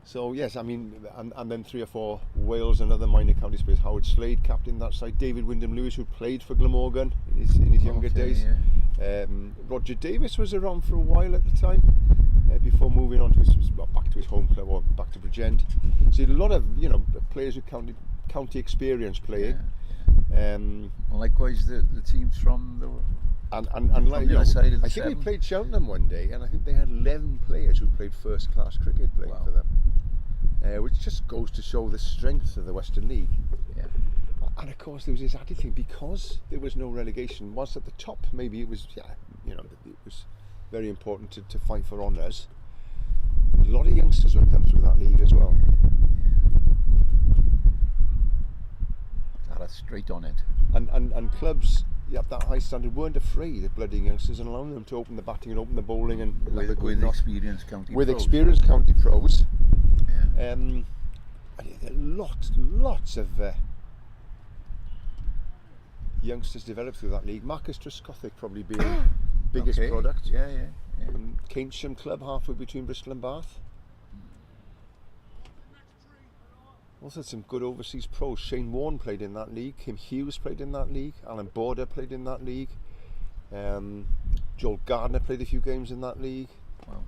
So yes, I mean, and then 3 or 4 Wales and other minor county players. Howard Slade, captain that side. David Wyndham Lewis, who played for Glamorgan in his younger days. Yeah. Roger Davis was around for a while at the time, before moving on to back to his home club or back to Bridgend. So he had a lot of players with county experience playing. And likewise, the teams from the And like, the other side of the I think we seven. played Cheltenham one day, and I think they had 11 players who played first class cricket playing Wow. for them, which just goes to show the strength of the Western League. Yeah. And of course, there was this added thing, because there was no relegation. Whilst at the top, maybe it was, it was very important to fight for honours. A lot of youngsters would come through that league as well. That's straight on it. And clubs at that high standard weren't afraid of blooding youngsters and allowing them to open the batting and open the bowling and have a good With knock. experienced county With pros. experienced county pros. Yeah. And lots of youngsters developed through that league. Marcus Trescothick probably being biggest Okay. product. Yeah. And Keynsham Club, halfway between Bristol and Bath. Also some good overseas pros. Shane Warne played in that league. Kim Hughes played in that league. Alan Border played in that league. Joel Gardner played a few games in that league. Wow.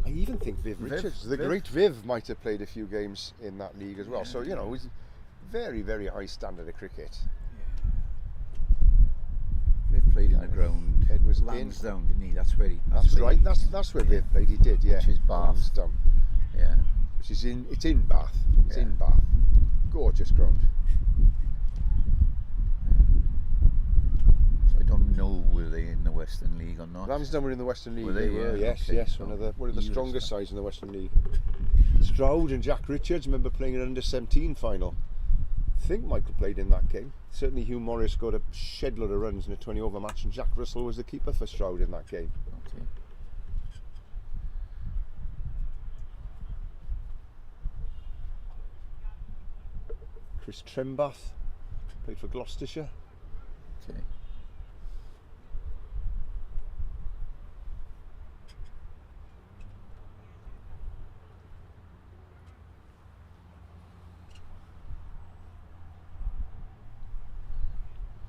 I even think Viv Viv, Richards, the Viv. great Viv, might have played a few games in that league as well. Yeah, So, it was very, very high standard of cricket. They've played in the ground. Ed was in. Lansdowne, didn't he? That's where he. That's where right. he- That's where Viv played. He did, yeah. Which is Bath. Lansdowne. Yeah. Which is it's in Bath. It's Yeah. in Bath. Gorgeous ground. So I don't know were they in the Western League or not. Lansdowne were in the Western League. Were they? were, Yeah, yes, okay. yes. So One of the years strongest back. sides in the Western League. Stroud and Jack Richards, remember playing an under-17 final. I think Michael played in that game. Certainly Hugh Morris scored a shed load of runs in a 20-over match, and Jack Russell was the keeper for Stroud in that game. Okay. Chris Trembath played for Gloucestershire. Okay.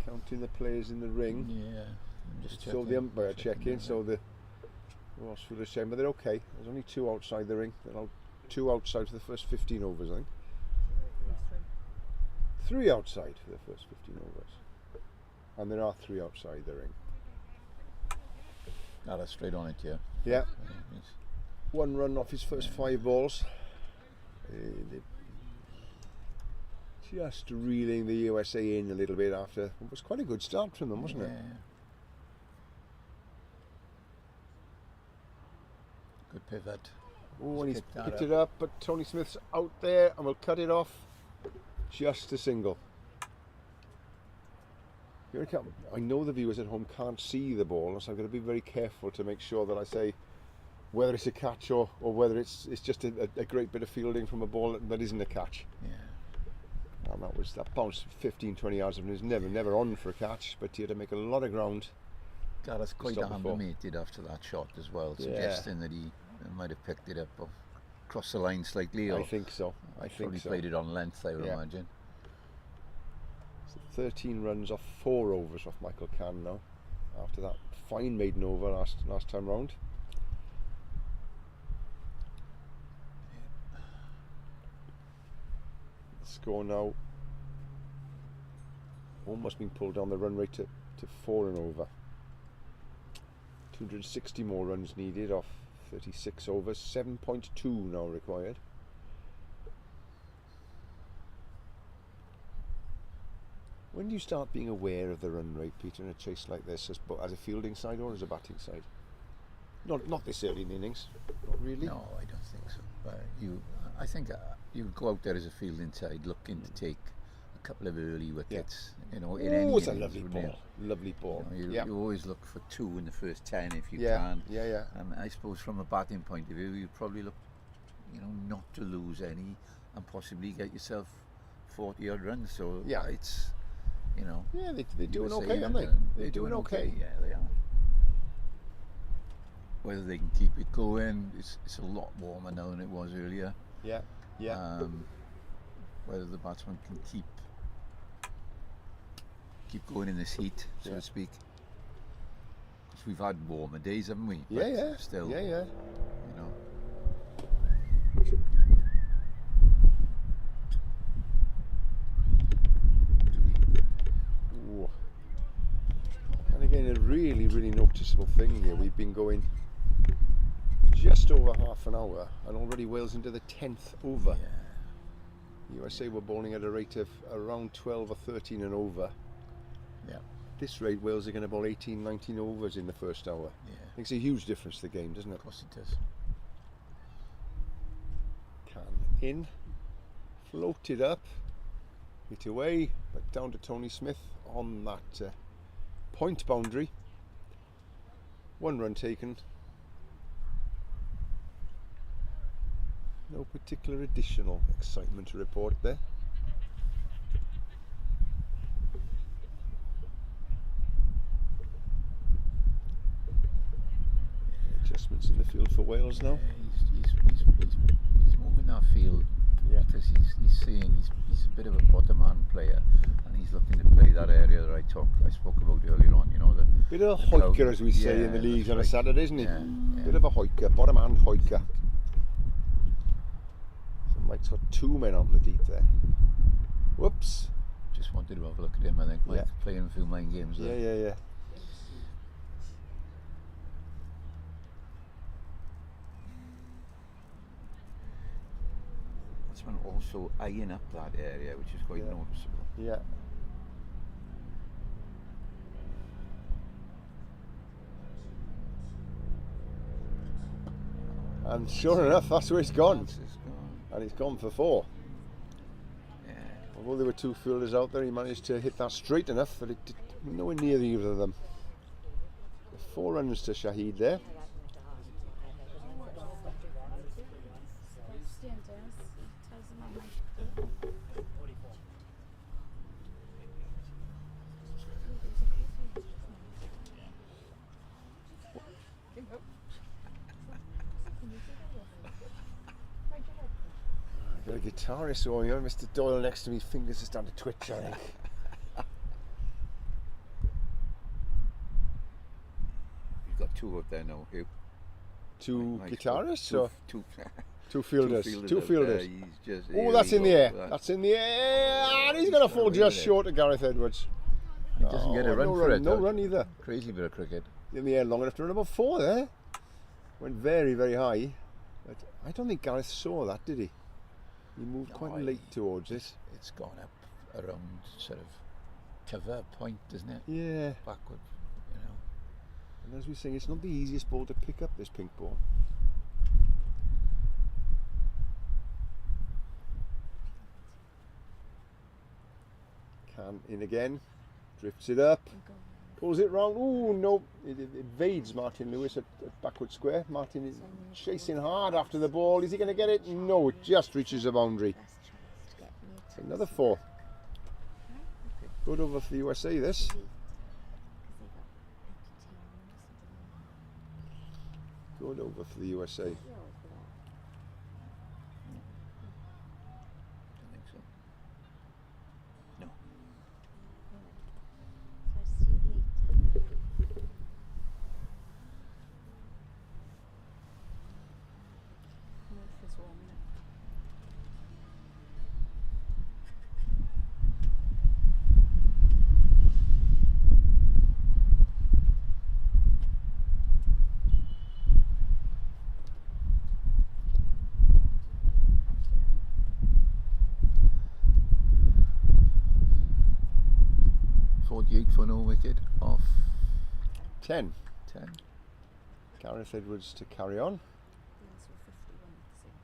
Counting the players in the ring. Yeah. I'm just So checking. the umpire Checking checking, that. so the Rossford are saying, but they're okay. There's only 2 outside the ring. They're allowed 2 outside for the first 15 overs, I think. 3 outside for the first 15 overs. And there are 3 outside the ring. That's straight on it, yeah. Yeah, Yes. 1 run off his first 5 balls. Just reeling the USA in a little bit after. It was quite a good start from them, wasn't it? Yeah. Good pivot. Oh, and he's Picked that picked up. it up, but Tony Smith's out there and we'll cut it off. Just a single. Here it comes. I know the viewers at home can't see the ball, so I've got to be very careful to make sure that I say whether it's a catch or whether it's just a great bit of fielding from a ball that isn't a catch. Yeah. And that bounced 15-20 yards and it was never on for a catch, but he had to make a lot of ground. Gareth quite Stop before. animated after that shot as well, Yeah. suggesting that he might have picked it up or crossed the line slightly. Or I think so. I think probably so. played it on length, I would Yeah. imagine. So 13 runs off 4 overs off Michael Cann now, after that fine maiden over last time round. The score now almost been pulled down the run rate to 4 and over. 260 more runs needed off 36 overs, 7.2 now required. When do you start being aware of the run rate, Peter, in a chase like this, as a fielding side or as a batting side? Not this early in the innings, not really. No, I don't think so. But I think you go out there as a fielding side looking to take a couple of early wickets. You know, in Oh, any it's a innings, lovely wouldn't ball. Lovely ball. You, Yeah. you always look for 2 in the first 10 if you Yeah. can. Yeah. And I suppose from a batting point of view, you probably look, you know, not to lose any and possibly get yourself 40 odd runs. So Yeah. it's, you know. Yeah, they're you doing were okay, saying aren't they? that They're doing okay. Yeah, they are. Whether they can keep it going, it's a lot warmer now than it was earlier. Yeah. Yeah. Whether the batsman can keep going in this heat, so Yeah. to speak. Because we've had warmer days, haven't we? Yeah, But yeah. Still, Yeah, yeah. you know. Ooh. And again, a really, really noticeable thing here. We've been going just over half an hour, and already Wales into the 10th over. Yeah. USA were bowling at a rate of around 12 or 13 and over. Yeah. At this rate, Wales are going to bowl 18, 19 overs in the first hour. Yeah. Makes a huge difference to the game, doesn't it? Of course it does. Can in, floated up, hit away, but down to Tony Smith on that point boundary. 1 run taken. No particular additional excitement to report there. Adjustments in the field for Wales now. He's moving that field because he's seeing he's a bit of a bottom hand player, and he's looking to play that area that I spoke about earlier on. You know, the Bit of a the crowd- hoiker, as we say in the yeah, leagues on a that's right. Saturday, isn't he? Yeah, yeah. Bit of a hoiker, bottom hand hoiker. So Mike's got 2 men out in the deep there. Whoops. Just wanted to have a look at him. I think Mike Yeah. playing a few mind games Yeah, there. yeah, yeah. That's one also eyeing up that area, which is quite Yeah. noticeable. Yeah. And sure enough, that's where it's gone. That's it's gone. And it's gone for 4. Yeah. Although there were 2 fielders out there, he managed to hit that straight enough that it did nowhere near either of them. 4 runs to Shahid there. Got a guitarist going on, Mr. Doyle next to me, fingers are starting to twitch, I think. You've got 2 up there now, Hugh. 2 Nice guitarists two, or two, 2 fielders? 2 up fielders. there. He's just, Oh, here that's we in the go. air. That's in the air. And he's going to fall away just with it. short of Gareth Edwards. He doesn't get a run no for it. No though. run either. Crazy bit of cricket. In the air long enough to run about 4 there. Went very, very high. But I don't think Gareth saw that, did he? He moved No, quite late towards it. It's gone up around sort of cover point, isn't it? Yeah. Backward, you know. And as we were saying, it's not the easiest ball to pick up, this pink ball. Can in again. Drifts it up. Pulls it round. Ooh, no. It evades Martin Lewis at backward square. Martin is chasing hard after the ball. Is he going to get it? No, it just reaches the boundary. Another 4. Good over for the USA, this. Good over for the USA. Don't think so. No. For no wicket off 10. 10. Gareth Edwards to carry on.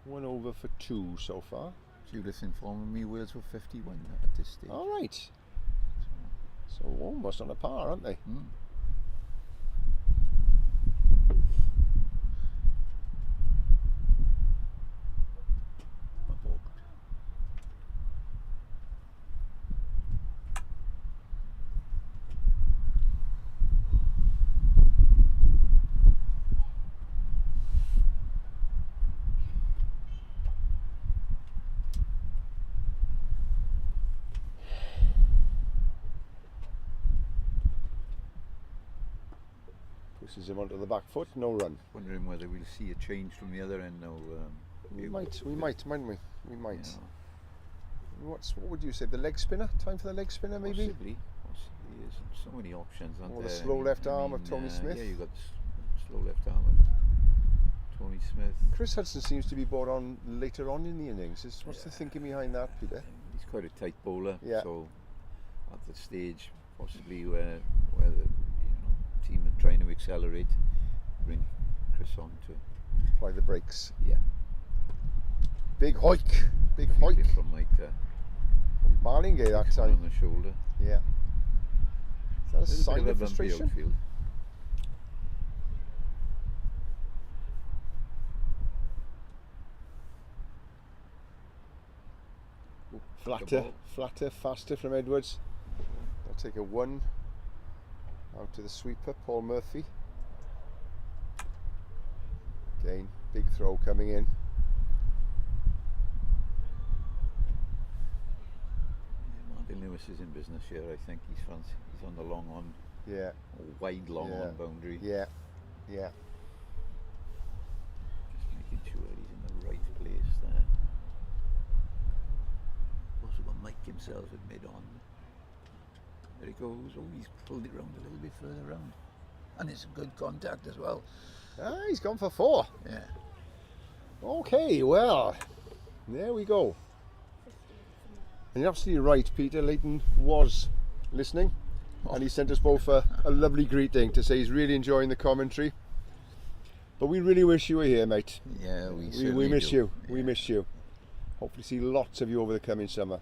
1 over for 2 so far. Judith informing me Wales were 51 at this stage. All right. So almost on a par, aren't they? Mm. Pushes him onto the back foot, no run. Wondering whether we'll see a change from the other end now. We might, mightn't we? We might. Yeah. What would you say? The leg spinner? Time for the leg spinner, maybe? Possibly. There's so many options, aren't Or there? the slow left arm of Tony Smith. Yeah, you've got the slow left arm of Tony Smith. Chris Hudson seems to be brought on later on in the innings. What's the thinking behind that, Peter? He's quite a tight bowler, Yeah. so at the stage possibly where the team are trying to accelerate, bring Chris on to Apply the brakes. yeah. Big hoik. Big hoik. From like From Barlingay that on time. the shoulder. Yeah. Is that a Little sign bit of a bumpy frustration? outfield. Flatter, ball. flatter, faster from Edwards. I'll take a 1 out to the sweeper, Paul Murphy. Again, big throw coming in. Martin Lewis is in business here, I think. He's on the long on, Yeah, or wide long on boundary. yeah, yeah. Just making sure he's in the right place there. Also got Mike himself at mid on. There he goes. Oh, he's pulled it round a little bit further round. And it's a good contact as well. Ah, he's gone for 4. Yeah. Okay, well, there we go. And you're absolutely right, Peter. Leighton was listening, and he sent us both a lovely greeting to say he's really enjoying the commentary. But we really wish you were here, mate. Yeah, we miss do. you. Yeah. We miss you. Hopefully see lots of you over the coming summer.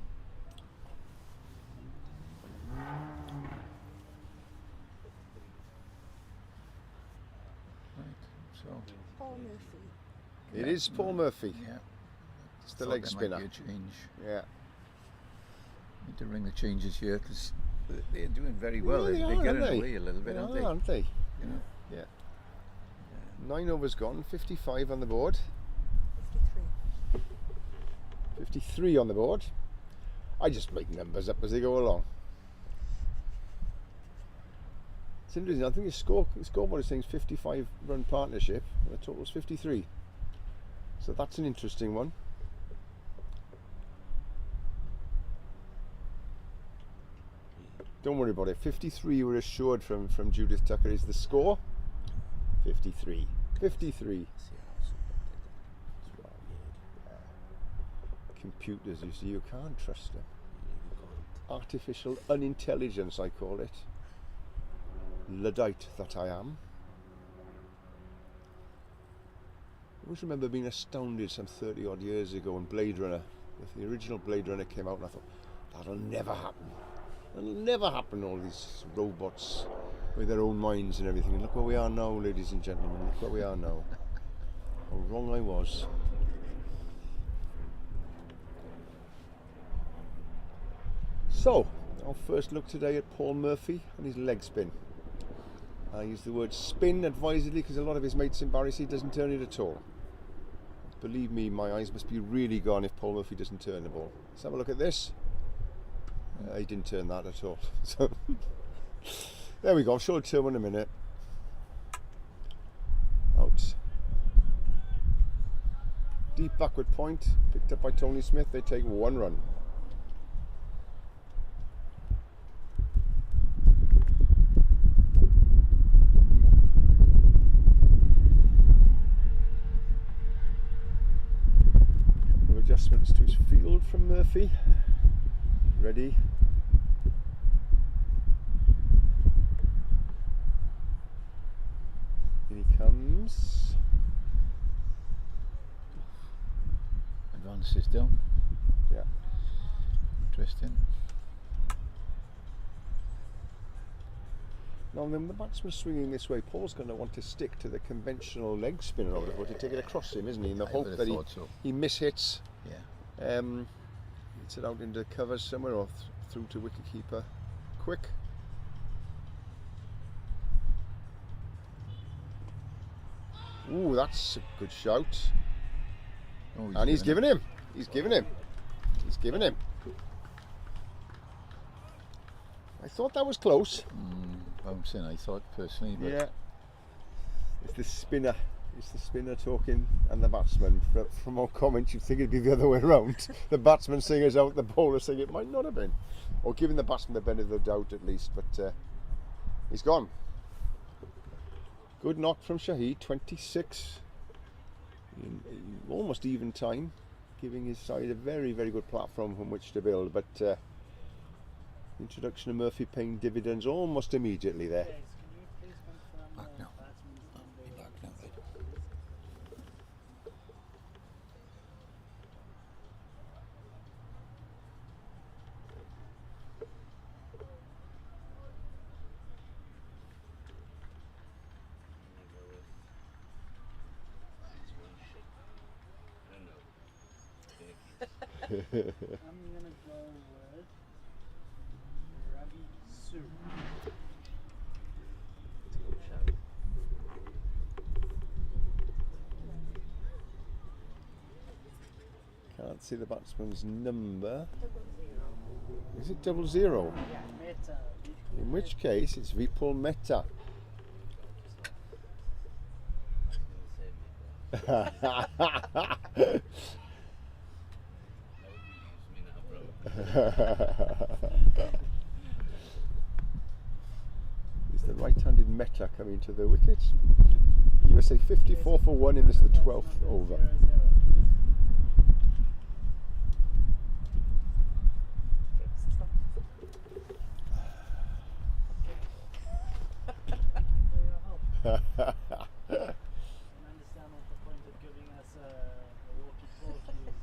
Right, so Paul Murphy. It is Paul Murphy. yeah. It's the Thought leg there spinner. might be a change. Yeah. Need to ring the changes here because they're doing very well. Yeah, they are, get aren't it they? away a little bit, They aren't are, they? aren't they? You know? Yeah. 9 overs gone, 55 on the board. 53. 53 on the board. I just make numbers up as they go along. It's interesting, I think his scoreboard is saying 55 run partnership and the total is 53. So that's an interesting one. Don't worry about it. 53 we're assured from Judith Tucker is the score. 53. 53. Computers, you see, you can't trust them. Artificial unintelligence, I call it. Luddite that I am. I always remember being astounded some 30 odd years ago when Blade Runner, if the original Blade Runner came out, and I thought, that'll never happen. That'll never happen, all these robots with their own minds and everything. And look where we are now, ladies and gentlemen. Look where we are now. How wrong I was. So, our first look today at Paul Murphy and his leg spin. I use the word spin advisedly because a lot of his mates embarrass he doesn't turn it at all. Believe me, my eyes must be really gone if Paul Murphy doesn't turn the ball. Let's have a look at this. He didn't turn that at all. So there we go. I'll show it to him in a minute. Out. Deep backward point, picked up by Tony Smith. They take 1 run. Couple of adjustments to his field from Murphy. Ready. Here he comes. Advances down. Yeah. Interesting. Now then the batsman swinging this way, Paul's going to want to stick to the conventional leg spinner over to take it across him, isn't he? In the I hope would have that thought so. he mishits, Yeah. hits it out into covers somewhere or through to wicket keeper quick. Ooh, that's a good shout. Oh, And he's given him. He's given him. He's given him. I thought that was close. Bouncing, I thought personally, but Yeah. It's the spinner. It's the spinner talking and the batsman. From our comments, you'd think it'd be the other way around. The batsman saying it's out, the bowler saying it might not have been. Or giving the batsman the benefit of the doubt at least, but he's gone. Good knock from Shahid, 26. In almost even time, giving his side a very, very good platform from which to build, but introduction of Murphy paying dividends almost immediately there. Guys, can you please confirm Back the now. batsman's number? Be back now, right? I'm gonna go with Ravi Su. Can't see the batsman's number. Is it 00? Mehta. In which case it's Vipul Mehta. Is the right-handed Mehta coming to the wicket? USA 54 for 1 in this, the 12th over. 0-0. For your help. I understand what the point of giving us a walkie-talkie is.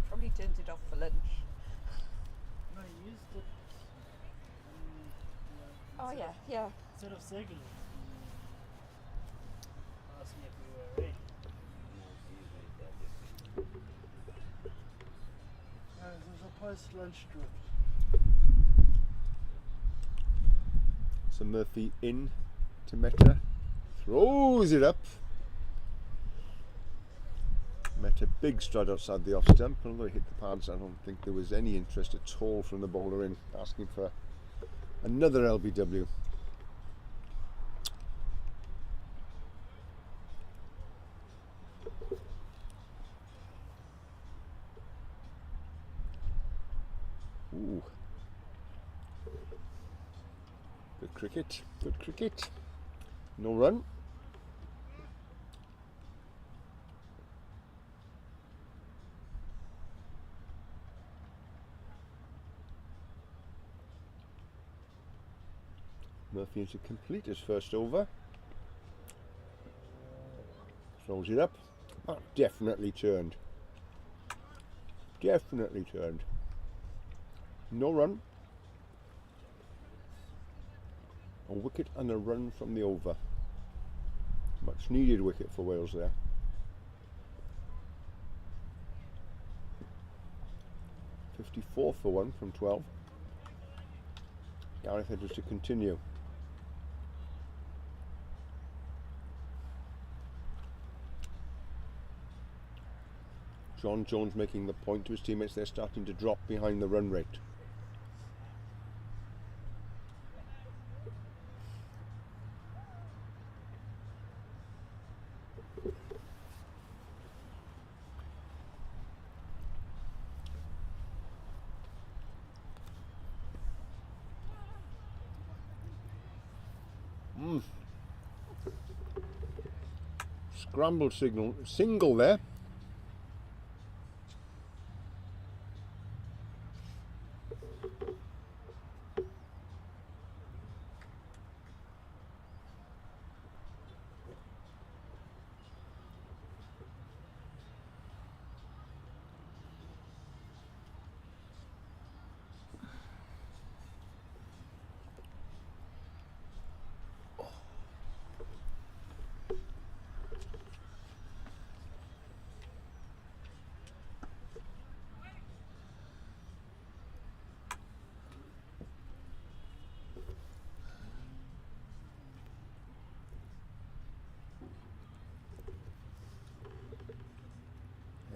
Probably turned it off for lunch. No, I used it. Oh yeah. Instead of signaling, asked me if we were ready. There's a post-lunch drift. So Murphy in to Mehta, throws it up. Mehta big stride outside the off stump, and although he hit the pads, I don't think there was any interest at all from the bowler in asking for another LBW. Ooh. Good cricket, good cricket. No run. Murphy into complete his first over. Throws it up. That definitely turned. Definitely turned. No run. A wicket and a run from the over. Much needed wicket for Wales there. .54 for 1 from 12. Gareth Edwards to continue. John Jones making the point to his teammates, they're starting to drop behind the run rate. Scrambled single there.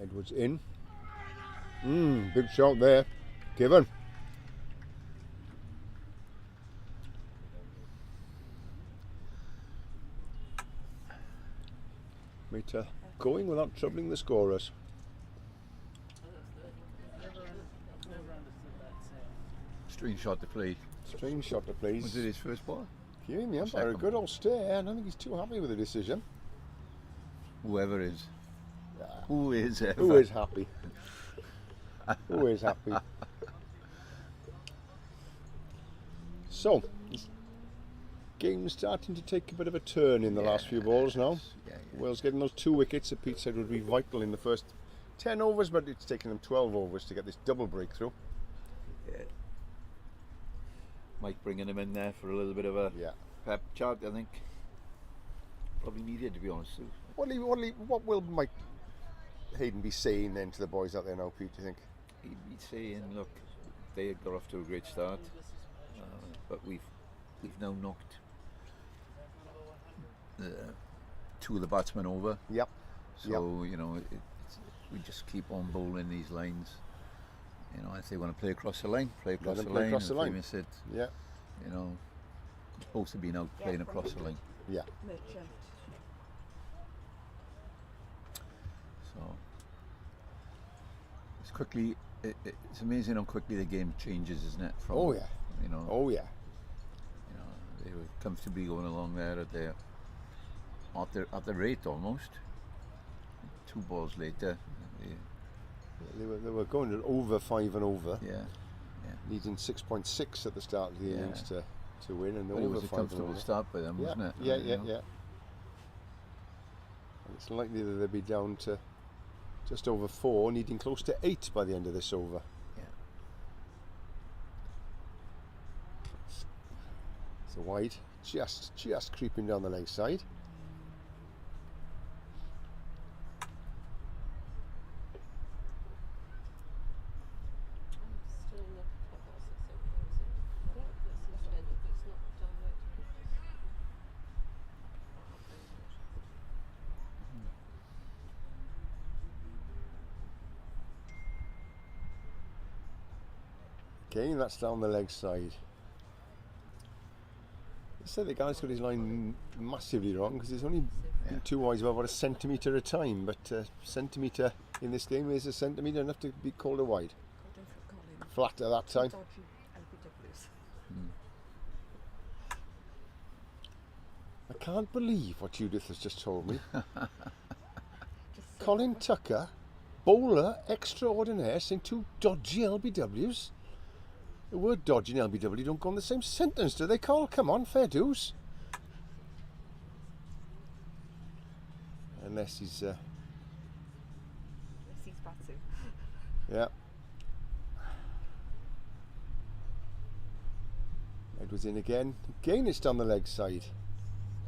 Edwards in. Big shot there. Given. Meter going without troubling the scorers. Strange shot to play. Strange shot to play. Was it his first ball? Giving the umpire a Second. good old stare. I don't think he's too happy with the decision. Whoever is. Who is ever. Who is happy? Who is happy? So, this game's starting to take a bit of a turn in the last few balls now. Yeah, Wales getting those 2 wickets that Pete said would be vital in the first 10 overs, but it's taken them 12 overs to get this double breakthrough. yeah. Mike bringing him in there for a little bit of a Yeah. pep chat, I think. Probably needed, to be honest. What will Mike Hayden be saying then to the boys out there now, Pete, do you think? He'd be saying, look, they had got off to a great start, but we've now knocked 2 of the batsmen over. Yep. So you know, we just keep on bowling these lines. You know, if they want to play across the line, play across the them play line. across the If line. they miss it, Yeah. you know, you're supposed to be out playing across the line. Yeah. Merchant. So it's quickly. It's amazing how quickly the game changes, isn't it? From, Oh yeah. You know. Oh yeah. You know, they were comfortably going along there at the rate almost. 2 balls later, They were going to over 5 and over, yeah. needing 6.6 at the start of the innings to win, and But it over was a 5 and comfortable over. start by them, Yeah, wasn't it? yeah, You yeah, know? yeah. And it's likely that they'll be down to just over 4, needing close to 8 by the end of this over. Yeah. So wide, just creeping down the leg side. Again, that's down the leg side. I said the guy's got his line massively wrong because he's only been 2 wides by about a centimetre a time, but a centimetre in this game is a centimetre enough to be called a wide. Called him for calling. Flat at that time. Dodgy LBWs. I can't believe what Judith has just told me. Just so Colin Tucker, bowler extraordinaire, saying 2 dodgy LBWs. The word dodgy and LBW don't go in the same sentence, do they, Carl? Come on, fair dues. Unless he's, sees Batsu. yeah. Edwards in again. Again, it's down the leg side.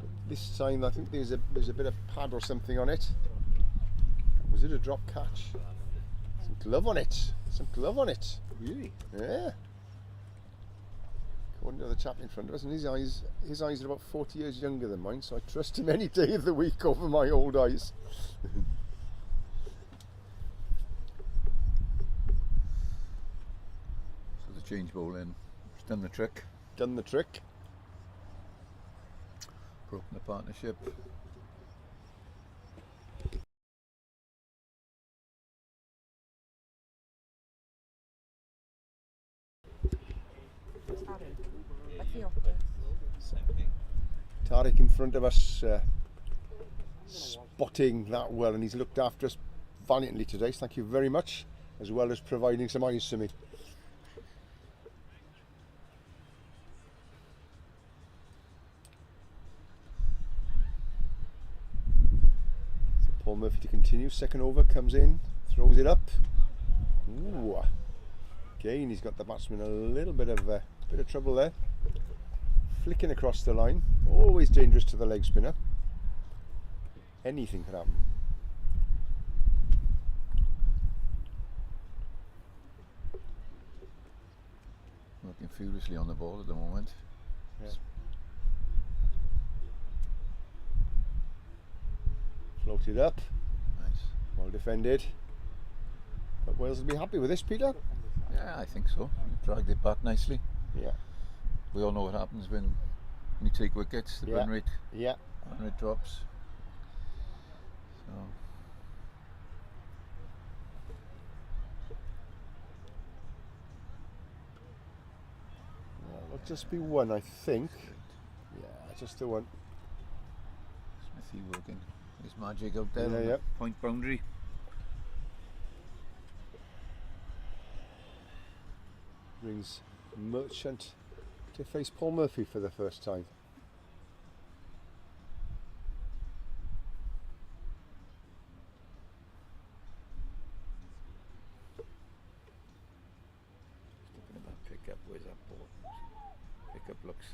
But this time, I think there's a bit of pad or something on it. Was it a drop catch? Some glove on it. Some glove on it. Really? Yeah. According to the chap in front of us, and his eyes are about 40 years younger than mine, so I trust him any day of the week over my old eyes. So the change ball in. It's done the trick. Done the trick. Broken the partnership. Tariq in front of us, spotting that well, and he's looked after us valiantly today, so thank you very much, as well as providing some eyes to me. So Paul Murphy to continue, second over, comes in, throws it up. Ooh. Again, he's got the batsman a little bit of trouble there. Flicking across the line, always dangerous to the leg spinner. Anything can happen. Working furiously on the ball at the moment. Yeah. Floated up, Nice. well defended. But Wales will be happy with this, Peter. Yeah, I think so. Dragged it back nicely. Yeah. We all know what happens when you take wickets. The Yeah. run rate Yeah. drops. So It'll just be one, I think. Yeah, just the one. Smithy working his magic out there Yeah, on yeah. the point boundary. Brings Merchant to face Paul Murphy for the first time. Looking at that pickup, where's that ball? Pickup looks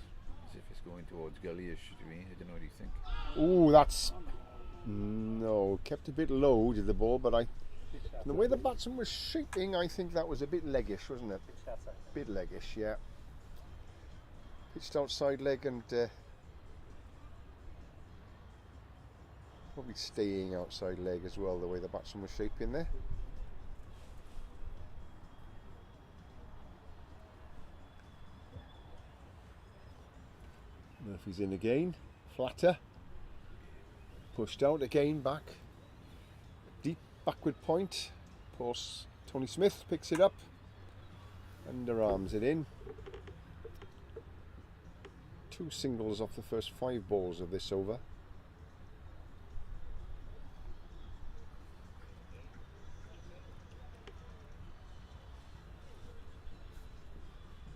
as if it's going towards gullyish to me. I don't know what you think. Ooh, that's no, kept a bit low to the ball, but the way the batsman was shaping, I think that was a bit leggish, wasn't it? Bit leggish, yeah. Pitched outside leg and probably staying outside leg as well, the way the batsman was shaping there. Murphy's in again, flatter. Pushed out again, back. Deep backward point. Poor Tony Smith picks it up. Underarms it in. 2 singles off the first 5 balls of this over.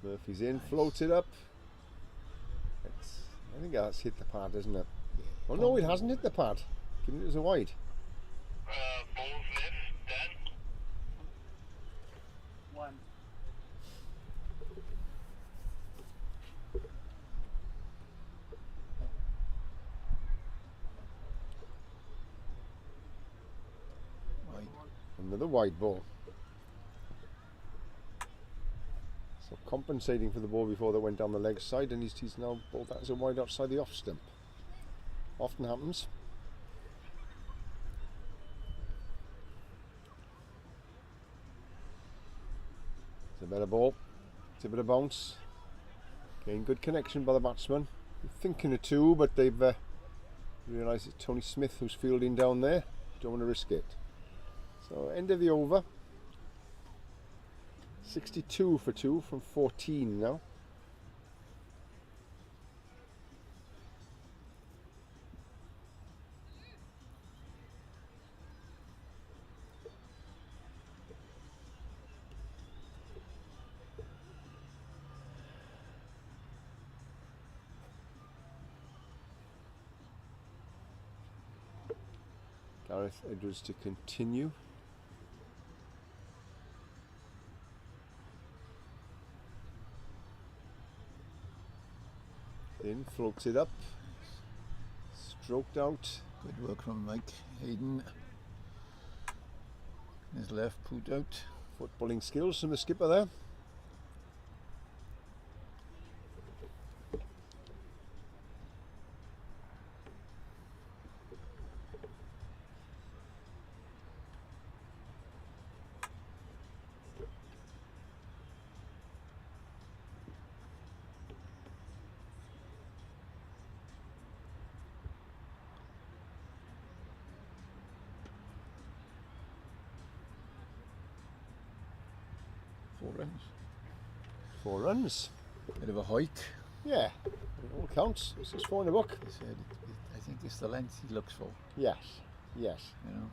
Murphy's in, floats it up. I think that's hit the pad, isn't it? Oh no, it hasn't hit the pad. Giving it as a wide. Balls left, Dan. One. Wide. Another wide ball. So compensating for the ball before that went down the leg side, and he's now bowled that as a wide outside the off stump. Often happens. It's a better ball. It's a bit of bounce. Again, good connection by the batsman. They're thinking of 2, but they've realised it's Tony Smith who's fielding down there. Don't want to risk it. So end of the over. 62 for 2 from 14 now. Gareth Edwards to continue. In, floats it up. Stroked out. Good work from Mike Hayden. His left put out. Footballing skills from the skipper there. Runs. 4 runs. Bit of a hike. Yeah, it all counts. This is 4 in the book. He said I think it's the length he looks for. Yes, yes. You know.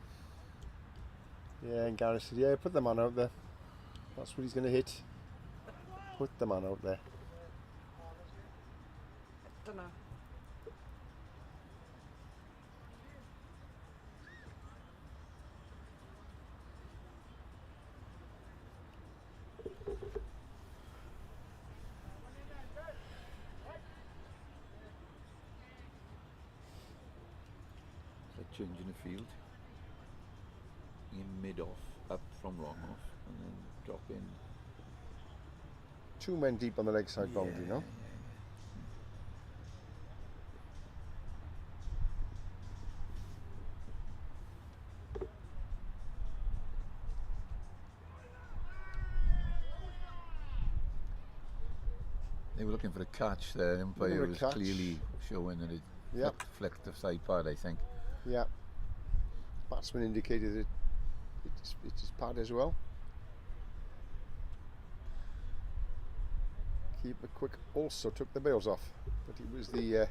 Yeah, and Gareth said, yeah, put the man out there. That's what he's going to hit. Put the man out there. Dunno. Change in the field. In mid off, up from long off, and then drop in. 2 men deep on the leg side boundary now. They were looking for a catch there. The Looking umpire for a was catch. clearly showing that it Yep. flicked the side pad, I think. Yeah. Batsman indicated it's his pad as well. Keeper Quick also took the bails off, but it was the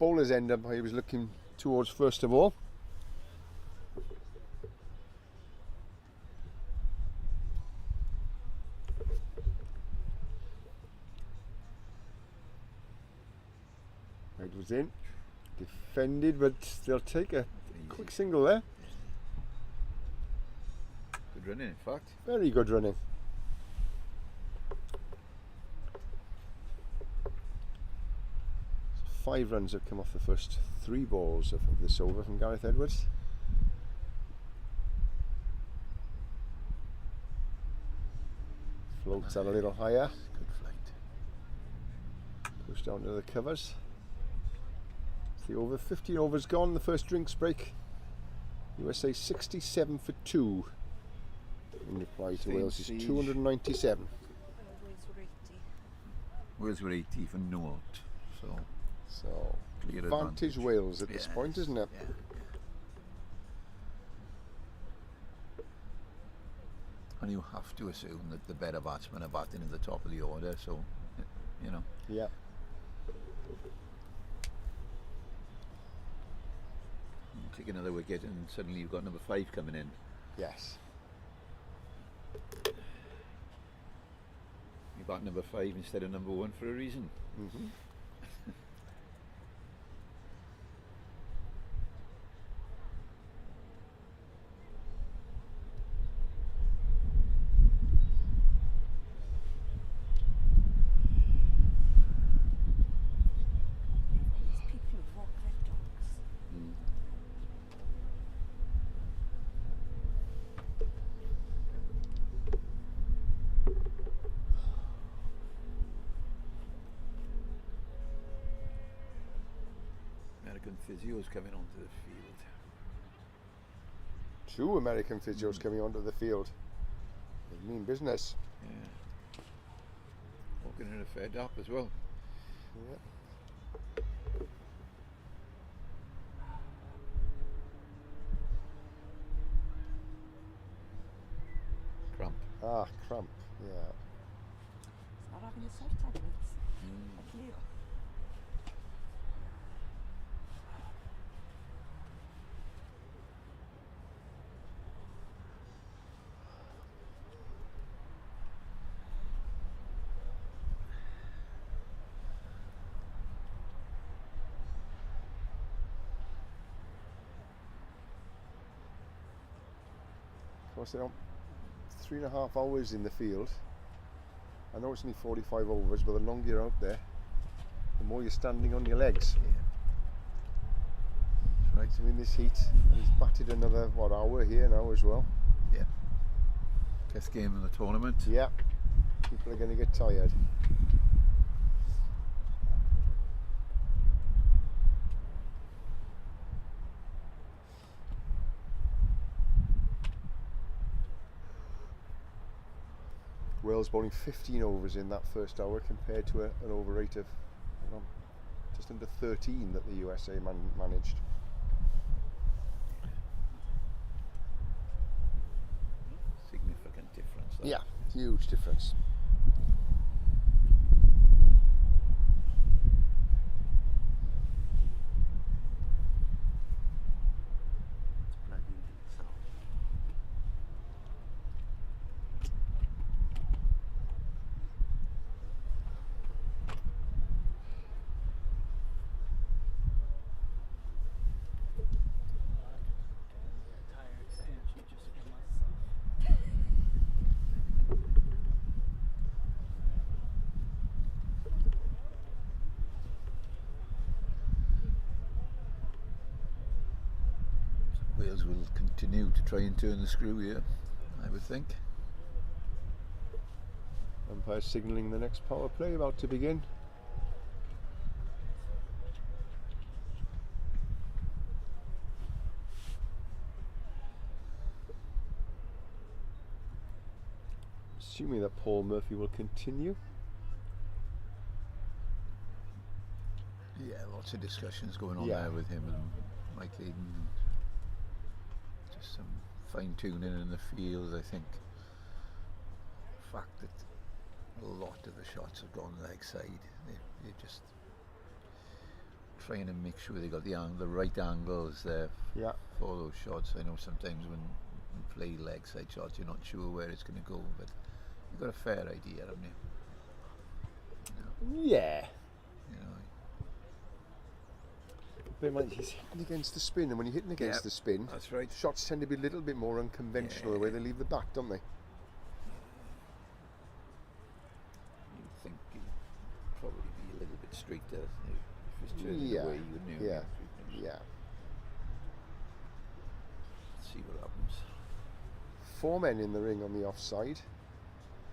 bowler's end umpire he was looking towards first of all. It was in, defended, but they'll take a quick single there. Good running, in fact. Very good running. So 5 runs have come off the first 3 balls of this over from Gareth Edwards. Floats out a little higher, Good flight. pushed down to the covers. The over 15 overs gone, the first drinks break. USA 67 for 2 in reply to Same Wales' siege. 297. Wales were 80 for naught, so So clear advantage Wales at this Yes, point, isn't it? yeah. And you have to assume that the better batsmen are batting at the top of the order, so you know. Yeah. Take another wicket and suddenly you've got number 5 coming in. Yes. You bat number 5 instead of number 1 for a reason. Mm-hmm. These people who walk their dogs. American physios coming onto the field. 2 American physios coming onto the field. They mean business. Yeah. Walking in a fed up as well. Yeah. Cramp. Ah, cramp. Yeah. It's not having your salt tablets. Like Leo. Of course, they're on 3.5 hours in the field. I know it's only 45 overs, but the longer you're out there, the more you're standing on your legs. Yeah. That's right. So in this heat, and he's batted another hour here now as well. Yeah. Best game of the tournament. Yeah, people are going to get tired. Wales bowling 15 overs in that first hour compared to an over rate of just under 13 that the USA managed. Significant difference. Though. Yeah, huge difference. Tire extension just for myself. Wales will continue to try and turn the screw here, I would think. Umpire signalling the next power play about to begin. Assuming that Paul Murphy will continue. Yeah, lots of discussions going on Yeah. there with him and Mike Hayden. Just some fine tuning in the field, I think. The fact that a lot of the shots have gone leg side. They're just trying to make sure they got the right angles there Yeah. for those shots. I know sometimes when you play leg side shots, you're not sure where it's going to go, but you've got a fair idea, haven't you? Yeah. You know, But man, he's hitting against the spin, and when you're hitting against Yep. the spin, that's right. shots tend to be a little bit more unconventional the way they leave the bat, don't they? You'd think he'd probably be a little bit straighter if he's turning Yeah. away, wouldn't you? Yeah. Yeah. Let's see what happens. 4 men in the ring on the offside,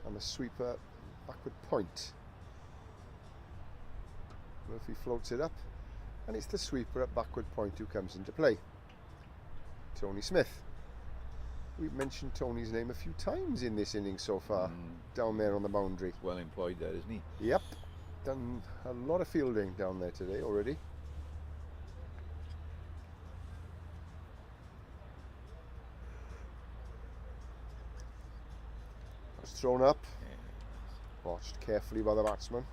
and the sweeper backward point. Murphy floats it up, and it's the sweeper at backward point who comes into play. Tony Smith. We've mentioned Tony's name a few times in this inning so far, down there on the boundary. Well employed there, isn't he? Yep, done a lot of fielding down there today already. That's thrown up, watched carefully by the batsman.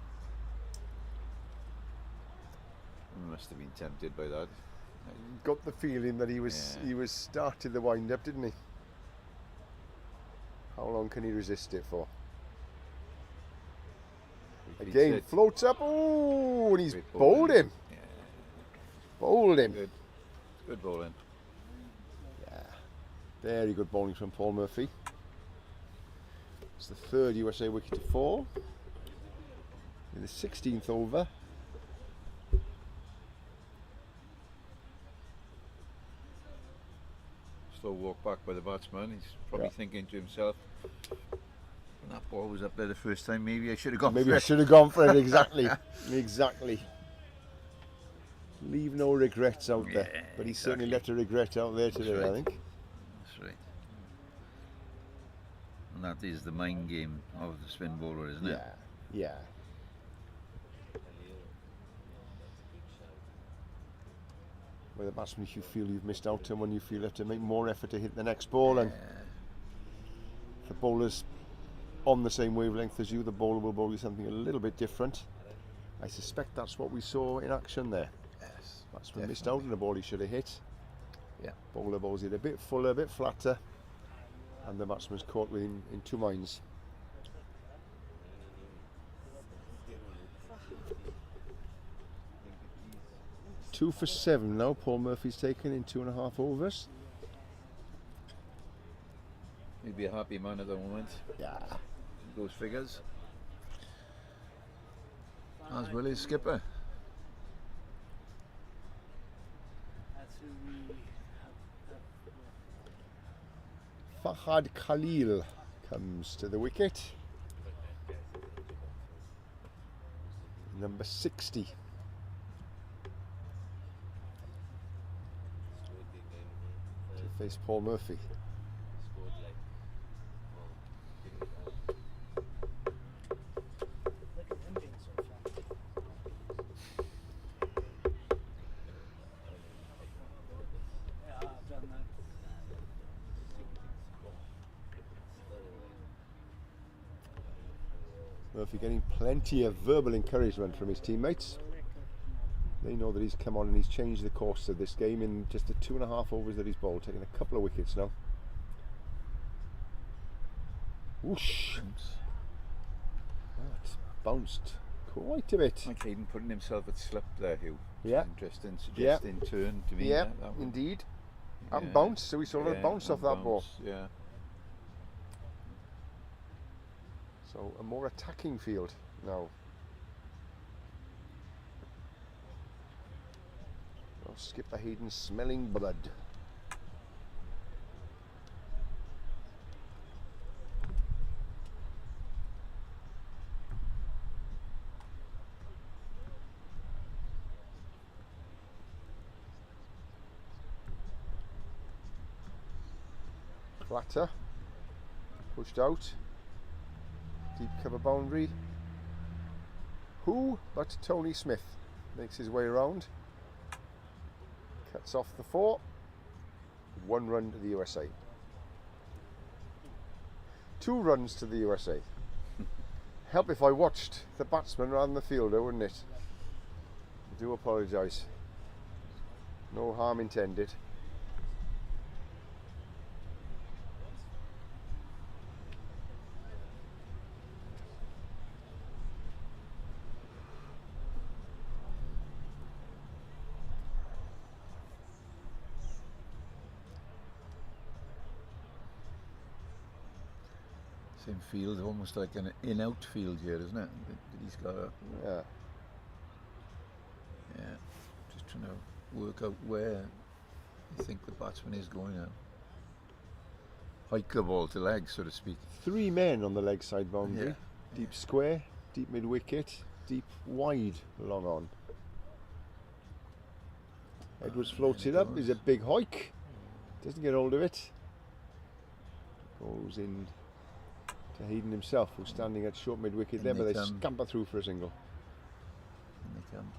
He must have been tempted by that. Got the feeling that he was started the wind up, didn't he? How long can he resist it for? He Again, beats it. floats up. Oh, and he's Great bowled bowling. him. Bowled him. Good. Good bowling. Yeah. Very good bowling from Paul Murphy. It's the third USA wicket to fall. In the 16th over. Slow walk back by the batsman. He's probably thinking to himself, when that ball was up there the first time, maybe I should have gone Maybe for I it. should have gone for it, exactly. Exactly. Leave no regrets out there. Yeah, But he certainly let a regret out there today, right. I think. That's right. And that is the mind game of the spin bowler, isn't it? Yeah. Where the batsman, if you feel you've missed out, and when you feel you have to make more effort to hit the next ball, and if the bowler's on the same wavelength as you, the bowler will bowl you something a little bit different. I suspect that's what we saw in action there. Yes. Batsman missed out on the ball he should have hit. Yeah. Bowler bowls it a bit fuller, a bit flatter, and the batsman's caught with him in two minds. Two for 7 now. Paul Murphy's taken in 2.5 overs. He'd be a happy man at the moment. Yeah. Those figures. As well as skipper. That's who we have. Fahad Khalil comes to the wicket. Number 60. To face Paul Murphy. Look at him being so fast. Yeah, I've done that. Murphy getting plenty of verbal encouragement from his teammates. They know that he's come on and he's changed the course of this game in just the 2.5 overs that he's bowled, taking a couple of wickets now. Whoosh! That's bounced quite a bit. Mike Hayden putting himself at slip there, Hugh. Yeah. Interesting, suggesting turn to me. Yeah, that one. indeed. Yeah. And bounce, so we saw a bounce off and that ball. bounce, Yeah. So a more attacking field now. Oh, Skipper Hayden smelling blood. Flatter, pushed out, deep cover boundary. Who but Tony Smith? makes his way around, cuts off the 4, 1 run to the USA. 2 runs to the USA. Help if I watched the batsman rather than the fielder, wouldn't it? I do apologise. No harm intended. Same field, almost like an in-out field here, isn't it? That he's got a, Yeah. yeah, just trying to work out where you think the batsman is going at. Hike the ball to leg, so to speak. 3 men on the leg side boundary. Yeah. Deep square, deep mid wicket, deep wide long on. Edwards floats it up, is a big hike. Doesn't get hold of it. Goes in to Hayden himself, who's standing at short mid wicket there, but they scamper through for a single. And they come.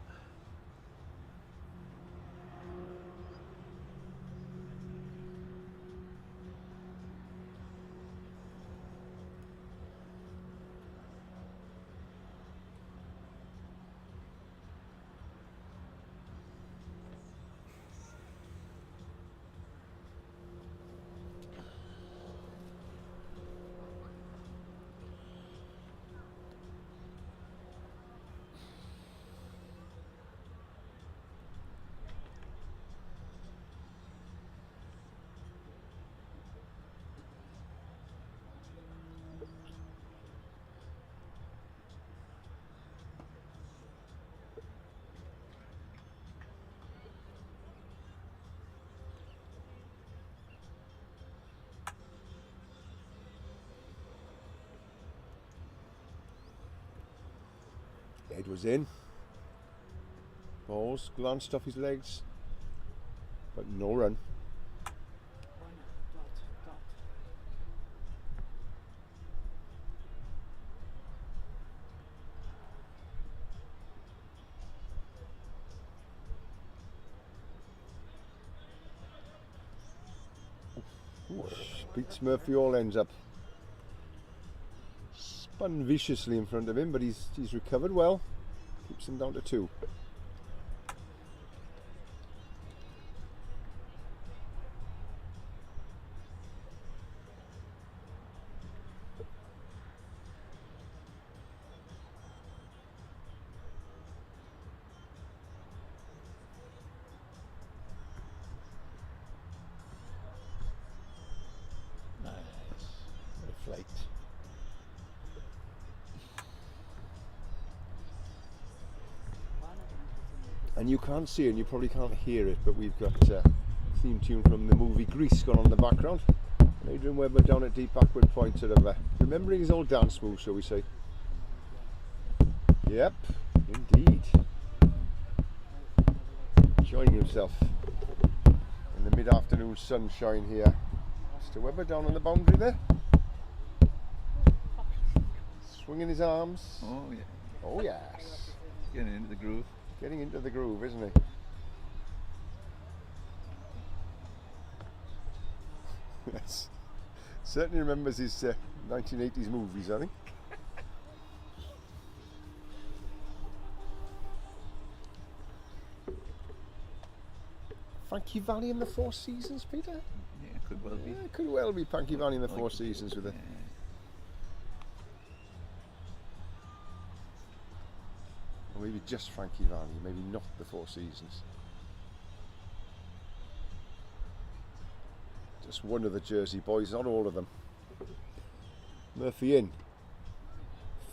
Ed was in. Balls glanced off his legs, but no run. Beats Murphy all ends up. Spun viciously in front of him, but he's recovered well. Keeps him down to 2. Nice. What a flight. And you can't see it and you probably can't hear it, but we've got theme tune from the movie Grease gone on in the background. Adrian Webber down at deep backward point, sort of remembering his old dance moves, shall we say. Yep, indeed. Enjoying himself in the mid-afternoon sunshine here. Mr. Webber down on the boundary there. Swinging his arms. Oh yeah. Oh yes. Getting into the groove. Getting into the groove, isn't he? Yes. Certainly remembers his 1980s movies, I think. Frankie Valli in the Four Seasons, Peter? Yeah, could well be. Yeah, could well be Frankie Valli in the Four Seasons with it. Or maybe just Frankie Valli, maybe not the Four Seasons. Just one of the Jersey boys, not all of them. Murphy in.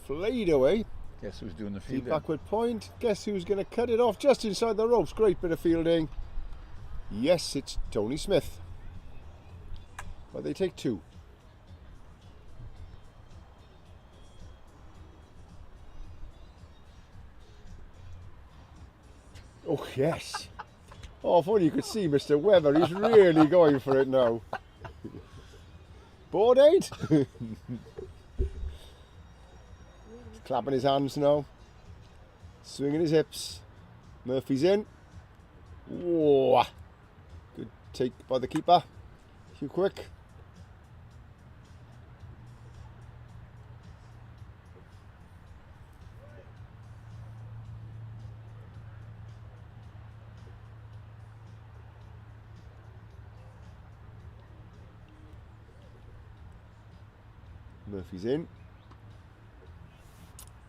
Flayed away. Guess who's doing the Deep fielding? backward point. Guess who's going to cut it off just inside the ropes? Great bit of fielding. Yes, it's Tony Smith. But they take 2. Oh, yes. Oh, if only you could see Mr. Webber. He's really going for it now. Board aid? He's clapping his hands now. Swinging his hips. Murphy's in. Whoa. Good take by the keeper. Too quick. Murphy's in.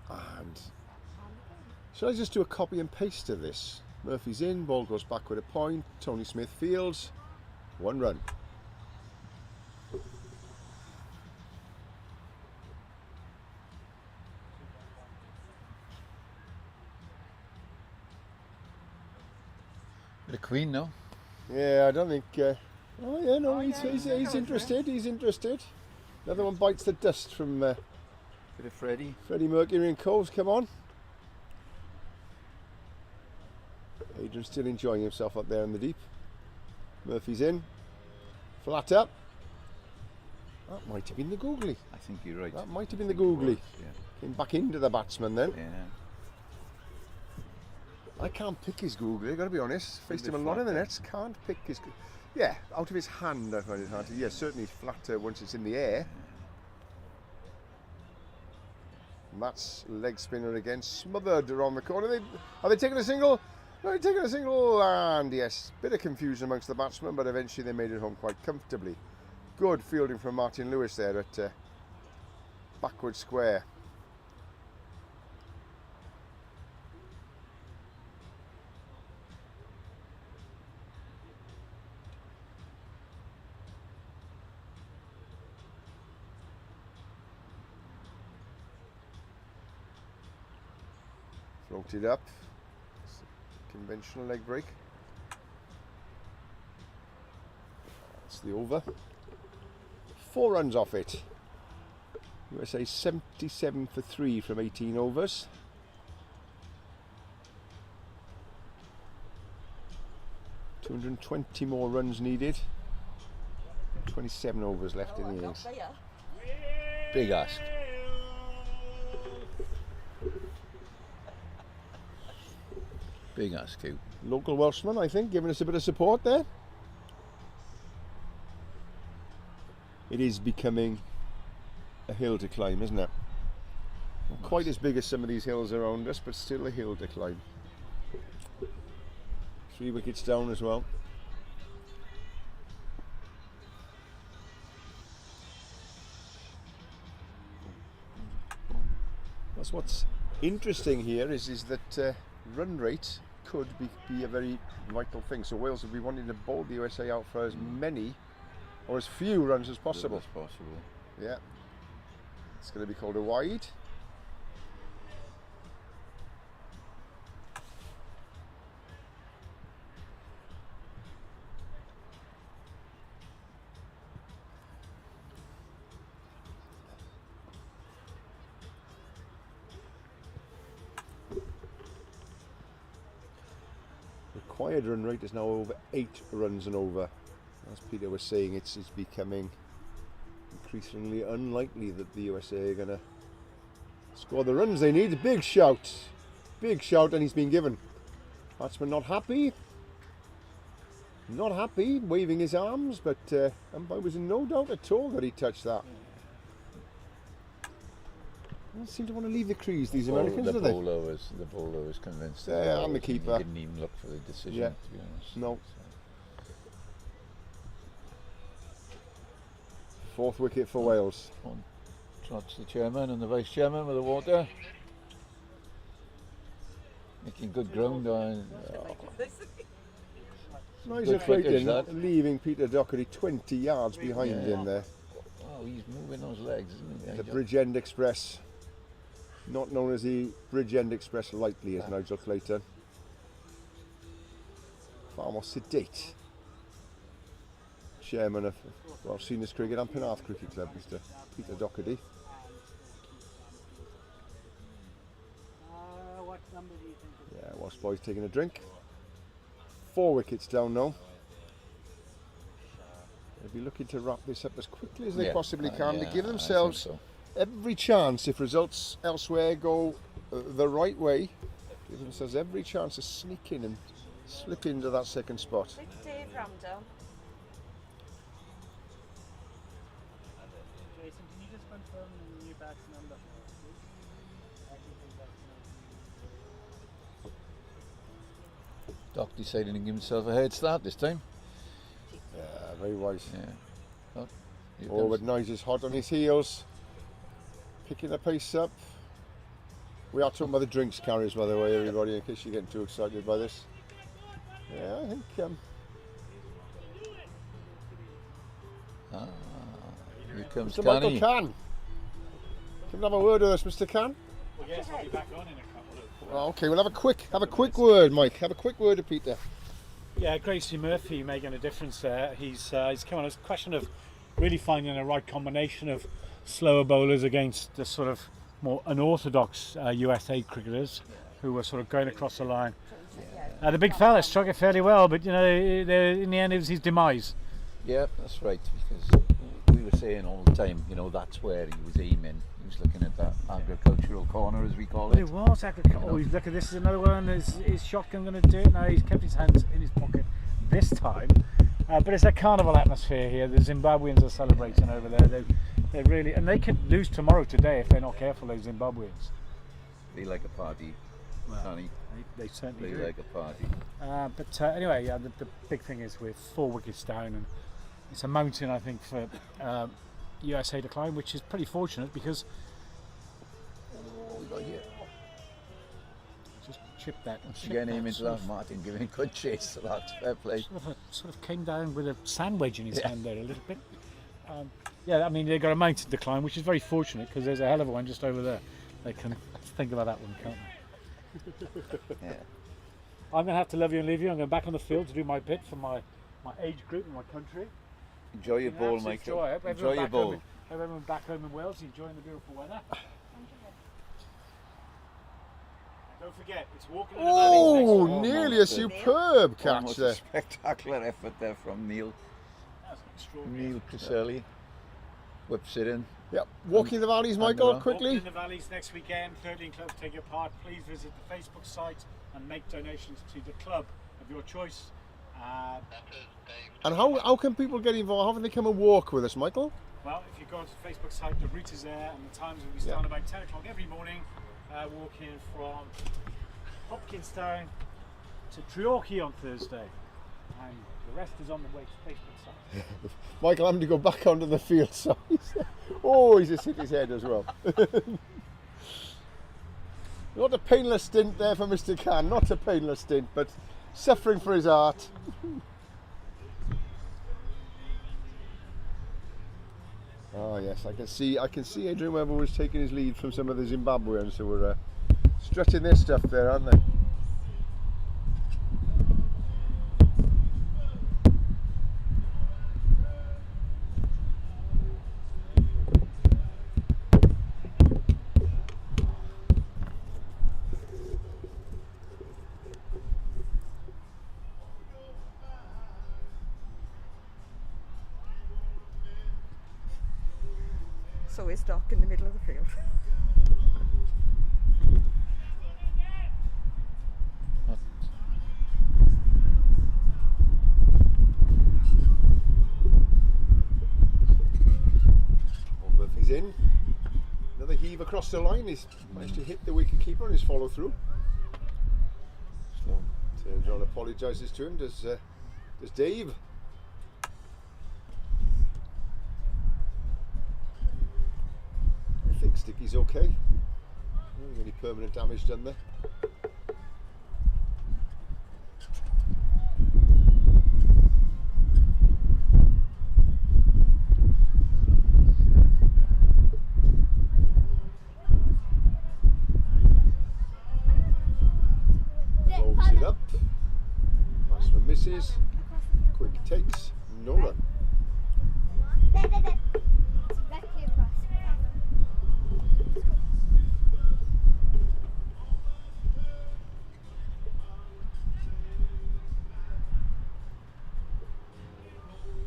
And shall I just do a copy and paste of this? Murphy's in, ball goes backward a point, Tony Smith fields, 1 run. The Queen, no? Yeah, I don't think. Oh yeah, no, he's interested. He's interested. Another one bites the dust from Bit of Freddie. Freddie Mercury and Coves. Come on. Adrian's still enjoying himself up there in the deep. Murphy's in. Flat up. That might have been the googly. I think you're right. That might have been the googly. Yeah. Came back into the batsman then. Yeah. I can't pick his googly, I've got to be honest. Faced him a lot flat in the there. nets. Can't pick his. Yeah, out of his hand I find it hard to. Yeah, certainly flatter once it's in the air. And that's leg spinner again, smothered around the corner. Are they taking a single? No, they're taking a single, and yes, bit of confusion amongst the batsmen, but eventually they made it home quite comfortably. Good fielding from Martin Lewis there at backward square. Floated up. Conventional leg break. That's the over. 4 runs off it. USA 77 for 3 from 18 overs. $220 more runs needed. 27 overs left in the innings. Big ask. Big ask too. Local Welshman, I think, giving us a bit of support there. It is becoming a hill to climb, isn't it? Not quite as big as some of these hills around us, but still a hill to climb. 3 wickets down as well. That's what's interesting here is that run rate could be a very vital thing. So Wales will be wanting to bowl the USA out for as many or as few runs as possible. As possible. Yeah. It's going to be called a wide. Required run rate is now over 8 runs and over. As Peter was saying, it's becoming increasingly unlikely that the USA are going to score the runs they need. Big shout, and he's been given. Batsman not happy, waving his arms, but umpire was in no doubt at all that he touched that. They don't seem to want to leave the crease, these Americans, do they? The bowler was convinced. Yeah, and the keeper. He didn't even look for the decision, Yeah. to be honest. No. 4th wicket for Wales. On trots the chairman and the vice chairman with the water. Making good ground on. Nigel flick is Creighton that. leaving Peter Doherty 20 yards behind him there. Oh, he's moving those legs, isn't he? The Bridgend Express. Not known as the Bridgend Express lightly as Nigel Clayton. Far more sedate. Chairman of Welsh Seniors Cricket and Penarth Cricket Club, Mr. Peter Doherty. What number do you think? Yeah, Welsh boys taking a drink. 4 wickets down now. They'll be looking to wrap this up as quickly as they possibly can to give themselves every chance, if results elsewhere go the right way, Give themselves every chance to sneak in and slip into that second spot. With Dave Ramdell. Jason, can you just confirm the new bat's number for us, please? I can think that's Doc deciding to give himself a head start this time. Yeah, very wise. Yeah. Oh, here Oh, comes- but Nice is hot on his heels. Picking the pace up. We are talking about the drinks carriers, by the way, everybody, in case you're getting too excited by this. Yeah, I think Here comes Mr. Michael Canny. Can. Come and have a word with us, Mr. Can. Well, yes, I'll be back on in a couple of. Oh, okay, we'll have a quick word, Mike. Have a quick word to Peter. Yeah, Gracie Murphy making a difference there. He's come on. It's a question of really finding the right combination of slower bowlers against the sort of more unorthodox USA cricketers who were sort of going across the line. The big fella struck it fairly well, but in the end it was his demise. Yeah, that's right. Because we were saying all the time, that's where he was aiming. He was looking at that agricultural corner, as we call But it. it was agricultural. Oh, look at this is another one. Is shotgun going to do it? No, he's kept his hands in his pocket this time. But it's a carnival atmosphere here. The Zimbabweans are celebrating over there. They're really, and they could lose tomorrow today if they're not careful. Those Zimbabweans. They like a party, Canny. They certainly They do. like a party. But anyway, the big thing is we're 4 wickets down, and it's a mountain, I think, for USA to climb, which is pretty fortunate because What we got here? just chip that. Again, aim into that. Martin giving a good chase to that. Fair play. Sort of came down with a sand wedge in his hand there a little bit. Yeah, I mean they've got a mountain to climb, which is very fortunate because there's a hell of a one just over there. They can think about that one, can't they? Yeah. I'm going to have to love you and leave you. I'm going back on the field to do my bit for my age group and my country. Enjoy your An ball, absolute Michael. joy. I hope Enjoy everyone your back home ball. in- hope everyone back home in Wales is enjoying the beautiful weather. Don't forget, it's walking in the valleys next Oh, week. nearly a superb catch Almost a there. spectacular effort there from Neil. That's extraordinary. Neil Crisselli whips it in. Yep, walking the valleys, Under Michael, that. Walking quickly. in the valleys next weekend, 13 clubs taking part. Please visit the Facebook site and make donations to the club of your choice. And how can people get involved? How can they come and walk with us, Michael? Well, if you go to the Facebook site, the route is there, and the times will be starting about 10 o'clock every morning, walking from Hopkinstown to Treorchy on Thursday. And the rest is on the way to Facebook site. Michael having to go back onto the field, so he's just hit his head as well. Not a painless stint there for Mr. Can, not a painless stint, but suffering for his art. Oh yes, I can see Adrian Webber was taking his lead from some of the Zimbabweans who were strutting their stuff there, aren't they? So it's dark in the middle of the field. Murphy's in. Another heave across the line. He's managed to hit the wicket keeper on his follow through. Turns around, apologises to him. Does Dave? I think Sticky's okay. I don't think any permanent damage done there. Rolls it up. Pass for misses. Quick takes. No run.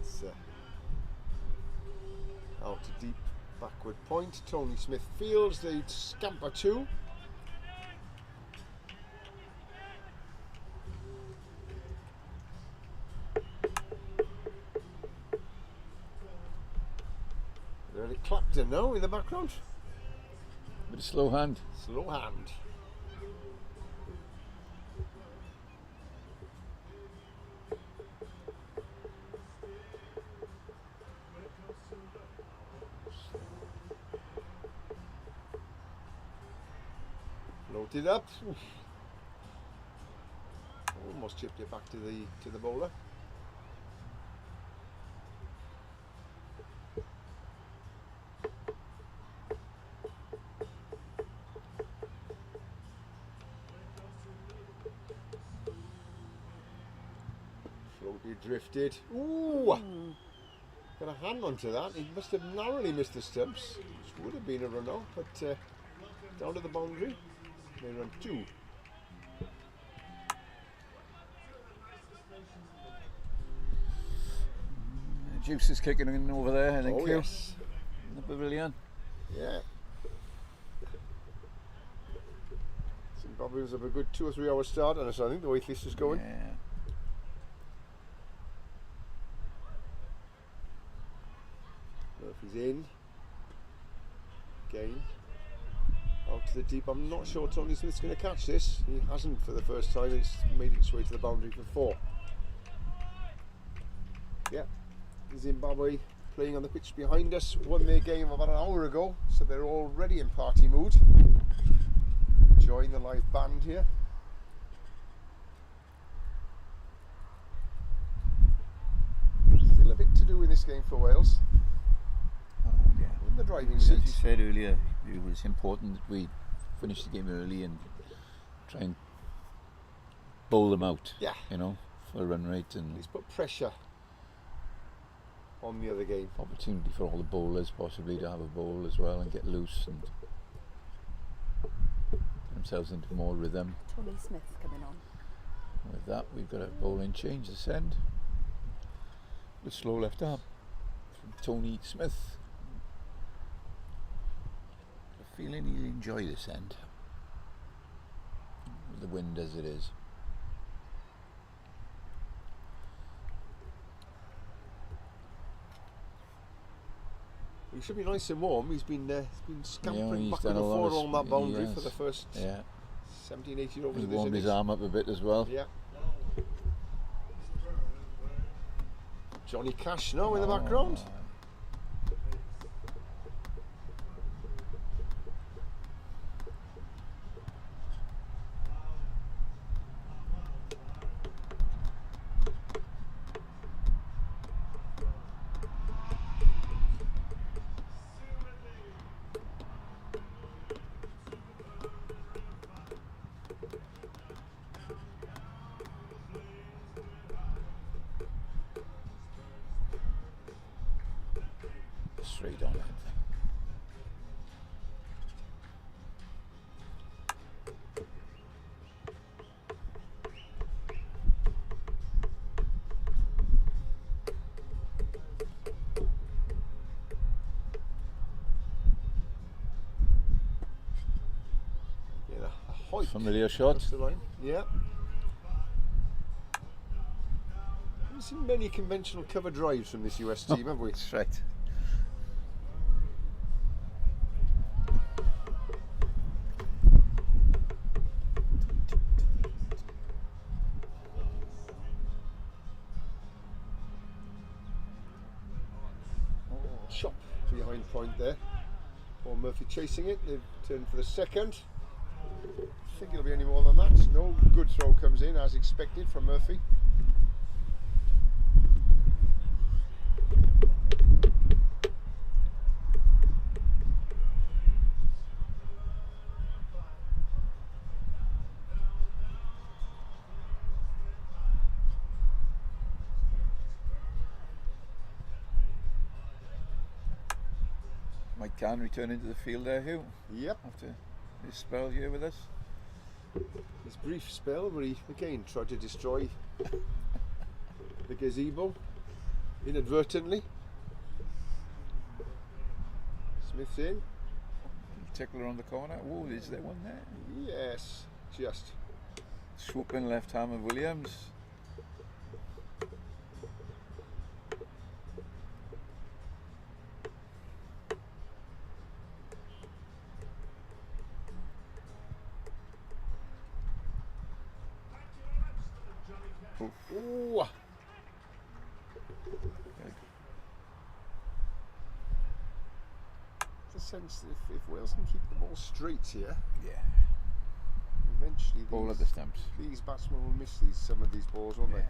It's out to deep backward point. Tony Smith fields. They scamper two. Anderson now in the background. Bit of slow hand. Slow hand. Floated up. Oof. Almost chipped it back to the bowler. Floated, drifted. Ooh! Got a hand onto that. He must have narrowly missed the stumps. Which would have been a run out, but down to the boundary. They run 2. Juice is kicking in over there, I think. Oh, yes. In the pavilion. Yeah. Zimbabweans have a good 2 or 3 hour start on us, I think, the way this is going. Yeah. Murphy's in. Again. Out to the deep. I'm not sure Tony Smith's going to catch this. He hasn't for the first time. It's made its way to the boundary for 4. Yeah. Zimbabwe playing on the pitch behind us. Won their game about an hour ago, so they're already in party mood. Enjoying the live band here. Still a bit to do in this game for Wales. Oh, yeah. In the driving As seat. you said earlier, it was important that we finish the game early and try and bowl them out. Yeah. You know, for a run rate and Let's put pressure on the other game. opportunity for all the bowlers possibly to have a bowl as well and get loose and get themselves into more rhythm. Tony Smith coming on. With that, we've got a bowling change this end with slow left arm from Tony Smith. A feeling he'll enjoy this end with the wind as it is. He should be nice and warm. He's been scampering he's back done and a lot forth of on that boundary yes. for the first Yeah, 17, 18 overs he of this warmed his innings. arm up a bit as well. Yeah. Johnny Cash now in the background. Straight on it. Yeah, a hoik Familiar shot. across the line. Yeah. Haven't seen many conventional cover drives from this US team, have we? That's right. Chop behind point there. Paul Murphy chasing it. They've turned for the second. I think it'll be any more than that. No, good throw comes in as expected from Murphy. Mike Can return into the field there, Hugh, Yep. after his spell here with us. His brief spell where he again tried to destroy the gazebo inadvertently. Smith's in. Tickler on the corner. Oh, is there one there? Yes, just. Swooping left arm of Williams. Ooh. The sense that if Wales can keep the ball straight here, Yeah. eventually Ball at the stumps. these batsmen will miss some of these balls, won't Yeah. they?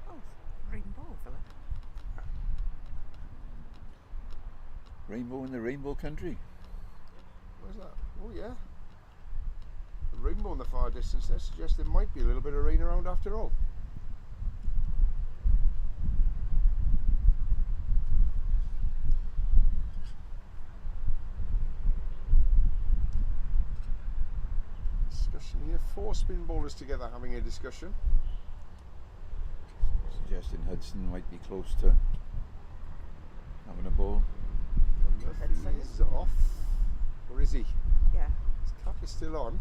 Oh, rainbow fella. Rainbow in the rainbow country. Where's that? Oh yeah. The rainbow in the far distance there suggests there might be a little bit of rain around after all. Discussion here. 4 spin bowlers together having a discussion. Suggesting Hudson might be close to having a ball. Murphy is off. Or is he? Yeah. His cap is still on.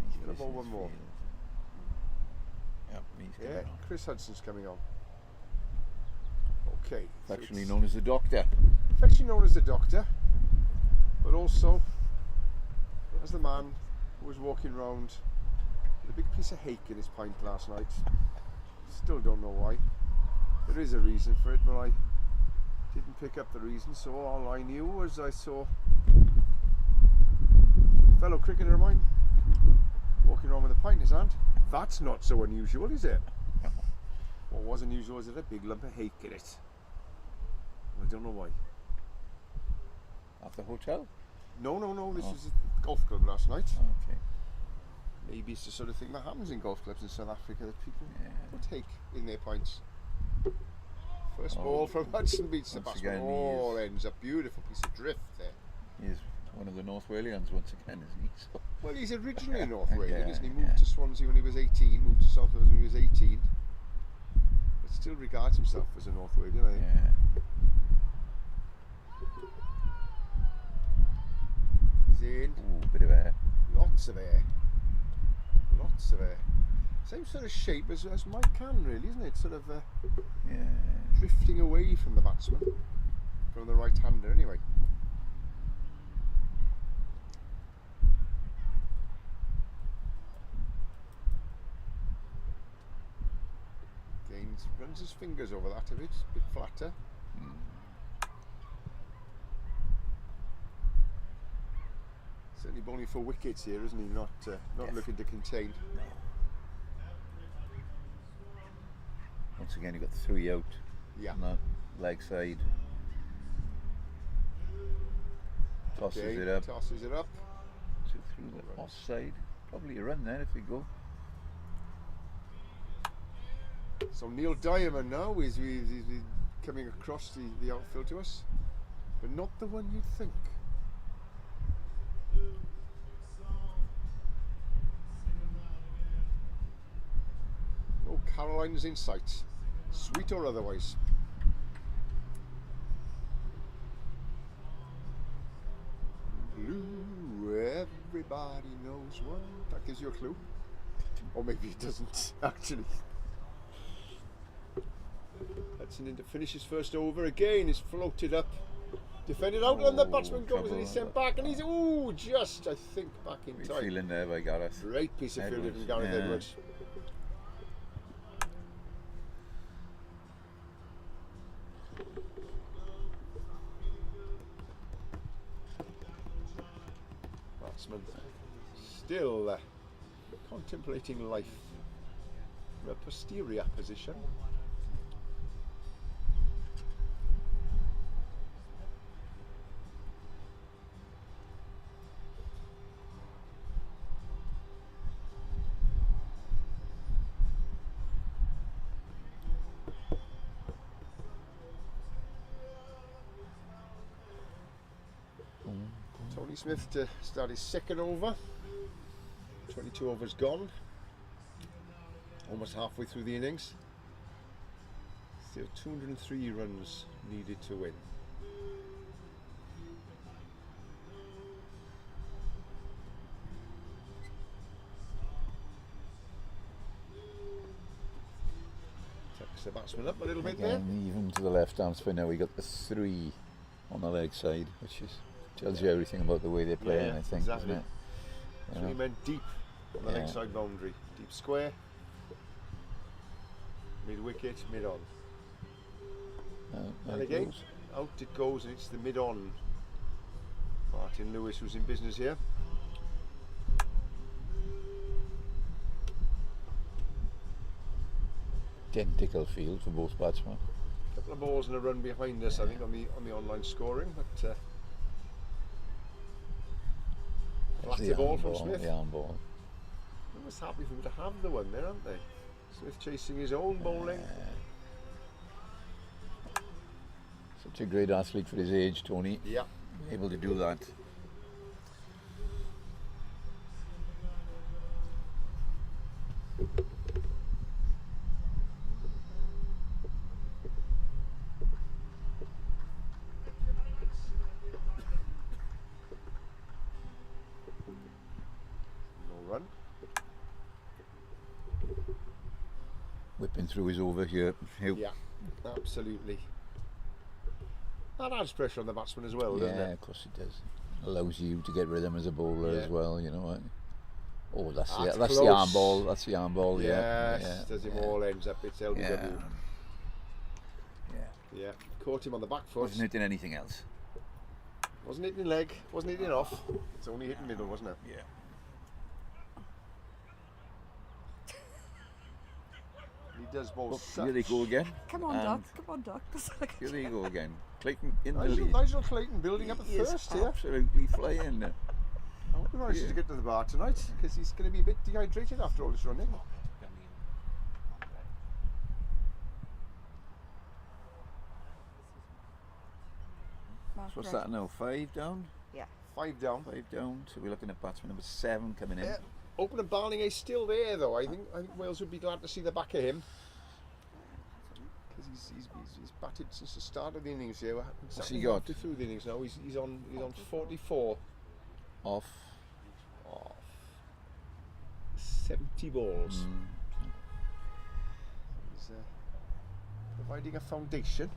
He's Gonna bowl facing one his more. field. Yep, he's Yeah, coming on. Chris Hudson's coming on. Okay. so Affectionately it's known as the Doctor. affectionately known as the Doctor, but also as the man who was walking round with a big piece of hake in his pint last night. Still don't know why. There is a reason for it, but I didn't pick up the reason, so all I knew was I saw a fellow cricketer of mine walking around with a pint in his hand. That's not so unusual, is it? What was unusual is it a big lump of hake in it. I don't know why. At the hotel? No, this Oh. was at the golf club last night. Okay. Maybe it's the sort of thing that happens in golf clubs in South Africa, that people Yeah. will take in their pints. First Oh, ball from Hudson beats the once batsman. again, Oh, ends up beautiful piece of drift there. He's one of the North Walians once again, isn't he? So, Well, he's originally North Walian, Yeah, isn't he? Moved yeah. to Swansea when he was 18, moved to South Wales when he was 18, but still regards himself as a North Walian, I think. yeah. He's in. Ooh, bit of air. Lots of air. Lots of air. Same sort of shape as Mike Can, really, isn't it? Sort of Yeah. drifting away from the batsman. From the right-hander, anyway. Gaines runs his fingers over that a bit flatter. Certainly bowling for wickets here, isn't he? Not looking to contain. Once again, he got 3 out Yeah. on that leg side. Tosses Okay, it up. tosses it up. So through the offside. Probably a run there if we go. So Neil Diamond now is coming across the outfield to us, but not the one you'd think. Oh, Caroline's in sight, sweet or otherwise. Blue, everybody knows one. That gives you a clue. Or maybe it doesn't, actually. Hudson in to finish his first over again. Is floated up, defended out, and the batsman goes trouble. and he's sent back, and he's just I think back in Great time. feeling there by Gareth. Great piece of fielding Edwards, from Gareth yeah. Edwards. Batsman still contemplating life from a posterior position. Tony Smith to start his second over. 22 overs gone. Almost halfway through the innings. Still 203 runs needed to win. Tucks the batsman up a little bit there. Again, even to the left arm spinner, we got the 3 on the leg side, which is tells you everything about the way they're playing, I think, exactly. doesn't it? So he meant deep on the leg Yeah. side boundary. Deep square, mid wicket, mid on. There And it again, goes. out it goes, and it's the mid on. Martin Lewis who's in business here. Identical field for both batsmen. Couple of balls and a run behind us, I think, on the online scoring, but There's flat ball arm from ball, Smith. the arm ball. They must happy for him to have the one there, aren't they? Smith chasing his own bowling. Such a great athlete for his age, Tony. Yeah. Able to do that. No run. Whipping through his over here. Yeah, absolutely. That adds pressure on the batsman as well, doesn't Yeah, it? of course it does. Allows you to get rhythm as a bowler Yeah. as well, you know. Oh, that's That's the close. arm ball. That's the arm ball. Yes, Yeah. does him all ends up, it's LBW. Yeah. Yeah. Yeah, caught him on the back foot. Wasn't hitting anything else. Wasn't hitting leg, wasn't hitting off. It's only hitting middle, wasn't it? Yeah. He does bowl Well, such. here they go again. Come on, And Doc. Come on, Doc. Here they go again. Clayton in the Nigel, lead. Nigel Clayton building up at He is first here. absolutely flying. I hope he manages to get to the bar tonight, because he's going to be a bit dehydrated after all this running. Mark, So what's right. that now? 5 down? Yeah. 5 down. 5 down. So we're looking at batsman number 7 coming in. Yeah. Opener Barling is still there though. I think Wales would be glad to see the back of him, because he's batted since the start of the innings here. What's he got? Halfway through the innings now. He's on 44 Off. off 70 balls. He's providing a foundation.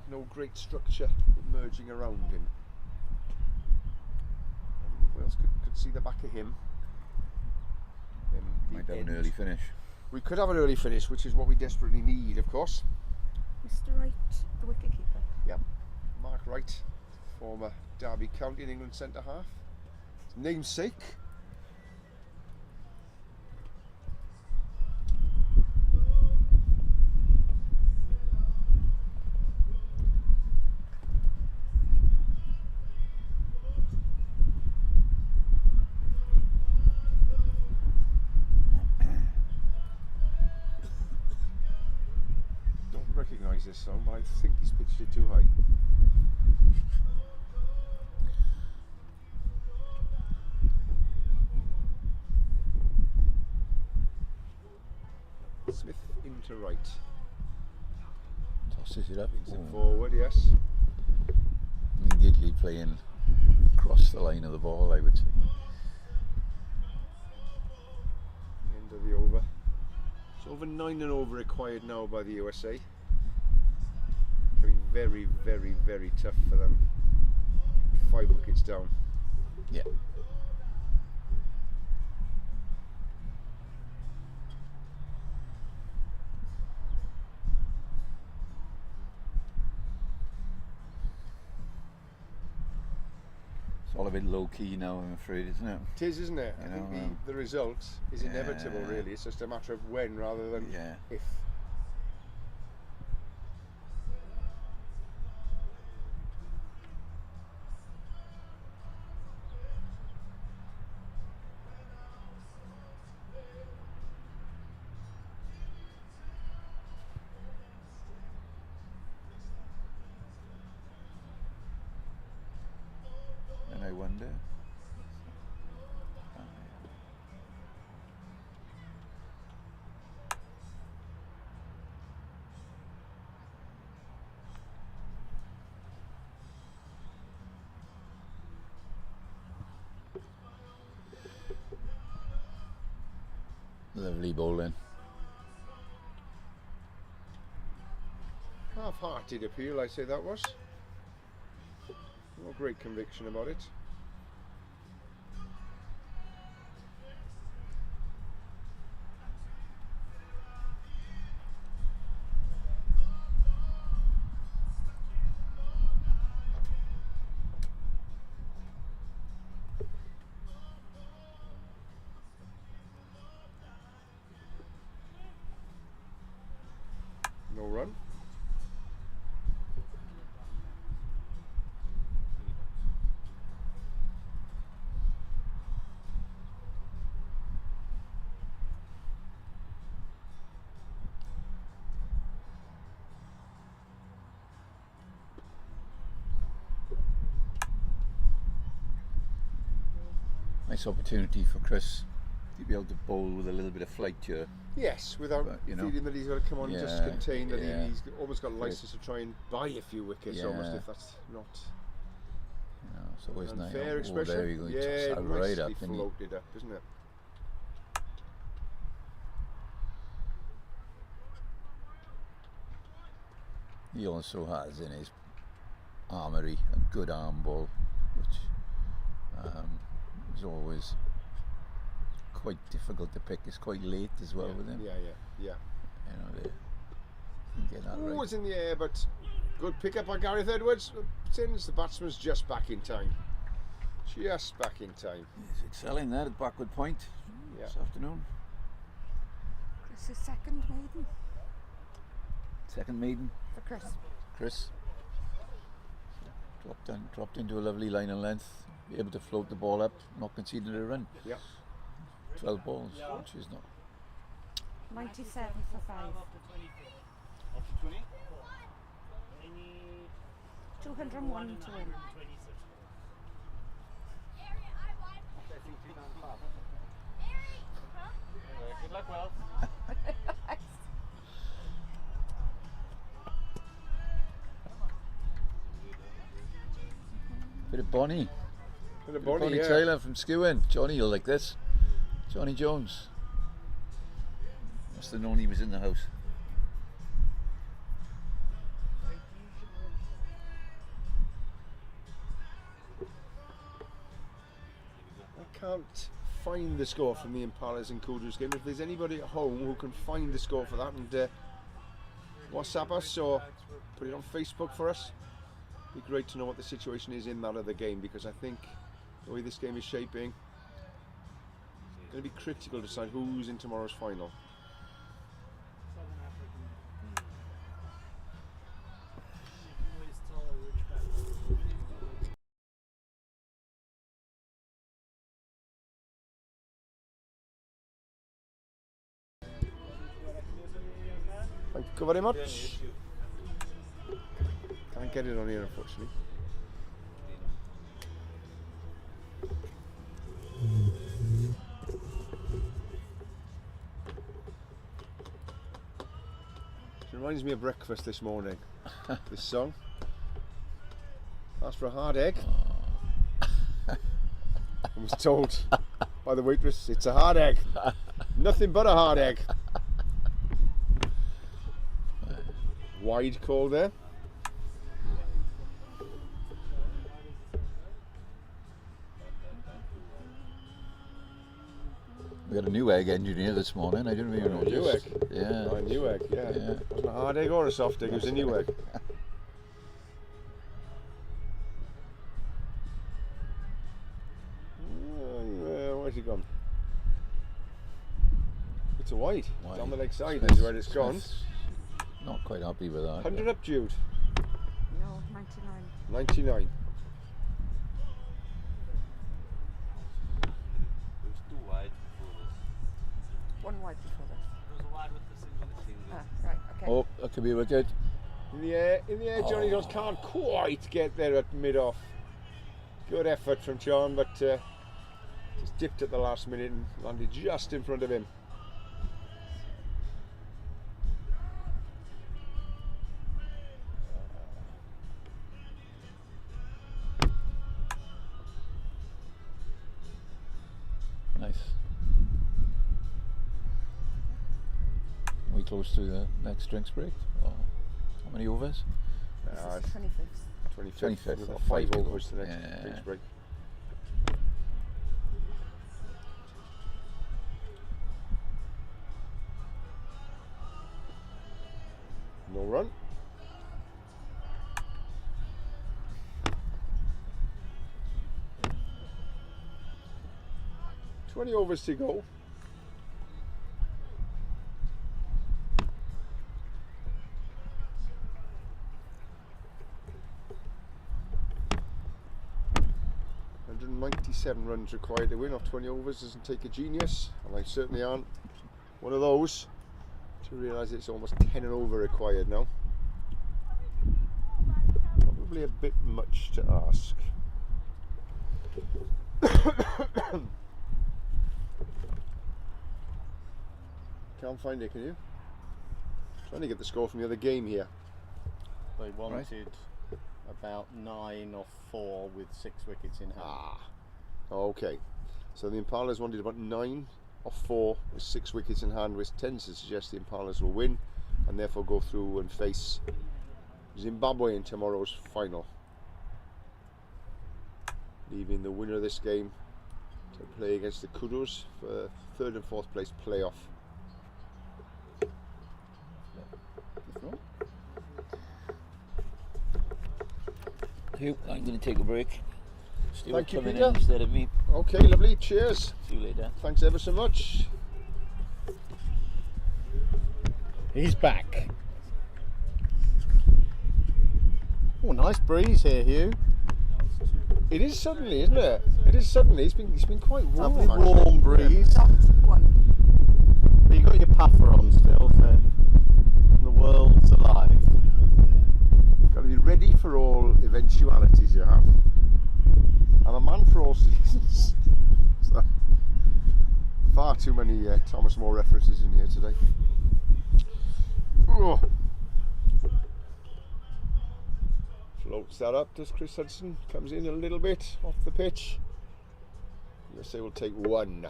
No great structure emerging around him. I think if Wales could see the back of him, then the Might have an end- early finish. We could have an early finish, which is what we desperately need, of course. Mr. Wright, the wicket keeper. Yep. Mark Wright, former Derby County and England centre half. His namesake. Don't recognise this song, but I think he's pitched it too high. Smith into right, Tosses it up. into Oh, forward, yes. immediately playing across the line of the ball, I would say. End of the over. It's over 9 and over required now by the USA. Becoming very, very, very tough for them. 5 wickets down. Yeah. It's all a bit low key now, I'm afraid, isn't it? It is, isn't it? You I think know, the result is inevitable, yeah. really. It's just a matter of when rather than Yeah. if. And I wonder. Lovely bowling. half-hearted appeal, I say that was. No great conviction about it. No run. Nice opportunity for Chris to be able to bowl with a little bit of flight here. Yes, without But, you know, feeling that he's got to come on and just yeah, contain that yeah. he's almost got a license to try and buy a few wickets almost, Yeah. if that's not You know, it's always an nice. unfair Oh, expression. there you go. He Yeah, tossed that right nicely up, didn't he? floated up, isn't it? He also has in his armoury a good arm ball, which is always quite difficult to pick. It's quite late as well Yeah, with him. yeah, yeah. You know, they can get that Oh, right. it's in the air, but good pick up by Gareth Edwards. Since the batsman's just back in time. Just back in time. He's excelling there at backward point Yeah. this afternoon. This is second maiden Second maiden, for Chris. Chris. Dropped into a lovely line of length, be able to float the ball up, not conceding a run. Yeah. 12 balls, which is not. 97 for 5. 201 to win. Good luck, Welsh. Bit of Bonnie. And the Bonnie Bonnie, yeah. Taylor from Skewen. Johnny, you'll like this. Johnny Jones. Must have known he was in the house. I can't find the score from the Impalas and Kudus game. If there's anybody at home who can find the score for that and WhatsApp us or put it on Facebook for us, it'd be great to know what the situation is in that other game, because I think the way this game is shaping, it's going to be critical to decide who's in tomorrow's final. Thank you very much. Can't get it on here, unfortunately. It reminds me of breakfast this morning. This song. Asked for a hard egg. I was told by the waitress, it's a hard egg. Nothing but a hard egg. Wide call there. We got a new egg engineer this morning. I didn't even know. New egg? Yeah. Oh, a new egg, yeah. Yeah. It wasn't a hard egg or a soft egg, it was a new egg. Where's he gone? It's a wide. Wide. Down the leg side Smith- is where it's gone. Smith's not quite happy with that. 100 up, Jude. No, 99. 99. One wide before this. There was a wide with the single. Ah, right, okay. Oh, that could be a wicket. In the air, Johnny Jones can't quite get there at mid-off. Good effort from John, but just dipped at the last minute and landed just in front of him. Nice. Are we close to the next drinks break? Or How many overs? This is 25th. 25th. 25th, We've got or 5 5 to go. overs to the next Yeah. drinks break. No run. Twenty overs to go. $197 runs required to win off 20 overs. Doesn't take a genius, and I certainly aren't one of those to realise it's almost 10 and over required now. Probably a bit much to ask. Can't find it, can you? Trying to get the score from the other game here. They wanted about 9 off 4 with 6 wickets in hand. Ah, okay. So the Impalas wanted about 9 off 4 with 6 wickets in hand, which tends to suggest the Impalas will win and therefore go through and face Zimbabwe in tomorrow's final, leaving the winner of this game to play against the Kudos for 3rd and 4th place playoff. I'm going to take a break. Stuart Thank you, coming Peter. in instead of me. Okay, lovely. Cheers. See you later. Thanks ever so much. He's back. Oh, nice breeze here, Hugh. It is suddenly, isn't it? It is suddenly. It's been quite warm. Lovely actually. warm breeze. Not one. But you got your puffer on still, so the world's alive. Got to be ready for all eventualities you have. I'm a man for all seasons. So, far too many Thomas More references in here today. Oh. Floats that up, does Chris Hudson. Comes in a little bit off the pitch. USA will take 1.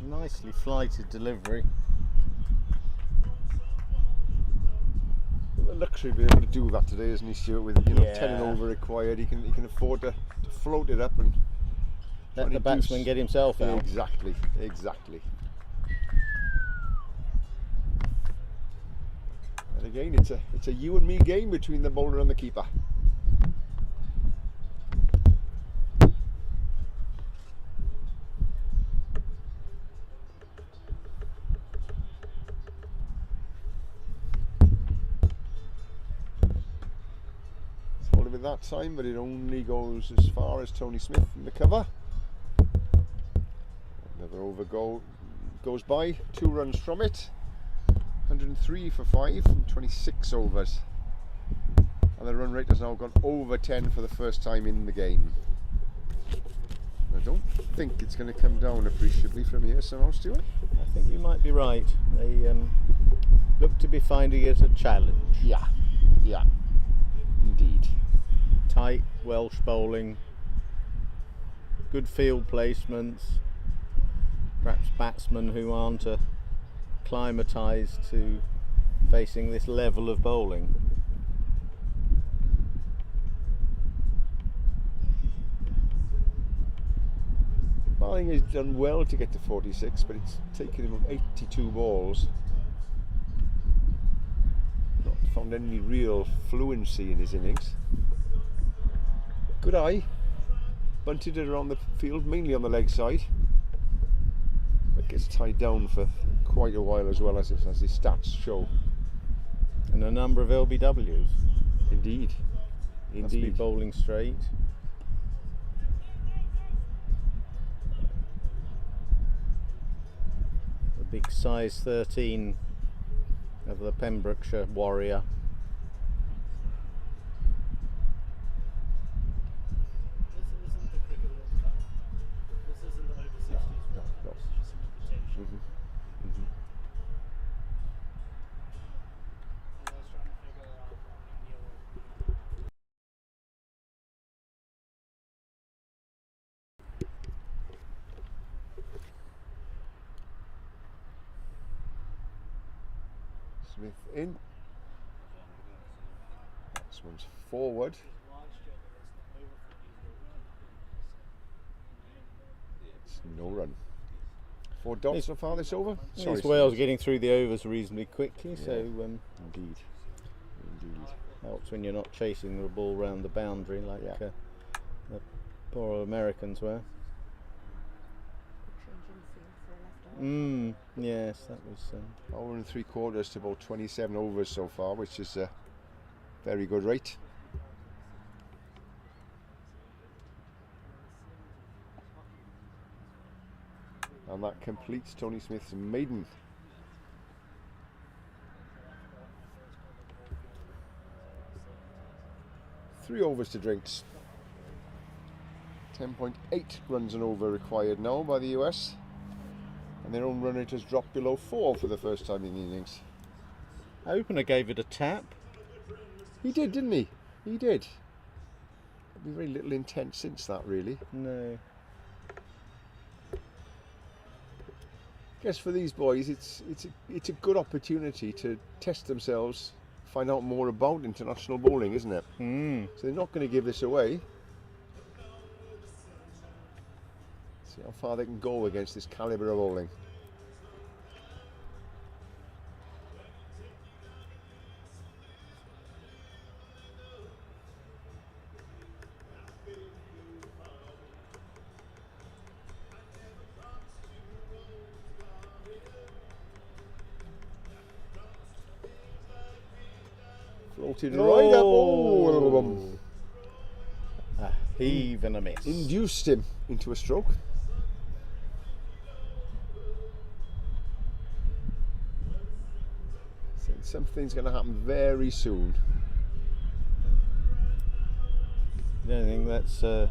Nicely flighted delivery. The luxury of being able to do that today, isn't he, Stuart? With 10 and Yeah. over required, he can afford to float it up and Let try the and batsman goose. get himself out. Exactly, exactly. And again, it's a you and me game between the bowler and the keeper. With that time, but it only goes as far as Tony Smith in the cover. Another over goes by, 2 runs from it. 103 for 5 from 26 overs. And the run rate has now gone over 10 for the first time in the game. I don't think it's going to come down appreciably from here somehow, Stuart. I think you might be right. They look to be finding it a challenge. Yeah, indeed. Tight Welsh bowling, good field placements, perhaps batsmen who aren't acclimatised to facing this level of bowling. Barling has done well to get to 46, but it's taken him 82 balls. Not found any real fluency in his innings. Good eye, bunted it around the field, mainly on the leg side, but gets tied down for quite a while as well, as his stats show. And a number of LBWs. Indeed, Must be indeed. bowling straight. The big size 13 of the Pembrokeshire Warrior. Smith in. This one's forward. It's no run. 4 dots so far this over. These Wales getting through the overs reasonably quickly, so Indeed. Indeed. helps when you're not chasing the ball round the boundary like the poor old Americans were. Changing field for a left arm. Yes, that was. Hour and 3/4 to about 27 overs so far, which is a very good rate. And that completes Tony Smith's maiden. Three overs to drinks. 10.8 runs and over required now by the US. And their own run rate has dropped below 4 for the first time in the innings. Opener gave it a tap. He did, didn't he? He did. There'll be very little intent since that, really. No. I guess for these boys, it's a good opportunity to test themselves, find out more about international bowling, isn't it? So they're not going to give this away. See how far they can go against this calibre of bowling. Floated right up. Oh, a heave and a miss. induced him into a stroke. So something's going to happen very soon. I don't think that's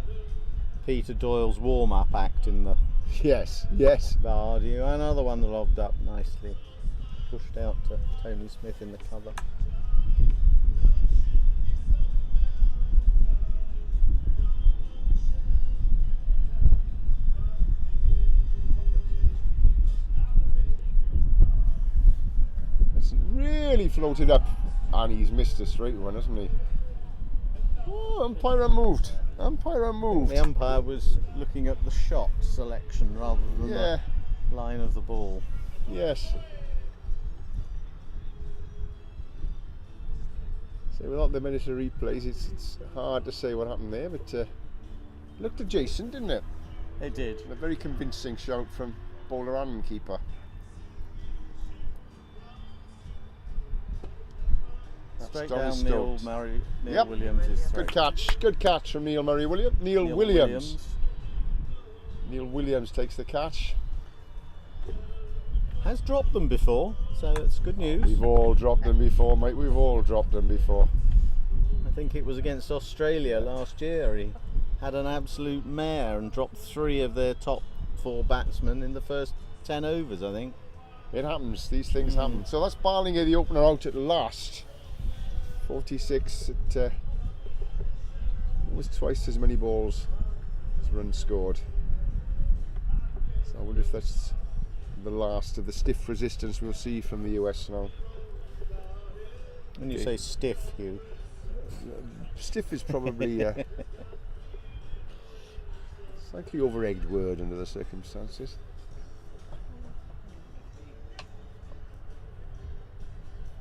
Peter Doyle's warm-up act in the Yes, yes. Bardew. Another one that lobbed up nicely. Pushed out to Tony Smith in the cover. It's really floated up, and he's missed a straight one, hasn't he? Oh, umpire moved. Umpire moved. The umpire was looking at the shot selection rather than Yeah. the line of the ball. Yes. So without the minute of replays, it's hard to say what happened there, but looked adjacent, didn't it? It did. And a very convincing shout from bowler and keeper. That's Straight Donny down Neil Stokes. Neil Williams' throat. Good catch from Neil Williams. Neil Williams. Neil Williams takes the catch. Has dropped them before, so it's good news. We've all dropped them before, mate. We've all dropped them before. I think it was against Australia last year. He had an absolute mare and dropped 3 of their top 4 batsmen in the first 10 overs, I think. It happens, these things happen. So that's Barlingham, the opener, out at last. 46 at almost twice as many balls as runs scored. So I wonder if that's the last of the stiff resistance we'll see from the US now. When you say stiff, Hugh. Stiff is probably a slightly over-egged word under the circumstances.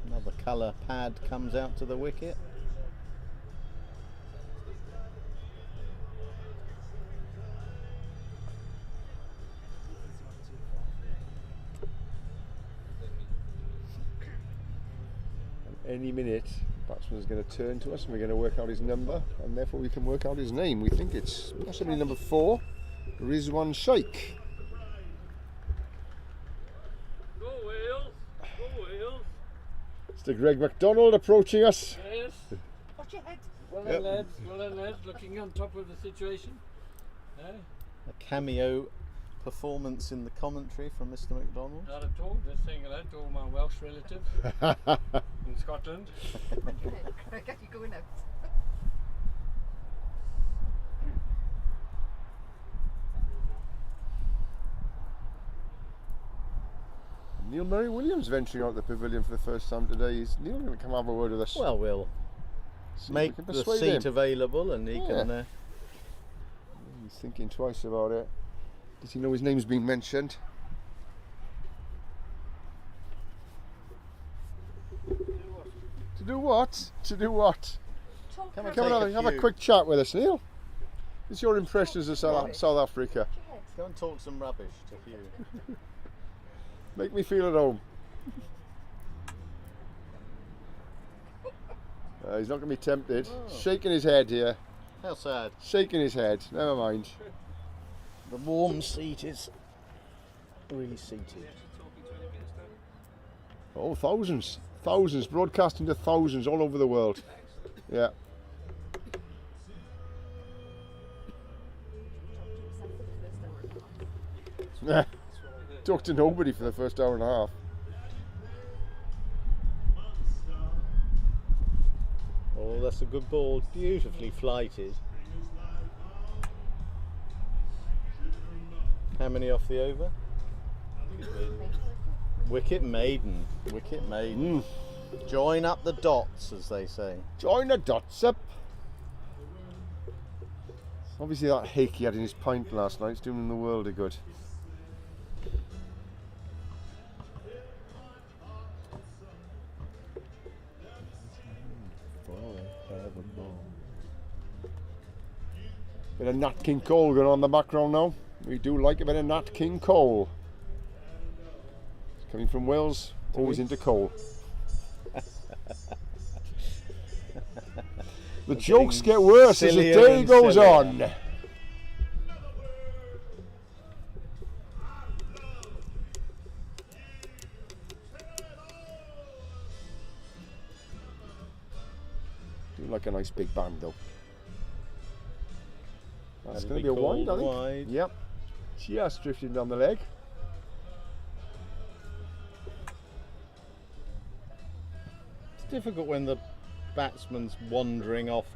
Another colour pad comes out to the wicket. Any minute, batsman's going to turn to us and we're going to work out his number, and therefore we can work out his name. We think it's possibly number 4, Rizwan Sheikh. Go Wales! Go Wales! Mr. Greg MacDonald approaching us. Yes! Watch your head. Well done, lads. Well done, lads. Looking on top of the situation. Eh? A cameo performance in the commentary from Mr. MacDonald. Not at all. Just saying hello to all my Welsh relatives in Scotland. Get you going out. Neil Murray Williams venturing out the pavilion for the first time today. Is Neil going to come have a word with us? Well, we'll See if we make can the persuade seat him. available, and he can. He's thinking twice about it. Does he know his name's been mentioned? To do what? To do what? Come and Come take on, have a few. quick chat with us, Neil. What's your impressions of South Africa? Go and talk some rubbish to Hugh. Make me feel at home. He's not going to be tempted. Shaking his head here. How sad. Shaking his head. Never mind. The warm seat is reseated. Oh, thousands. Thousands. Broadcasting to thousands all over the world. Yeah. Talked to nobody for the first hour and a half. Oh, that's a good ball. Beautifully flighted. How many off the over? Wicket maiden. Wicket maiden. Join up the dots, as they say. Join the dots up. Obviously that hake he had in his pint last night's doing him the world of good. Bit of Nat King Cole going on in the background now. We do like a bit of Nat King Cole. Coming from Wales, always into coal. The jokes get worse as the sillier day and goes sillier. on. Do like a nice big band though. That's That'll going be to be a wide, I called think. wide. Yep. Just drifting down the leg. It's difficult when the batsman's wandering off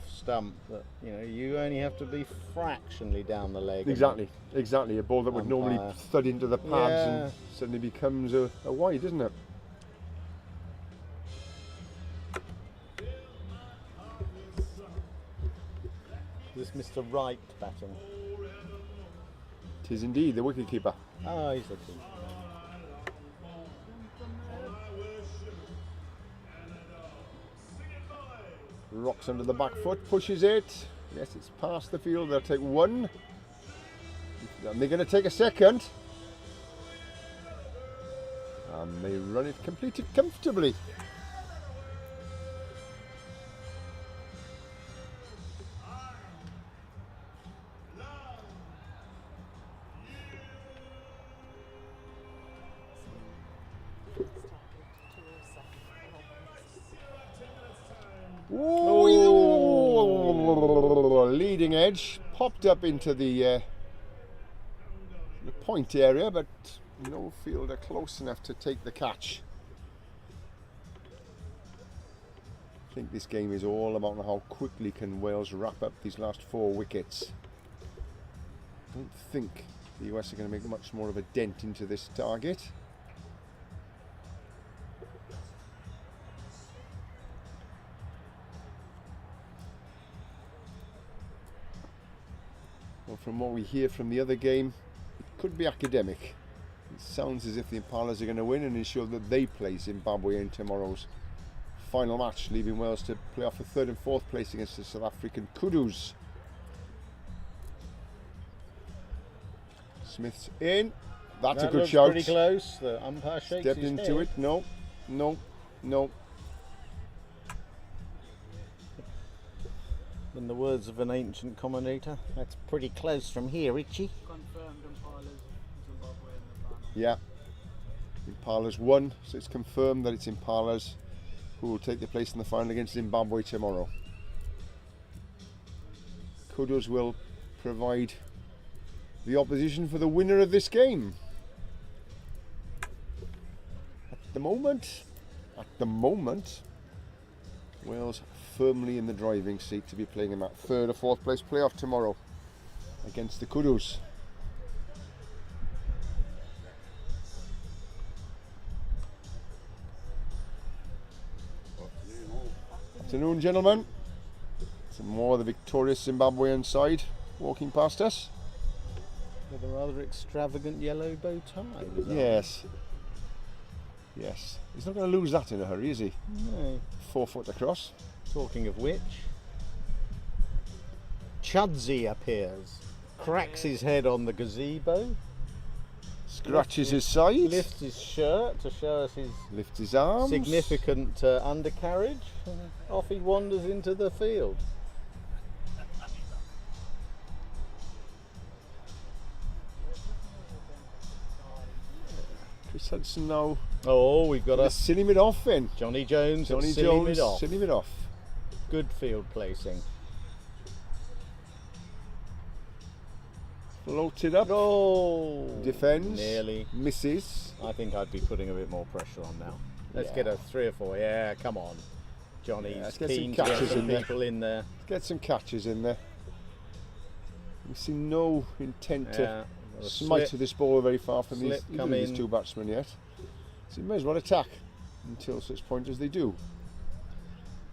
stump. That you only have to be fractionally down the leg. Exactly, exactly. A ball that would normally Umpire. thud into the pads Yeah. and suddenly becomes a wide, isn't it? This Mr. Wright batting. Tis indeed the wicket keeper. Oh, he's looking. Rocks under the back foot, pushes it. Yes, it's past the field. They'll take one. And they're going to take a second. And they run it completed comfortably. Ooh, leading edge popped up into the point area, but no fielder close enough to take the catch. I think this game is all about how quickly can Wales wrap up these last 4 wickets. I don't think the US are going to make much more of a dent into this target. Well, from what we hear from the other game, it could be academic. It sounds as if the Impalas are going to win and ensure that they play Zimbabwe in tomorrow's final match, leaving Wales to play off for 3rd and 4th place against the South African Kudus. Smith's in. That's That a good looks shout. pretty close. The umpire shakes Stepped his into head. it. No, no, no. In the words of an ancient commentator, that's pretty close from here, Richie. Confirmed Impalas, Zimbabwe in the final. Yeah. Impalas won, so it's confirmed that it's Impalas who will take the place in the final against Zimbabwe tomorrow. Kudus will provide the opposition for the winner of this game. At the moment, Wales firmly in the driving seat to be playing in that 3rd or 4th place playoff tomorrow against the Kudus. Afternoon, gentlemen. Some more of the victorious Zimbabwean side walking past us. With a rather extravagant yellow bow tie. Yes. Yes. He's not going to lose that in a hurry, is he? No. 4 foot across. Talking of which, Chudzi appears, cracks his head on the gazebo, Scratches his side. lifts his shirt to show us his Lifts his arms. significant undercarriage, and off he wanders into the field. Chris Hudson now. Oh, we've got a Silly mid off in. Johnny Jones, Johnny and silly Jones. mid off. Silly mid off. Good field placing. Floated up. Oh, Defends. nearly. Misses. I think I'd be putting a bit more pressure on now. Let's Yeah. get a 3 or 4. Yeah, come on. Johnny's Yeah, let's get some keen to get catches some in there. people in there. Get some catches in there. We see no intent to Yeah, got a smite slip. this ball very far from Slip either come of these in. two batsmen yet. So you may as well attack until such point as they do.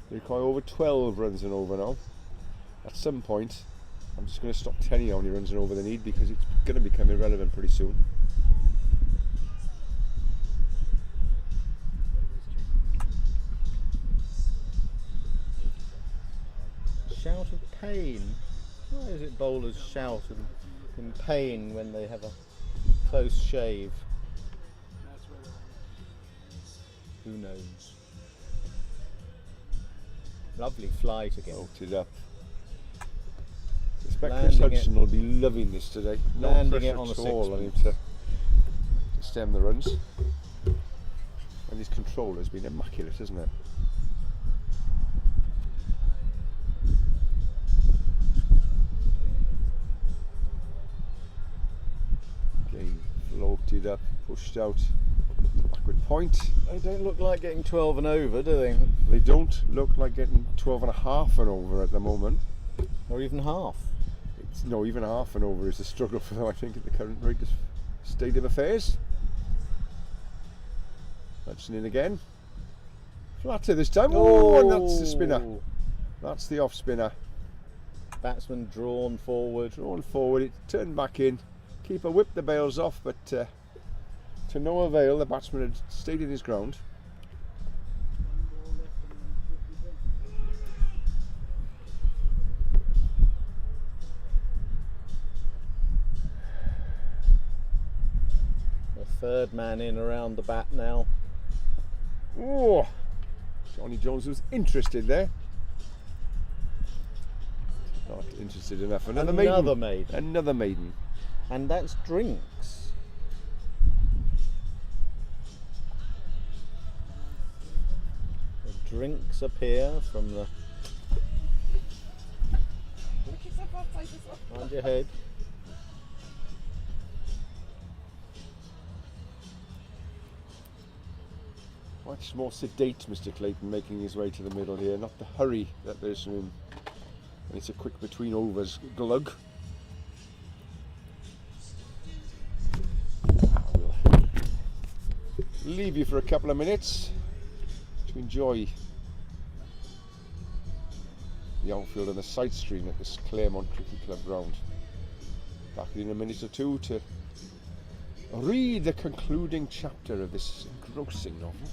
They require over 12 runs and over now. At some point, I'm just going to stop telling you how many runs and over they need because it's going to become irrelevant pretty soon. Shout of pain. Why is it bowlers shout in pain when they have a close shave? Who knows? Lovely flight again. Floated up. I expect Landing Chris it- Hudson will be loving this today. No landing pressure it on at a all on him sixpence. to stem the runs. And his control has been immaculate, hasn't it? Again, floated up, pushed out to backward point. They don't look like getting 12 and over, do they? They don't look like getting 12 and a half and over at the moment. Or even half. It's, no, even half and over is a struggle for them, I think, at the current rate of state of affairs. Hudson in again. Flatter this time. Oh, and that's the spinner. That's the off spinner. Batsman drawn forward. Drawn forward, it turned back in. Keeper whipped the bails off, but to no avail. The batsman had stayed in his ground. The third man in around the bat now. Oh, Johnny Jones was interested there. Not interested enough. Another maiden. Another maiden. And that's drinks. The drinks appear from the... Mind your head. Much more sedate, Mr. Clayton, making his way to the middle here. Not the hurry that there's from him. And it's a quick between overs glug. We'll leave you for a couple of minutes to enjoy the outfield and the side stream at this Claremont Cricket Club ground. Back in a minute or two to read the concluding chapter of this engrossing novel.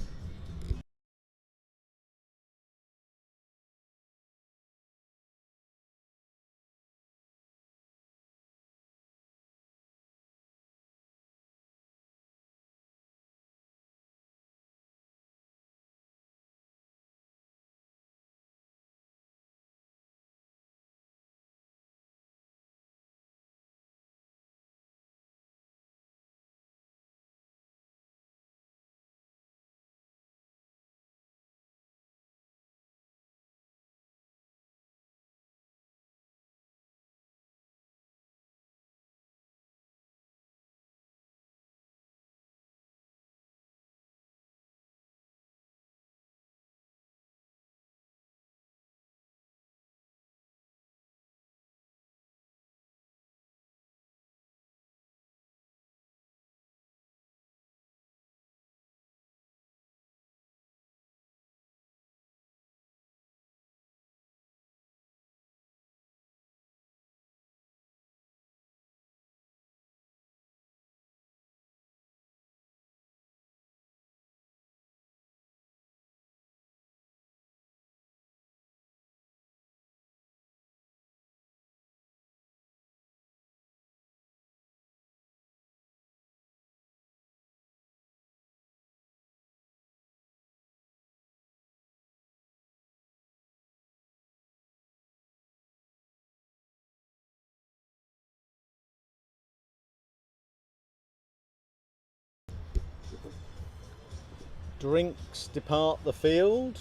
Drinks depart the field.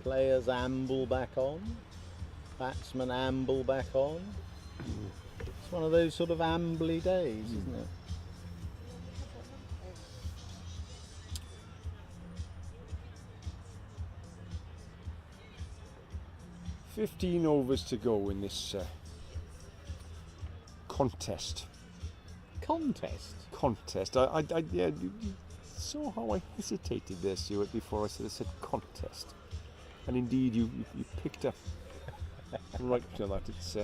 Players amble back on. Batsmen amble back on. It's one of those sort of ambly days, isn't it? "15 overs to go in this contest. Contest? Yeah, you saw how I hesitated there, Stuart, before I said contest. And indeed, you picked up right to that. It's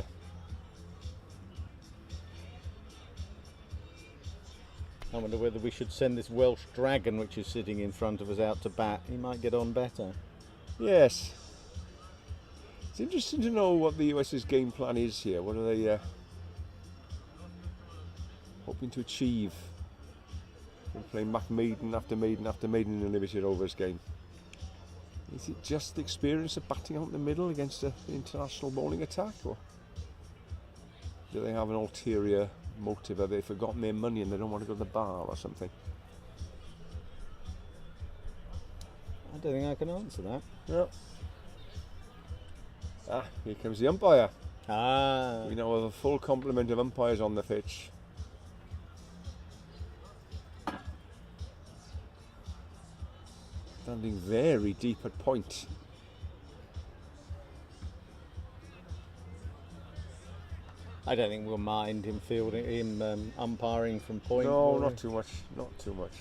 I wonder whether we should send this Welsh dragon which is sitting in front of us out to bat. He might get on better. yes. It's interesting to know what the US's game plan is here. What are they hoping to achieve? They're playing maiden after maiden after maiden in a limited overs game. Is it just the experience of batting out in the middle against the international bowling attack, or do they have an ulterior motive? Have they forgotten their money and they don't want to go to the bar or something? I don't think I can answer that. Yeah. Here comes the umpire. Ah, We now have a full complement of umpires on the pitch. Standing very deep at point. I don't think we'll mind him umpiring from point. No, will we? not too much. Not too much.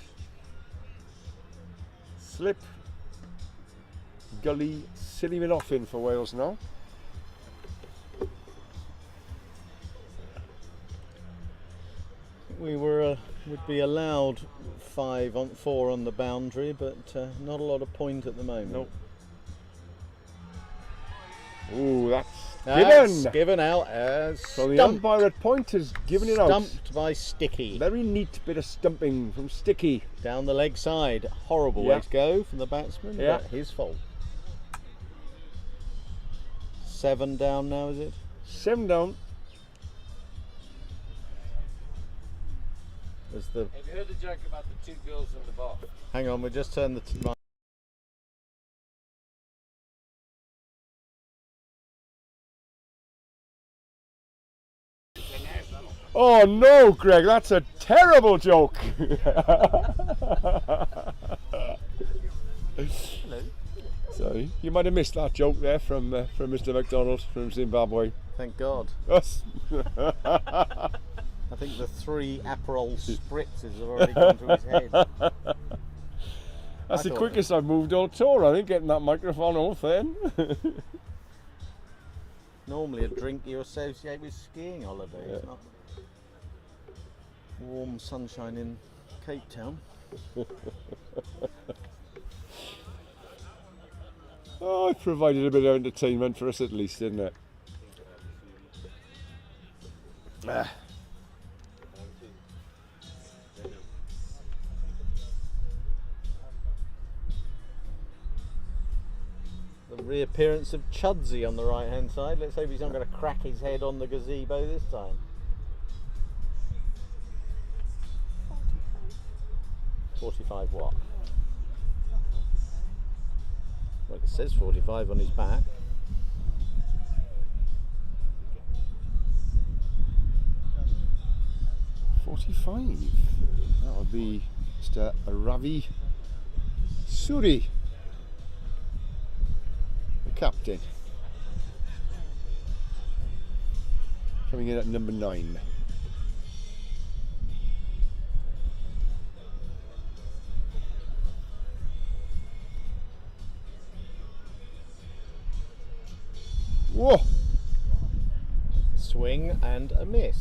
Slip. Gully. Silly bit off in for Wales now. We would be allowed 4 on the boundary, but not a lot of point at the moment. Nope. Ooh, that's That's given. given out. So the Stumped. umpire at point has given it out. Stumped by Sticky. Very neat bit of stumping from Sticky. Down the leg side. Horrible Yeah. way to go from the batsman, Yeah. but his fault. 7 down now, is it? 7 down. As the Have you heard the joke about the 2 girls in the bar? hang on, we'll just turn the Oh no, Greg, that's a terrible joke. Sorry, you might have missed that joke there from Mr. McDonald from Zimbabwe. Thank God. Us. I think the 3 Aperol spritzes have already gone to his head. That's I the thought- quickest I've moved all tour, I think, getting that microphone off then. Normally a drink you associate with skiing holidays, Yeah. not warm sunshine in Cape Town. Oh, it provided a bit of entertainment for us at least, didn't it? The reappearance of Chudsey on the right hand side. Let's hope he's not going to crack his head on the gazebo this time. 45 what? Well, it says 45 on his back. .45. That would be Mr. Ravi Suri, the captain, coming in at number 9. Whoa! Swing and a miss.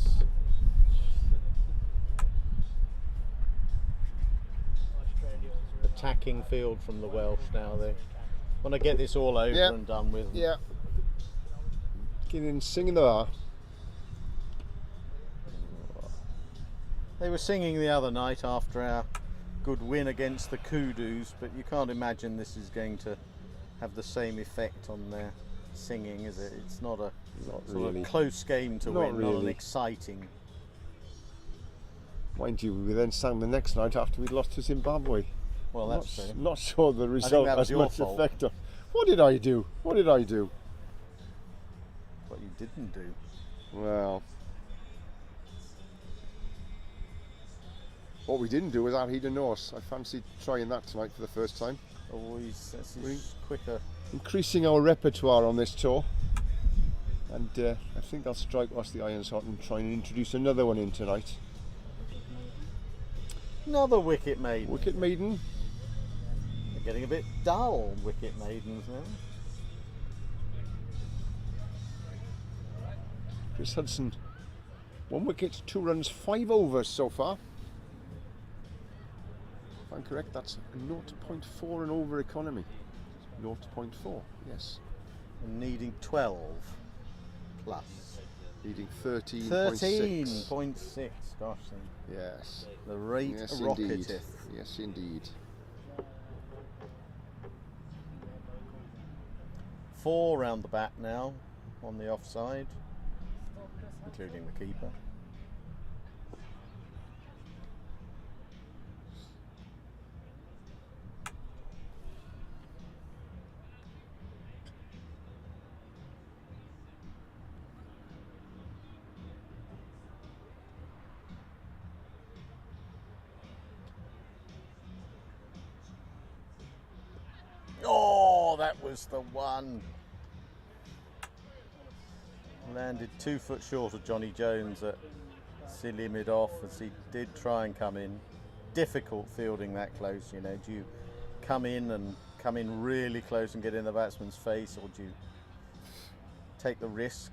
Attacking field from the Welsh now. They want to get this all over Yeah. and done with. Yeah. Get in singing the bar. They were singing the other night after our good win against the Koodoos, but you can't imagine this is going to have the same effect on their singing, is it? It's not a Not sort really. of close game to Not win, not an really. exciting. Mind you, we then sang the next night after we'd lost to Zimbabwe. Well, that's true. Not sure the result that was has your much fault. effect on. What did I do? What did I do? What you didn't do. Well, what we didn't do was add Heater Norse. I fancied trying that tonight for the first time. Always, that's his quicker. Increasing our repertoire on this tour. And I think I'll strike whilst the iron's hot and try and introduce another one in tonight. Another wicket maiden. Wicket Maiden. They're getting a bit dull, wicket maidens now. Chris Hudson. 1 wicket, 2 runs, 5 overs so far. If I'm correct, that's 0.4 an over economy. 0.4, yes. And needing 12 plus. Needing 13.6. 13.6, gosh. Yes. The rate Yes, rocketeth. indeed. Yes, indeed. 4 round the bat now on the offside, including the keeper. Oh, that was the one. Landed 2 foot short of Johnny Jones at silly mid-off as he did try and come in. Difficult fielding that close, you know. Do you come in really close and get in the batsman's face, or do you take the risk?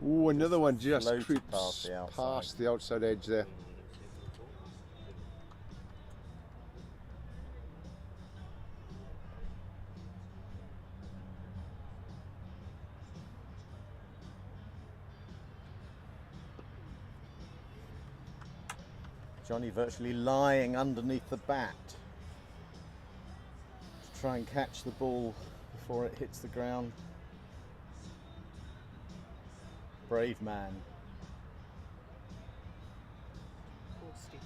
Ooh, another one just floated creeps past the outside. the outside edge there. Johnny virtually lying underneath the bat to try and catch the ball before it hits the ground. Brave man. Poor stupid.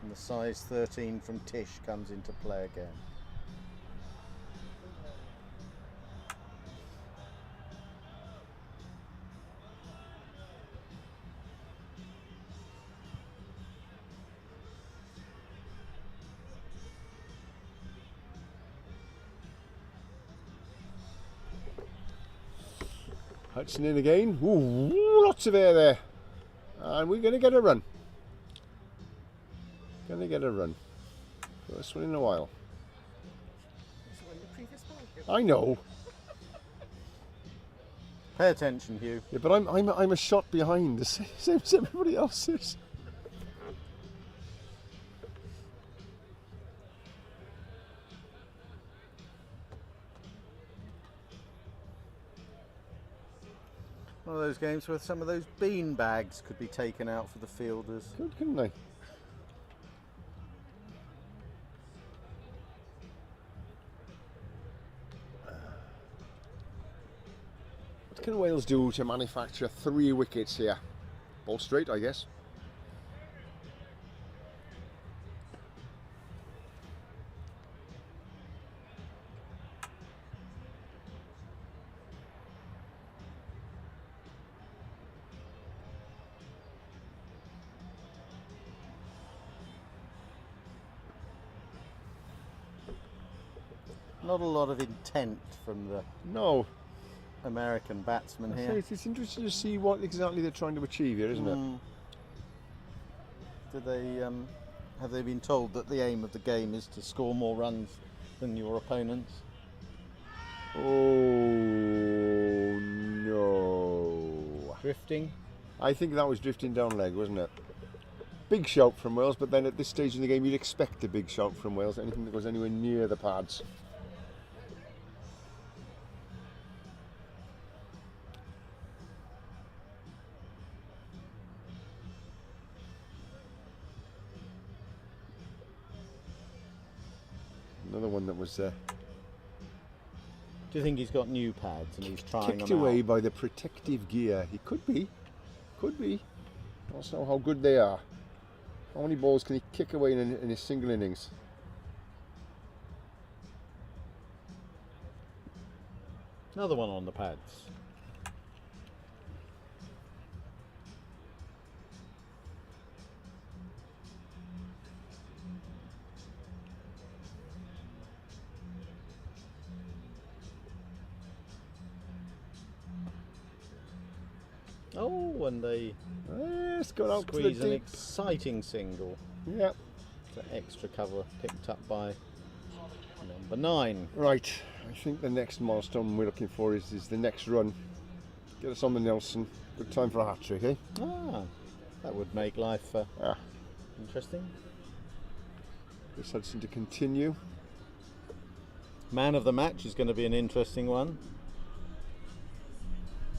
And the size 13 from Tish comes into play again. Hudson in again. Ooh, lots of air there. And we're going to get a run. Going to get a run. First one in a while. So when the previous ball. I know. Pay attention, Hugh. Yeah, but I'm a shot behind, the same as everybody else is. One of those games where some of those bean bags could be taken out for the fielders. Good, couldn't they? What can Wales do to manufacture 3 wickets here? Ball straight, I guess. Not a lot of intent from the No. American batsman I say here. it's interesting to see what exactly they're trying to achieve here, isn't it? Do they have they been told that the aim of the game is to score more runs than your opponents? Oh no. Drifting? I think that was drifting down leg, wasn't it? Big shout from Wales, but then at this stage in the game you'd expect a big shout from Wales, anything that goes anywhere near the pads. Another one that was Do you think he's got new pads and he's trying Kicked them away out? by the protective gear. He could be. Could be. I don't know how good they are. How many balls can he kick away in a single innings? Another one on the pads. Oh, and they It's gone out to the squeeze an deep. exciting single. Yeah. The extra cover picked up by number 9. Right. I think the next milestone we're looking for is the next run. Get us on the Nelson. Good time for a hat trick, eh? Ah, that would make life Ah. interesting. Chris Hudson to continue. Man of the match is going to be an interesting one.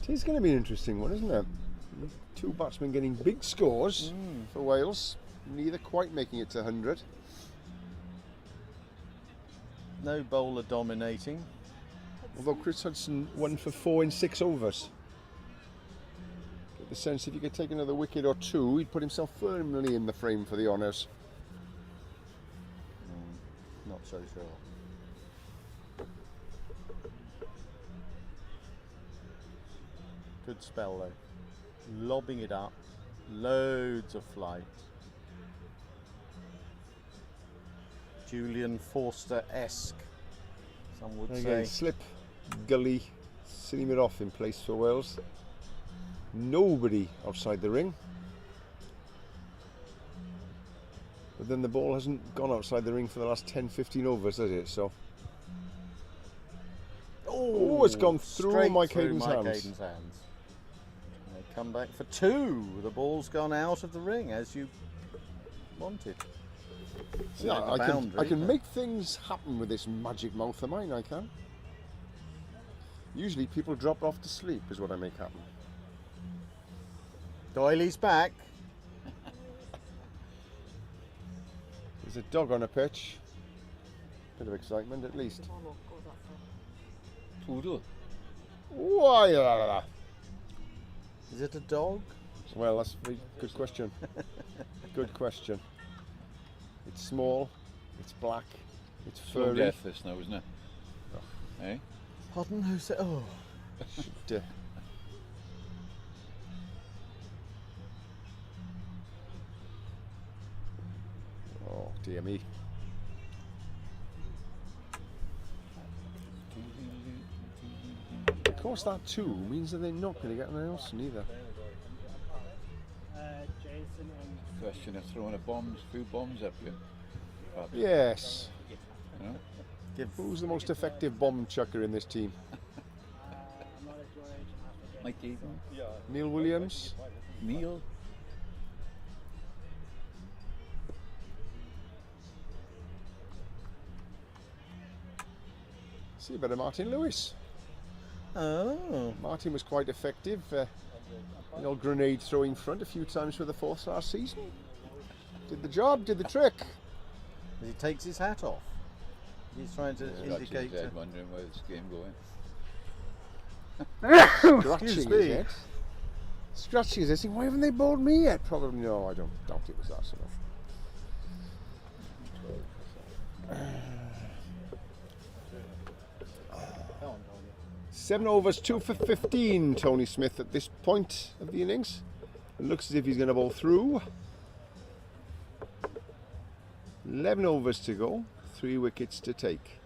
It is going to be an interesting one, isn't it? Two batsmen getting big scores for Wales. Neither quite making it to 100. No bowler dominating. Although Chris Hudson won for 4 in 6 overs. Get the sense if he could take another wicket or two, he'd put himself firmly in the frame for the honours. Not so sure. Good spell though. Lobbing it up. Loads of flight. Julian Forster-esque, some would Again, say. slip, gully, sitting it off in place for Wales. Nobody outside the ring. But then the ball hasn't gone outside the ring for the last 10-15 overs, has it? So, oh, it's gone through Straight Mike through Hayden's Mike hands. Hayden's hands. And they come back for 2. The ball's gone out of the ring as you wanted. See, Like the I boundary, can but- make things happen with this magic mouth of mine, I can. Usually people drop off to sleep is what I make happen. Doyley's back. There's a dog on a pitch. Bit of excitement at least. Poodle. Why? Is it a dog? Well, that's a good question. Good question. It's small, it's black, it's Slow furry. death this now, isn't it? Eh? Pardon, who said? Oh, D- Oh dear me. Of course, that too means that they're not going to get an Nelson either. Question of throwing few bombs up here. Perhaps, Yes. you know? Who's the most effective bomb chucker in this team? Mikey, Neil Williams? Neil. See a bit of Martin Lewis. oh. Martin was quite effective. The old grenade throwing front a few times for the fourth last season. Did the job, did the trick. He takes his hat off. He's trying to Scratching indicate. his head, wondering where this game going. Scratching me. his head. Scratching his head, saying, why haven't they bowled me yet? Probably no, I don't doubt it was that sort of. 7 overs, 2 for 15, Tony Smith at this point of the innings. It looks as if he's going to bowl through. 11 overs to go, 3 wickets to take.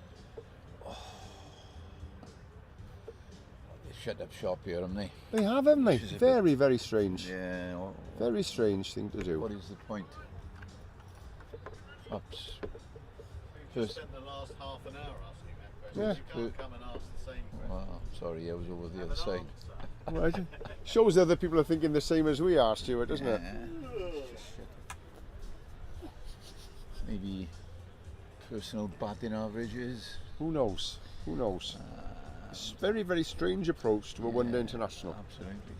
They shut up shop here, haven't they? They have, haven't they? Which is a Very, very strange. Yeah. Very strange thing to do. What is the point? Ups. First. Spent the last half an hour asking that Yeah. question. You can't come and ask the same question. Well, sorry, I was over the other side. Right. Shows other people are thinking the same as we are, Stuart, doesn't it? Maybe personal batting averages. Who knows? Who knows? It's a very, very strange approach to a one-day international. Absolutely.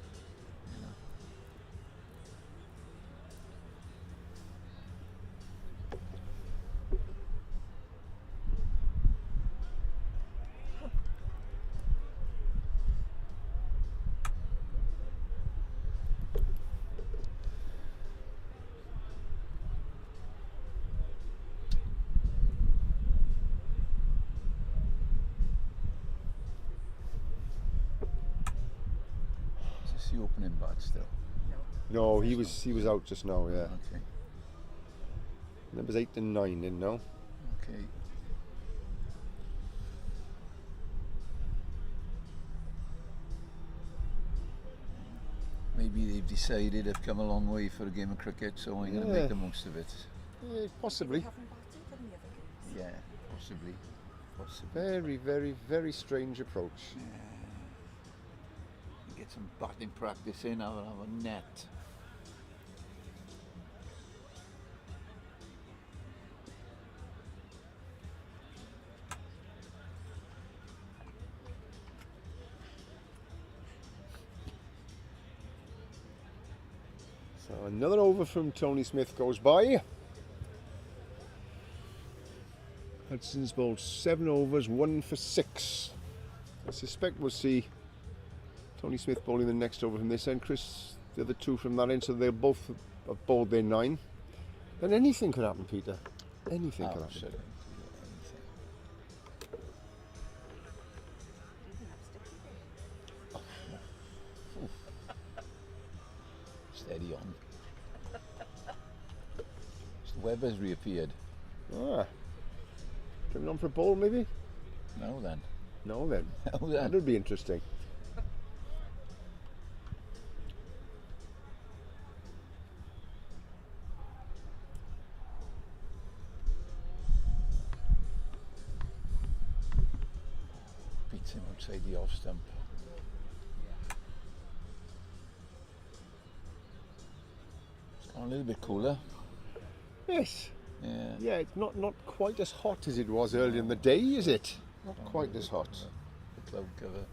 What's the opening bat still? No, he was out just now. Yeah, Okay. numbers 8 and 9 in now. Okay. Maybe they've decided they've come a long way for a game of cricket, so I'm going to Yeah. make the most of it. Possibly. Haven't batted any other games. Yeah, possibly. Possibly. Very, very, very strange approach. Get some batting practice in, I'll have a net. So another over from Tony Smith goes by. Hudson's bowled 7 overs, 1 for 6. I suspect we'll see Tony Smith bowling the next over from this end, Chris the other 2 from that end, so they'll both have bowled their 9. Then anything could happen, Peter. Anything could happen. Absolutely. Steady on. The Webber's reappeared. Ah. Coming on for a bowl, maybe? No then. No, then. No That then. would be interesting. Beats him outside the off stump. It's gone a little bit cooler. Yes. Yeah. Yeah, it's not quite as hot as it was earlier in the day, is it? Not quite as hot. The cloud cover.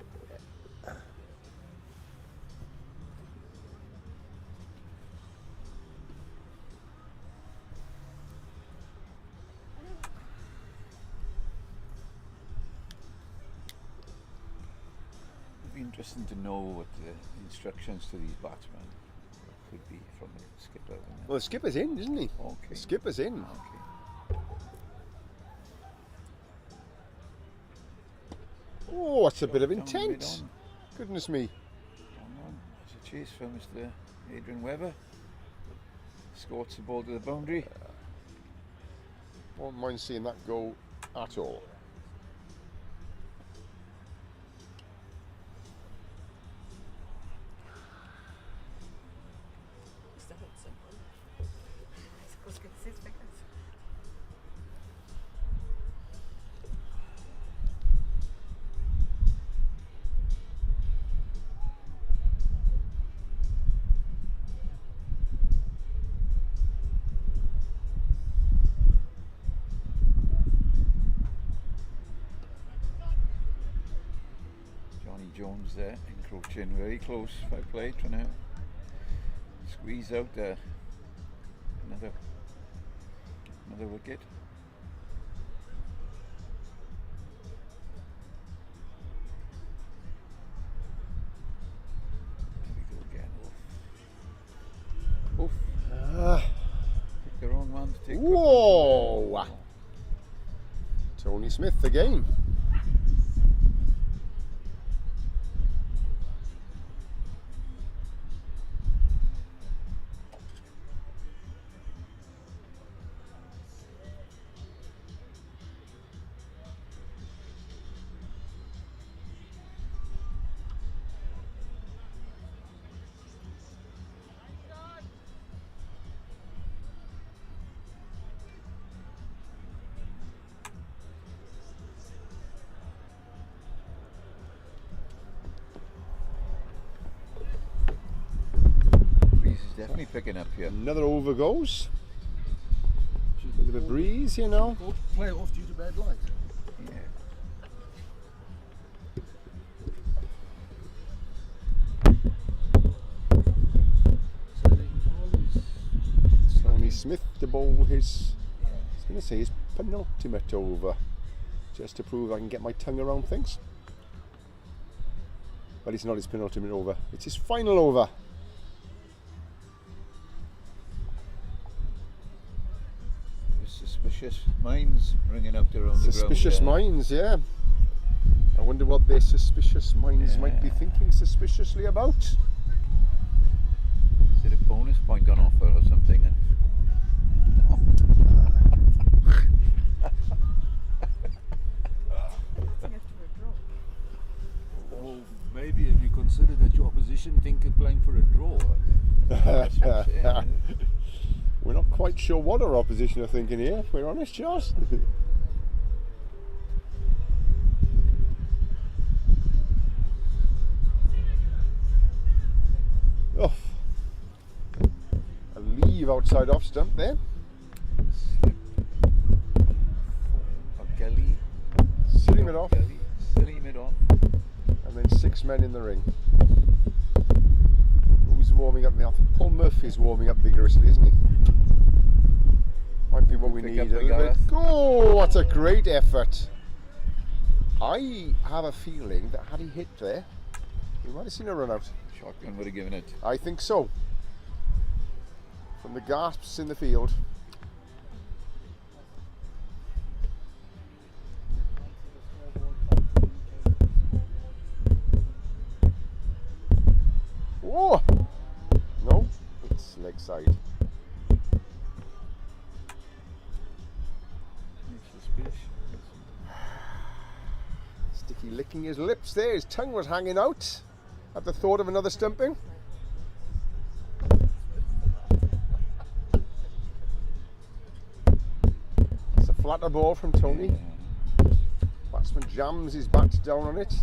It'd be interesting to know what the instructions to these batsmen could be from the skipper. wouldn't it? Well, the skipper's in, isn't he? Okay. The skipper's in. Okay. Oh, that's a bit of Down, mid intent. on. Goodness me. Hang on. There's a chase for Mr. Adrian Webber. Scorts the ball to the boundary. Won't mind seeing that go at all. Mr. Hudson. I was going to say his fingers. Johnny Jones there, encroaching very close. Fair play, trying to squeeze out another wicket. There we go again. Oof. Ah. Pick the wrong man to take. Whoa! Tony Smith again. Breeze is definitely picking up here. Another over goes. Bit of a breeze, you know. Go play it off due to bad light. Yeah. So they can always Tony Smith to bowl his, I was going to say his penultimate over, just to prove I can get my tongue around things. But it's not his penultimate over, it's his final over. Suspicious minds ringing out around the ground. Suspicious there. minds, yeah. I wonder what their suspicious minds Yeah. might be thinking suspiciously about. bonus point on offer or something. And Oh, maybe if you consider that your opposition think you're playing for a draw. that's what I'm saying. We're not quite sure what our opposition are thinking here, if we're honest, Josh. Oh, a leave outside off stump there. Kelly, Sitting it off, Kelly, sitting it off. and then 6 men in the ring. Who's warming up now? I think Paul Murphy's warming up vigorously, isn't he? Might be what we Pick need. up A the little bit. Gareth. Oh, what a great effort! I have a feeling that had he hit there, we might have seen a run out. Shotgun would have given it. I think so. From the gasps in the field. Oh! No, it's leg side. Sticky licking his lips there. His tongue was hanging out at the thought of another stumping. It's a flatter ball from Tony. Batsman jams his bat down on it.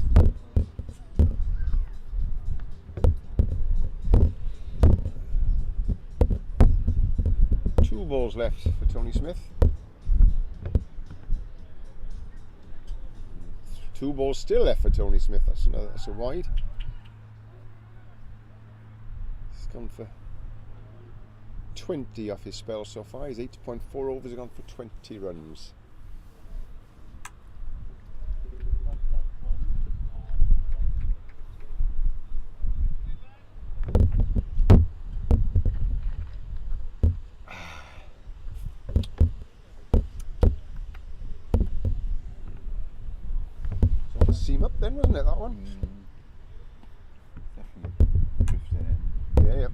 Two balls left for Tony Smith. Two balls still left for Tony Smith. That's a wide. He's gone for 20 off his spell so far. His 8.4 overs have gone for 20 runs. Seam up then, wasn't it, that one? Definitely drifted in. Yeah, yeah.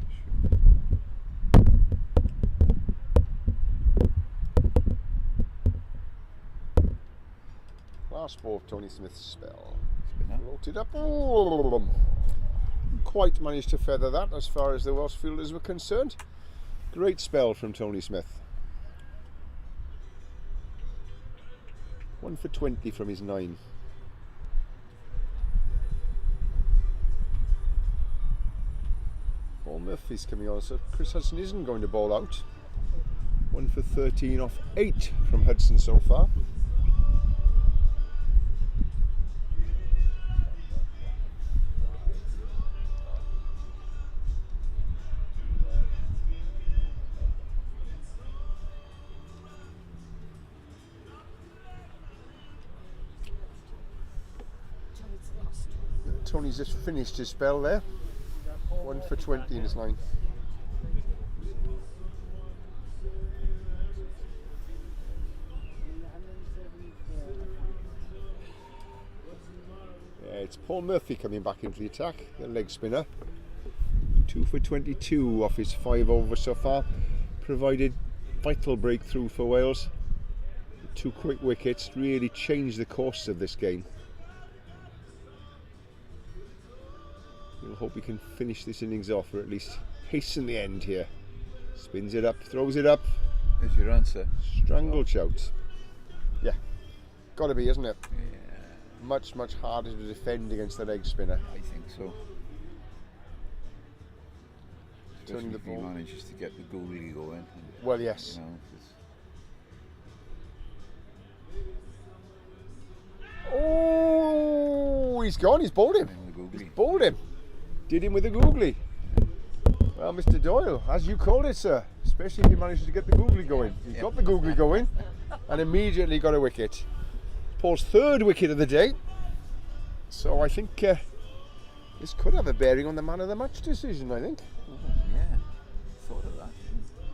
Last ball of Tony Smith's spell. Spinner. Floated up. Oh, quite managed to feather that as far as the Welsh fielders were concerned. Great spell from Tony Smith. 1 for 20 from his 9. Paul Murphy's coming on, so Chris Hudson isn't going to bowl out. 1 for 13 off 8 from Hudson so far. Tony's just finished his spell there. 1 for 20 in his 9. Yeah, it's Paul Murphy coming back into the attack, the leg spinner. 2 for 22 off his 5 overs so far. Provided vital breakthrough for Wales. 2 quick wickets really changed the course of this game. We'll hope he can finish this innings off, or at least hasten the end here. Spins it up, throws it up. There's your answer. Strangle shout. Yeah, gotta be, isn't it? Yeah, Much harder to defend against the leg spinner. I think so. Turning Especially the if he ball. manages to get the goalie going. And, Well, yes. You know, 'cause Oh, he's gone. He's bowled him. the goalie. He's bowled him. Did him with a googly. Well, Mr. Doyle, as you called it, sir, especially if he manages to get the googly going. He's got the googly going and immediately got a wicket. Paul's 3rd wicket of the day. So I think this could have a bearing on the man of the match decision, I think. Yeah, thought of that.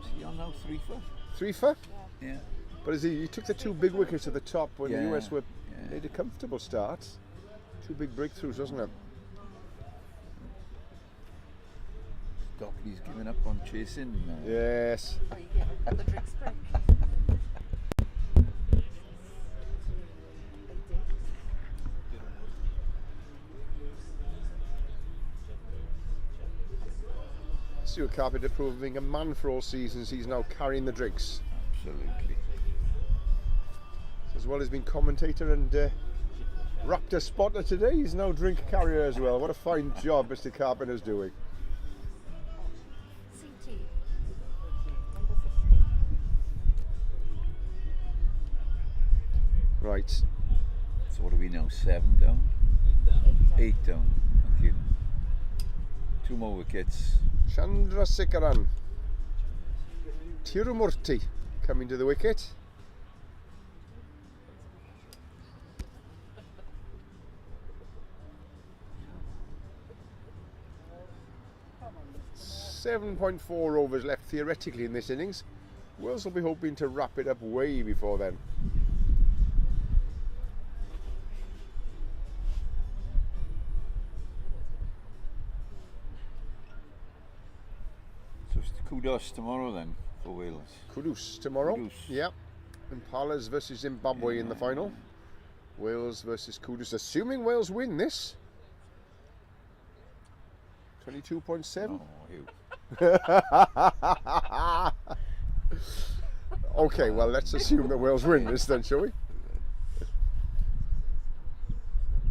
Is he on now 3 for? 3 for? Yeah. But as he took the 2 big wickets at the top when the Yeah, US were yeah. made a comfortable start. 2 big breakthroughs, wasn't it? Dockley's giving up on chasing. Yes. Oh, you give up the drinks break. Stuart Carpenter proving a man for all seasons. He's now carrying the drinks. Absolutely. As well as being commentator and Raptor spotter today, he's now drink carrier as well. What a fine job Mr. Carpenter's doing. CT. Number 50. Right. So what are we now? 7 down? 8 down. Thank you. 2 more wickets. Chandrasekharan. Tirumurti coming to the wicket. .4 overs left theoretically in this innings. Wales will be hoping to wrap it up way before then. So it's kudos tomorrow then for Wales. Kudus tomorrow. Kudus. Yep. Impalas versus Zimbabwe in the final. Wales versus Kudus. Assuming Wales win this. 22.7. Oh, you. Okay, well, let's assume that Wales win this then, shall we?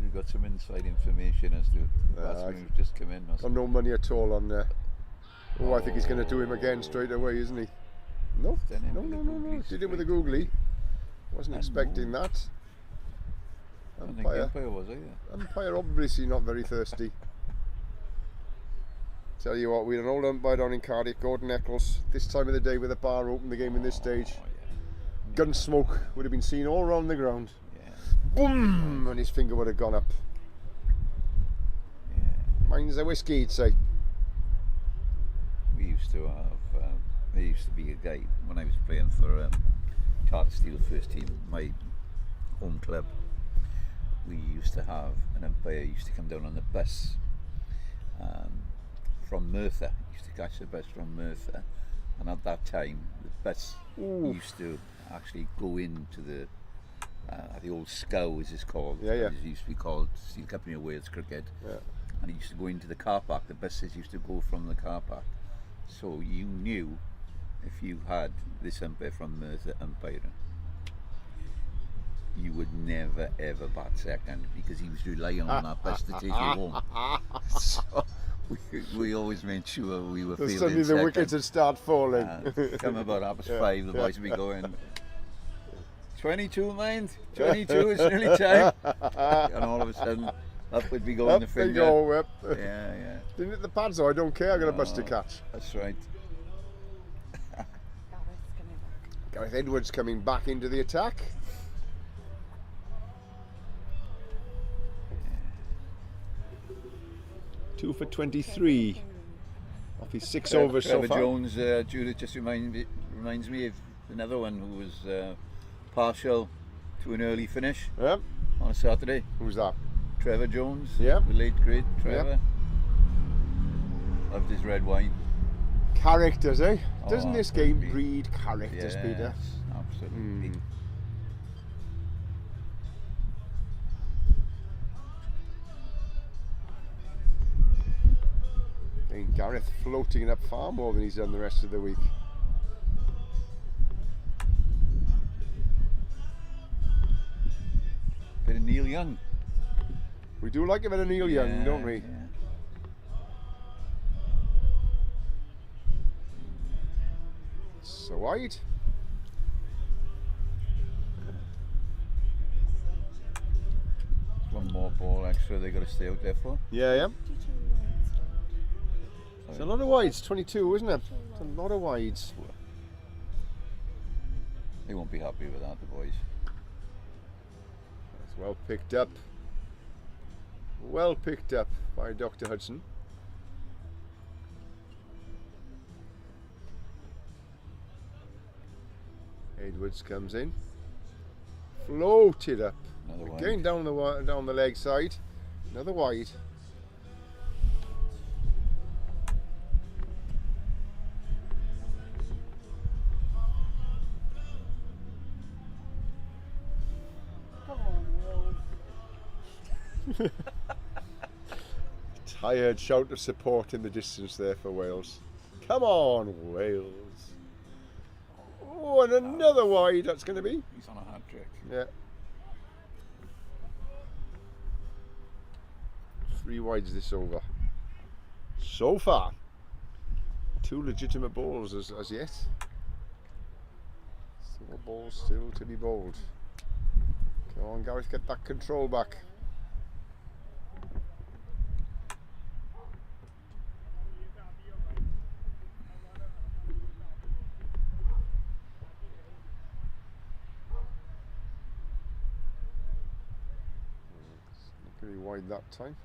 We've got some inside information as to the batsman who's just come in. Got no money at all on there. Oh, I think he's going to do him again straight away, isn't he? No, Done him no, with no, the no, no. googlies Did it with a straight. googly. Wasn't And expecting more. that. I don't think the Umpire. umpire was either. Umpire obviously not very thirsty. Tell you what, we had an old umpire down in Cardiff, Gordon Eccles, this time of the day with a bar open the game in this stage. Oh, yeah. Gun smoke would have been seen all around the ground. Yeah. Boom! And his finger would have gone up. Yeah. Mine's a whiskey, he'd say. We used to have, there used to be a guy when I was playing for Tartar Steel first team, my home club. We used to have an umpire who used to come down on the bus from Merthyr. He used to catch the bus from Merthyr, and at that time the bus used to actually go into the old Scow, as it's called. Yeah, yeah. It used to be called Steel Company of Wales Cricket. Yeah. And he used to go into the car park. The buses used to go from the car park. So you knew if you had this umpire from Merthyr umpiring, you would never ever bat second because he was relying on that bus to take you home. So we always made sure we were fielding Suddenly the second. wickets would start falling. Come about 5:30, Yeah, the yeah. boys would be going, 22 mind, 22, it's nearly time. And all of a sudden, up would be going Up the they finger. go, yep. Yeah, yeah, Didn't hit the pads though, I don't care, I got a bus to No. catch. that's right. Gareth's coming back. Gareth Edwards coming back into the attack. Two for 23 off his 6 overs so Trevor far. Jones, Judith, just reminds me of another one who was partial to an early finish Yep. on a Saturday. Who's that? Trevor Jones, Yeah. the late great Trevor. Loved his red wine. Characters, eh? Doesn't Oh, this game absolutely. breed characters, Peter? Yes, absolutely. Mm. Again, Gareth floating it up far more than he's done the rest of the week. Bit of Neil Young. We do like a bit of Neil Young, don't we? Yeah. So wide. One more ball extra they got to stay out there for. Yeah, yeah. 22 wide start. It's a lot of wides, 22, isn't it? It's a lot of wides. They won't be happy with that, the boys. That's well picked up. Well picked up by Dr. Hudson. Edwards comes in. Floated up. Another wide. Again down the leg side. Another wide. Tired shout of support in the distance there for Wales. Come on, Wales. Oh, and another wide that's going to be. He's on a hat trick. Yeah. 3 wides this over. So far. 2 legitimate balls as yet. Still balls still to be bowled. Come on, Gareth, get that control back. Not going to be wide that time.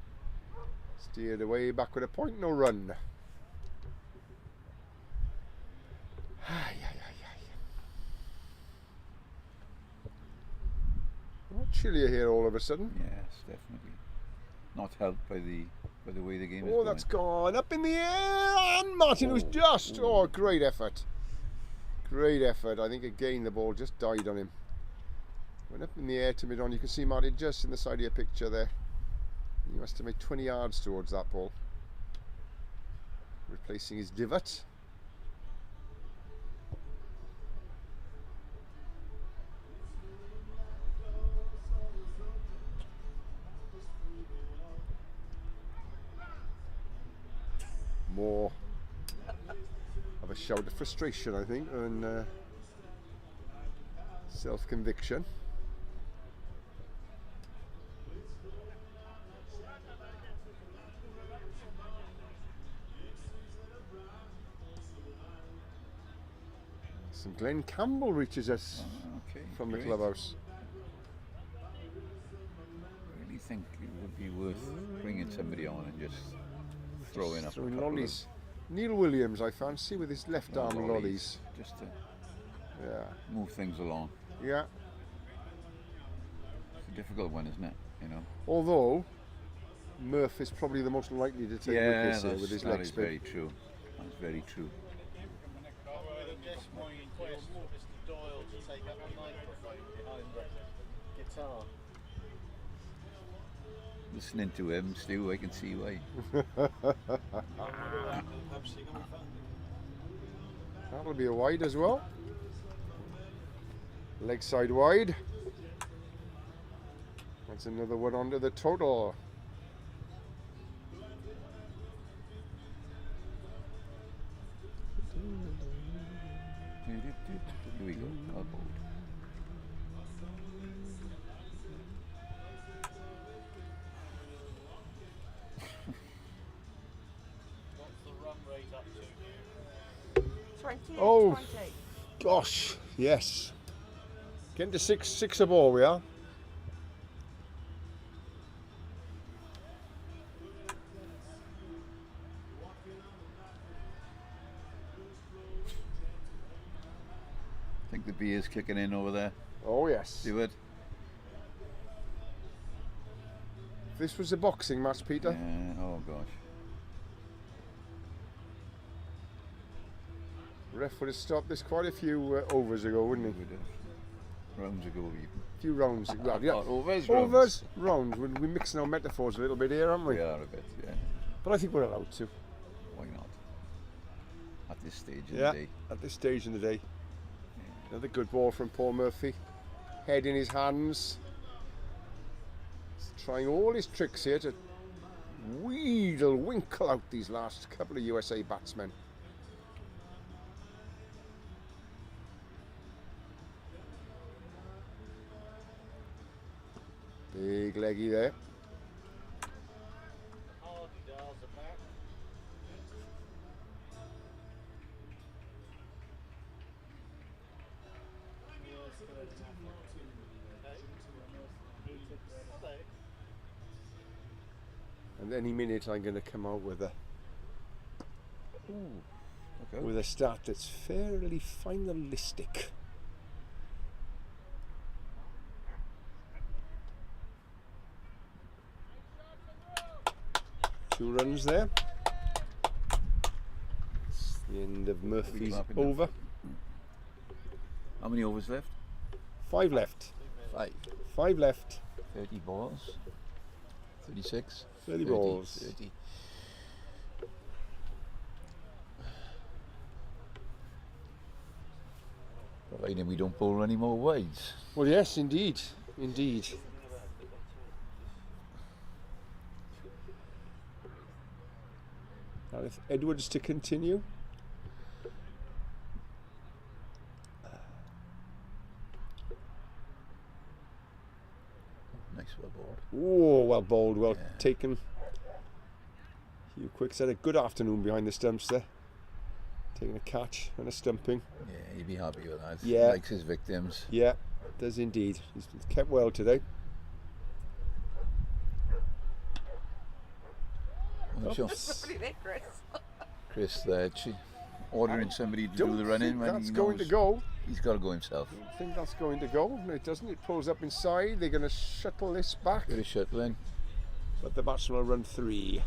Steered away, back with a point, no run. Not chillier here all of a sudden. Yes, definitely. Not helped by the way the game is Oh, going. that's gone up in the air, and Martin was just. Oh, great effort. Great effort. I think again the ball just died on him. Went up in the air to mid-on. You can see Martin just in the side of your picture there. He must have made 20 yards towards that ball. Replacing his divot. More of a shout of frustration, I think, than self-conviction. Some Glenn Campbell reaches us Okay, from the great. clubhouse. I really think it would be worth bringing somebody on and just throwing up a Throwing couple lollies. Neil Williams, I fancy, with his left of arm lollies. just to Yeah, move things along. yeah. It's a difficult one, isn't it? You know. Although Murph is probably the most likely to take wickets here with his that leg is spin. very true. That's very true. Listening to him, Stu, I can see why. That'll be a wide as well. Leg side wide. That's another one onto the total. Here we go. Well bowled. What's the run rate up to? 20, Oh. 20. Gosh, yes. Getting to six a ball we are. I think the beer's kicking in over there. Oh yes. Stewart. This was a boxing match, Peter. Yeah, oh gosh. Ref would have stopped this quite a few overs ago, wouldn't he? Would have. Rounds ago even. A few rounds. Well, yeah. Overs, Overs, rounds. We're mixing our metaphors a little bit here, aren't we? We are a bit, yeah. But I think we're allowed to. Why not? At this stage of Yeah, the day. at this stage in the day. Another good ball from Paul Murphy. Head in his hands. He's trying all his tricks here to winkle out these last couple of USA batsmen. Big leggy there. And any minute I'm going to come out with a Okay. stat that's fairly finalistic. Two runs there. It's the end of Murphy's clapping now. over. How many overs left? 5 left. 5. 5 left. 30 balls. 36? 30 balls. 30. Providing we don't bowl any more wides. Well, yes, indeed. Indeed. Now, if Edwards to continue. Nice well bowled. Oh, well bowled, well Yeah. taken. Hugh Quicks had a good afternoon behind the stumps there. Taking a catch and a stumping. Yeah, he'd be happy with that. Yeah. Likes his victims. Yeah, does indeed. He's kept well today. I'm sure Somebody there, Chris. Chris there, ordering somebody to do Don't the think running when that's he going to knows go. he's got to go himself. I think that's going to go. No, it doesn't. It pulls up inside. They're going to shuttle this back. Bit of shuttling. But the batsman will run 3.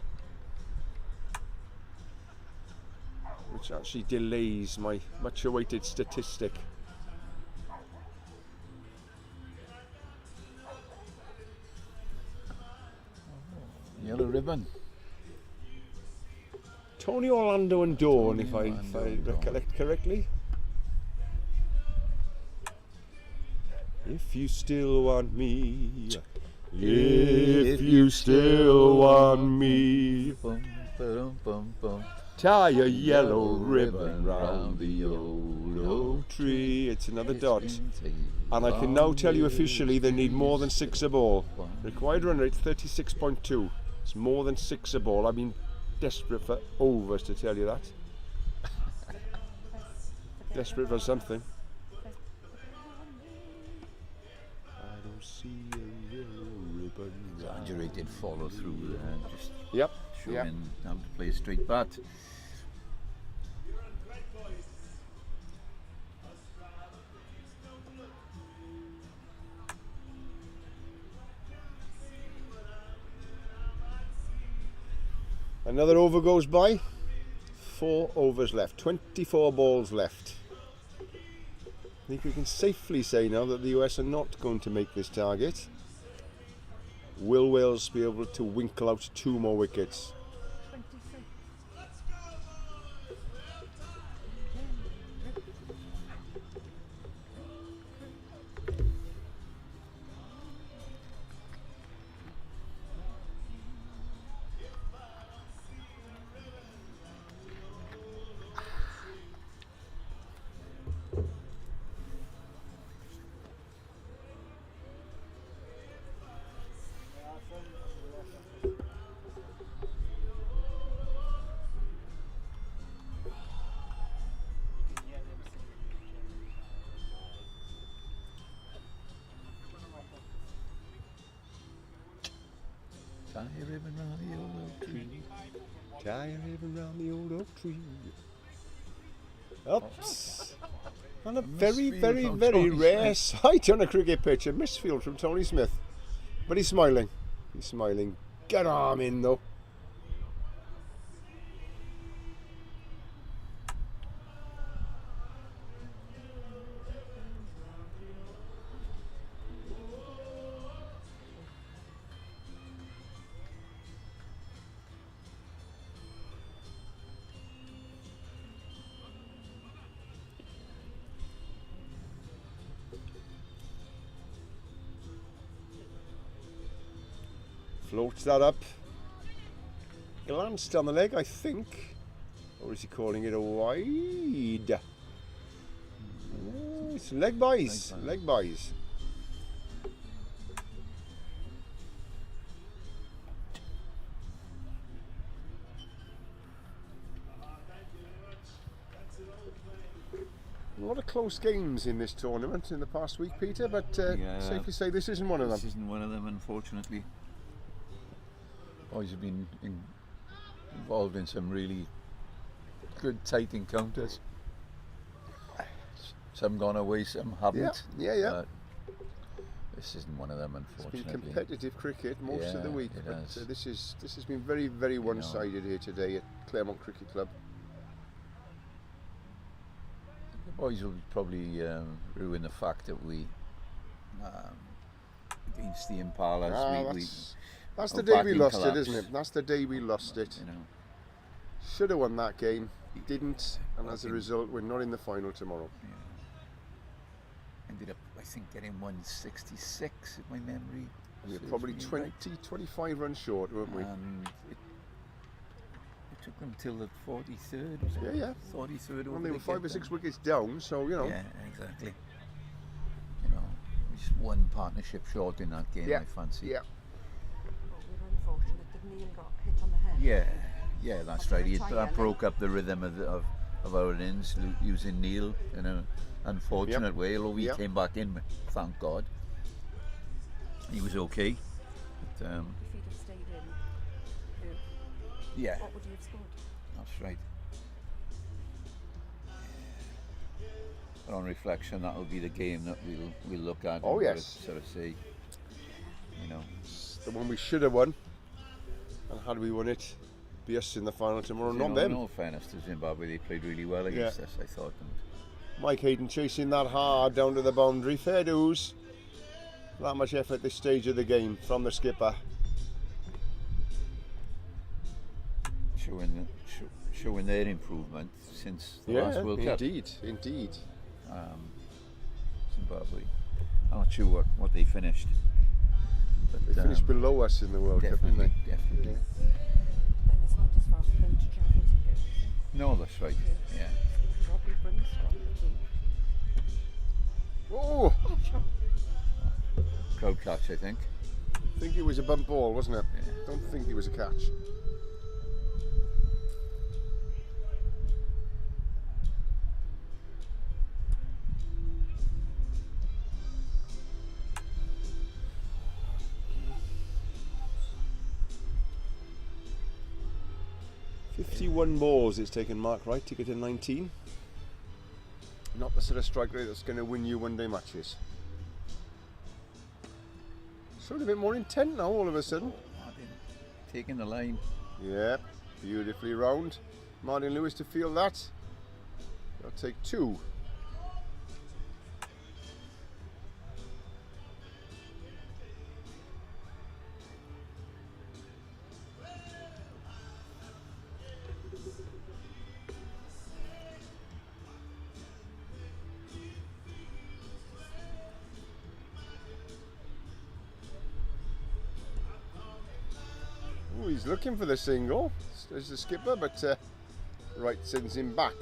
Which actually delays my much awaited statistic. Yellow ribbon. Tony Orlando and Dawn, Tony if Orlando I and Dawn. recollect correctly. If you still want me, if you still want me, Bum, ba-dum, bum, bum. tie a yellow ribbon round the old oak tree. It's another dot. And I can now tell you officially they need more than 6 a ball. Required run rate 36.2. It's more than 6 a ball. I've been desperate for overs to tell you that. Desperate for something. I don't see a yellow ribbon. Exaggerated follow through there, just Yep. showing Yep. how to play a straight bat. Another over goes by. 4 overs left. 24 balls left. I think we can safely say now that the US are not going to make this target. Will Wales be able to winkle out 2 more wickets? 23. Tie a ribbon round the old oak tree. Tie a ribbon round the old oak tree. Oops. And a very, misfield very, from very Tony rare Smith. sight on a cricket pitch. A misfield from Tony Smith. But he's smiling. He's smiling. Get arm in though. Floats that up. Glanced on the leg, I think. Or is he calling it a wide? Oh, it's leg buys. Leg buys. A lot of close games in this tournament in the past week, Peter, but Yeah. safely say this isn't one of them. This isn't one of them, unfortunately. Boys have been involved in some really good tight encounters. Some gone away, some haven't. Yeah. But this isn't one of them, It's been unfortunately. competitive cricket most of the Yeah, week, it but has. this has been very, very one-sided here today at Claremont Cricket Club. The boys will probably ruin the fact that we against the Impalas, we That's the Our day we batting lost it, collapsed. isn't it? That's the day we lost it. You know, Should have won that game, didn't, and as a think- result, we're not in the final tomorrow. ended up, I think, getting 166 if my memory. We were serves probably me 20, right. 25 runs short, weren't we? And it took them till the 43rd, was it? Yeah, yeah. 43rd over And they were to 5 or get 6 them. wickets down, so you know. Yeah, exactly. You know, just one partnership short in that game, Yeah, I fancy. yeah. Well, we were unfortunate that Neil got hit on the head. Yeah, that's After right. the try That early. broke up the rhythm of our innings, using Neil in an unfortunate way, although he Yep. came back in, thank God. He was okay. But, If he'd have stayed in, yeah, what would you have scored? that's right. But on reflection, that'll be the game that we'll look at. Oh, and yes. Sort of say, you know, The one we should have won, and had we won it, be us in the final tomorrow, you not know, them. in all fairness to Zimbabwe, they played really well against us, I thought. And Mike Hayden chasing that hard down to the boundary. Fair dues. That much effort at this stage of the game from the skipper. showing their improvement since the Yeah, last World Cup. indeed. Zimbabwe. I'm not sure what they finished. But, They finished below us in the World Cup, didn't definitely, they? definitely. Then it's not as far for them to travel to here. No, that's right. Yeah. Robbie Brun's strong too. Oh, Crowd catch, I think. I think it was a bump ball, wasn't it? Yeah. Don't think it was a catch. "51 balls it's taken Mark Wright to get to 19. Not the sort of strike rate that's going to win you one-day matches. Sort of a bit more intent now all of a sudden. Martin taking the line. Yeah, beautifully round. Martin Lewis to field that. I'll take 2. Oh, he's looking for the single. There's the skipper, but Wright sends him back.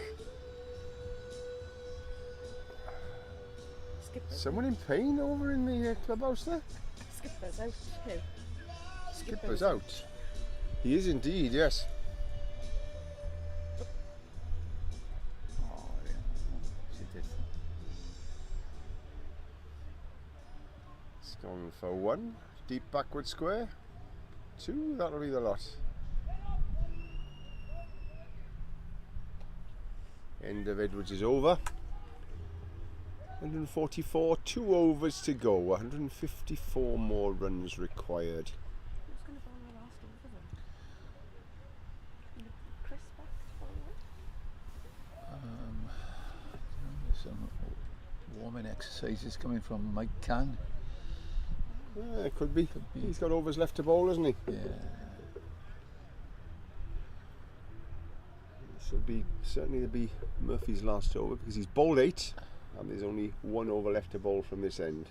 Skipper's, Someone in pain over in the clubhouse there? Skipper's out too. Skipper's out. He is indeed, yes. Oh, yeah. She did. It's gone for 1. Deep backward square. 2, that'll be the lot. End of Edwards is over. 144, 2 overs to go. 154 more runs required. Who's going to bowl the last over then? Chris back to bowl it? There's some warming exercises coming from Mike Can. Yeah, it could be. be. He's got overs left to bowl, hasn't he? Yeah. This will be certainly be Murphy's last over because he's bowled 8 and there's only 1 over left to bowl from this end.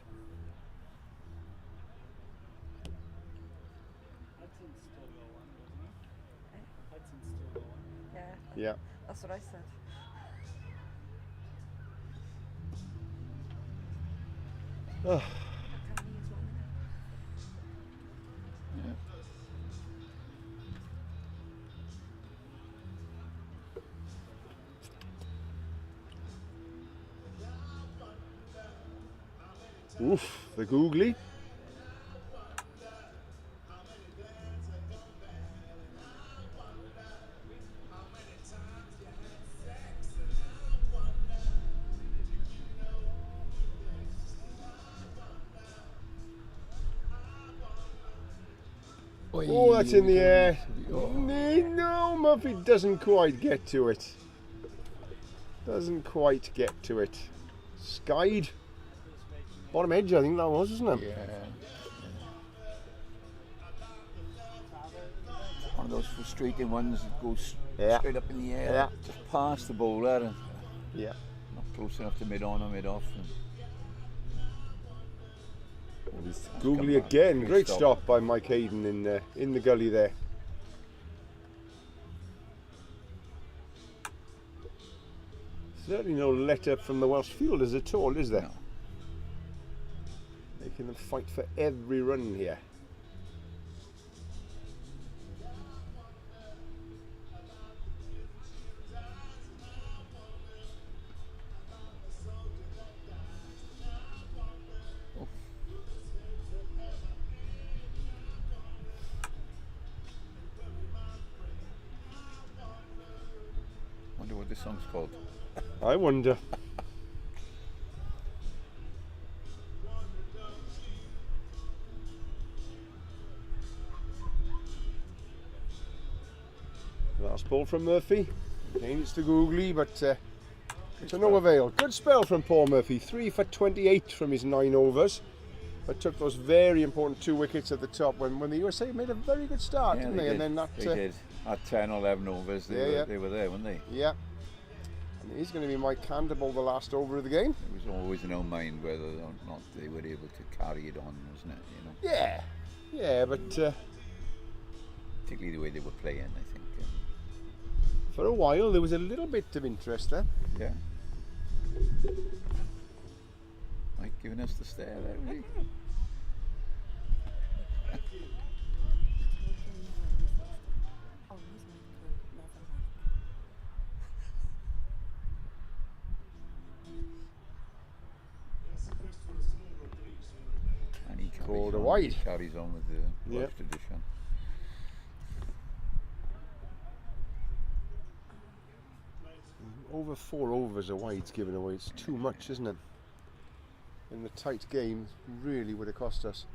Hudson's still got one, wasn't he? Hudson's still got one. Yeah, Yeah. that's what I said. Oh, Apparently he's one again. Yeah. oof, the googly. Oh, that's in the air. No, Murphy doesn't quite get to it. Doesn't quite get to it. Skied. Bottom edge, I think that was, isn't it? Yeah. of those frustrating ones that goes Yeah. straight up in the air, Yeah. just past the bowler, and Yeah. not close enough to mid on or mid off. And that's Googly come back. again. Great Great stop. stop by Mike Hayden in the gully there. Certainly no let up from the Welsh fielders at all, is there? No. Making them fight for every run here. Wonder what this song's called. I wonder. Last ball from Murphy. Again, it's to Googly, but to no avail. Good spell from Paul Murphy. 3 for 28 from his 9 overs. But took those very important 2 wickets at the top when the USA made a very good start, Yeah, didn't they? did. And then that. They did. At 10 or 11 overs, they were there, weren't they? Yeah. And he's going to be Mike Campbell the last over of the game. It was always in our mind whether or not they were able to carry it on, wasn't it? You know, Yeah. Yeah, but particularly the way they were playing, I think. for a while there was a little bit of interest there. Yeah. Mike giving us the stare there, really. And he Called carries a on, wide. he carries on with the Yep. Welsh tradition. Over 4 overs a wide's given away. It's too much, isn't it? In the tight game, really would have cost us.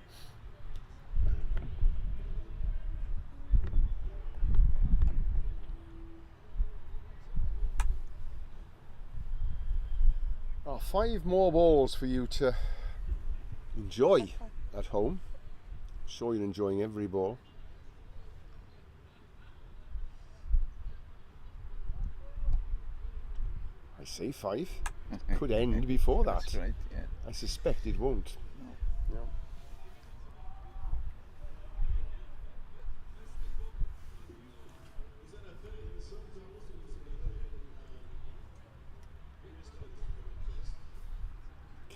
Oh, 5 more balls for you to enjoy at home. I'm sure you're enjoying every ball. I say 5. Could end before that. That's right, yeah. I suspect it won't. No.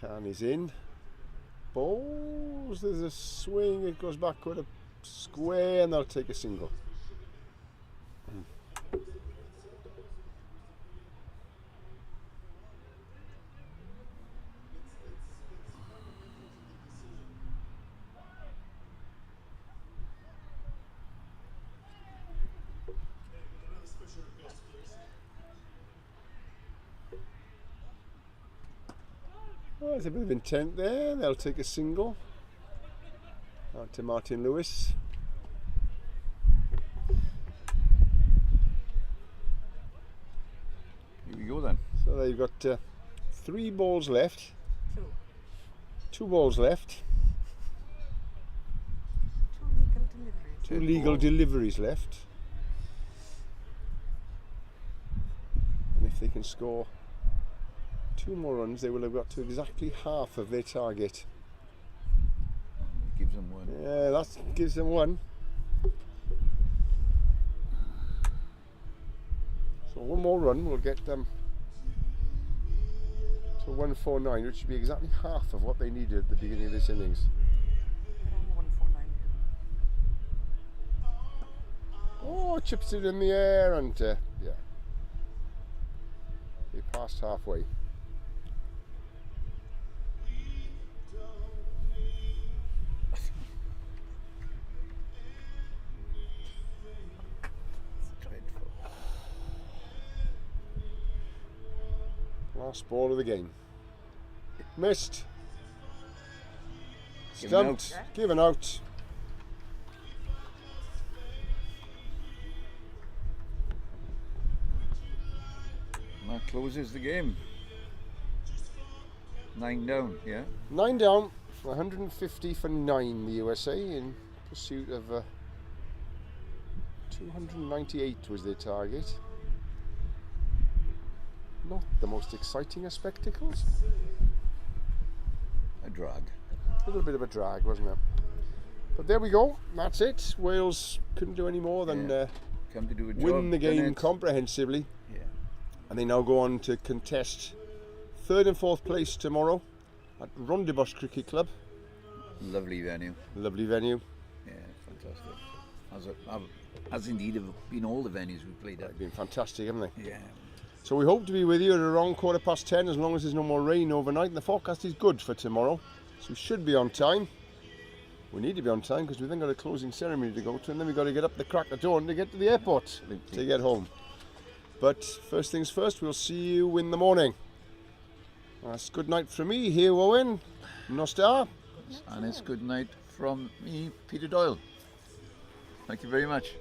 Can is in. Balls, there's a swing, it goes backward a square and they'll take a single. Oh, there's a bit of intent there. They'll take a single. Out to Martin Lewis. Here we go then. So they've got 3 balls left. 2. 2 balls left. 2 legal deliveries. 2 legal deliveries left. And if they can score 2 more runs, they will have got to exactly half of their target. Gives them one. Yeah, that gives them 1. So 1 more run will get them to 149, which should be exactly half of what they needed at the beginning of this innings. Around 149. Oh, chips it in the air and yeah, they passed halfway. Dreadful. Last ball of the game. Missed. Given Stumped. Given out. And that closes the game. 9 down, yeah. 9 down. 150 for 9 the USA in pursuit of 298 was their target. Not the most exciting of spectacles. A drag. A little bit of a drag, wasn't it? But there we go. That's it. Wales couldn't do any more than Come to do a job. win the game innit? comprehensively. Yeah. And they now go on to contest 3rd and 4th place tomorrow at Rondebosch Cricket Club. Lovely venue. Lovely venue. Yeah, fantastic. As indeed have been all the venues we played at. They've been fantastic, haven't they? Yeah. So we hope to be with you at around 10:15 as long as there's no more rain overnight. And the forecast is good for tomorrow. So we should be on time. We need to be on time because we've then got a closing ceremony to go to, and then we've got to get up the crack of dawn to get to the airport to get home. But first things first, we'll see you in the morning. That's good night from me, here Owen, Nostar. And it's good night from me, Peter Doyle. Thank you very much.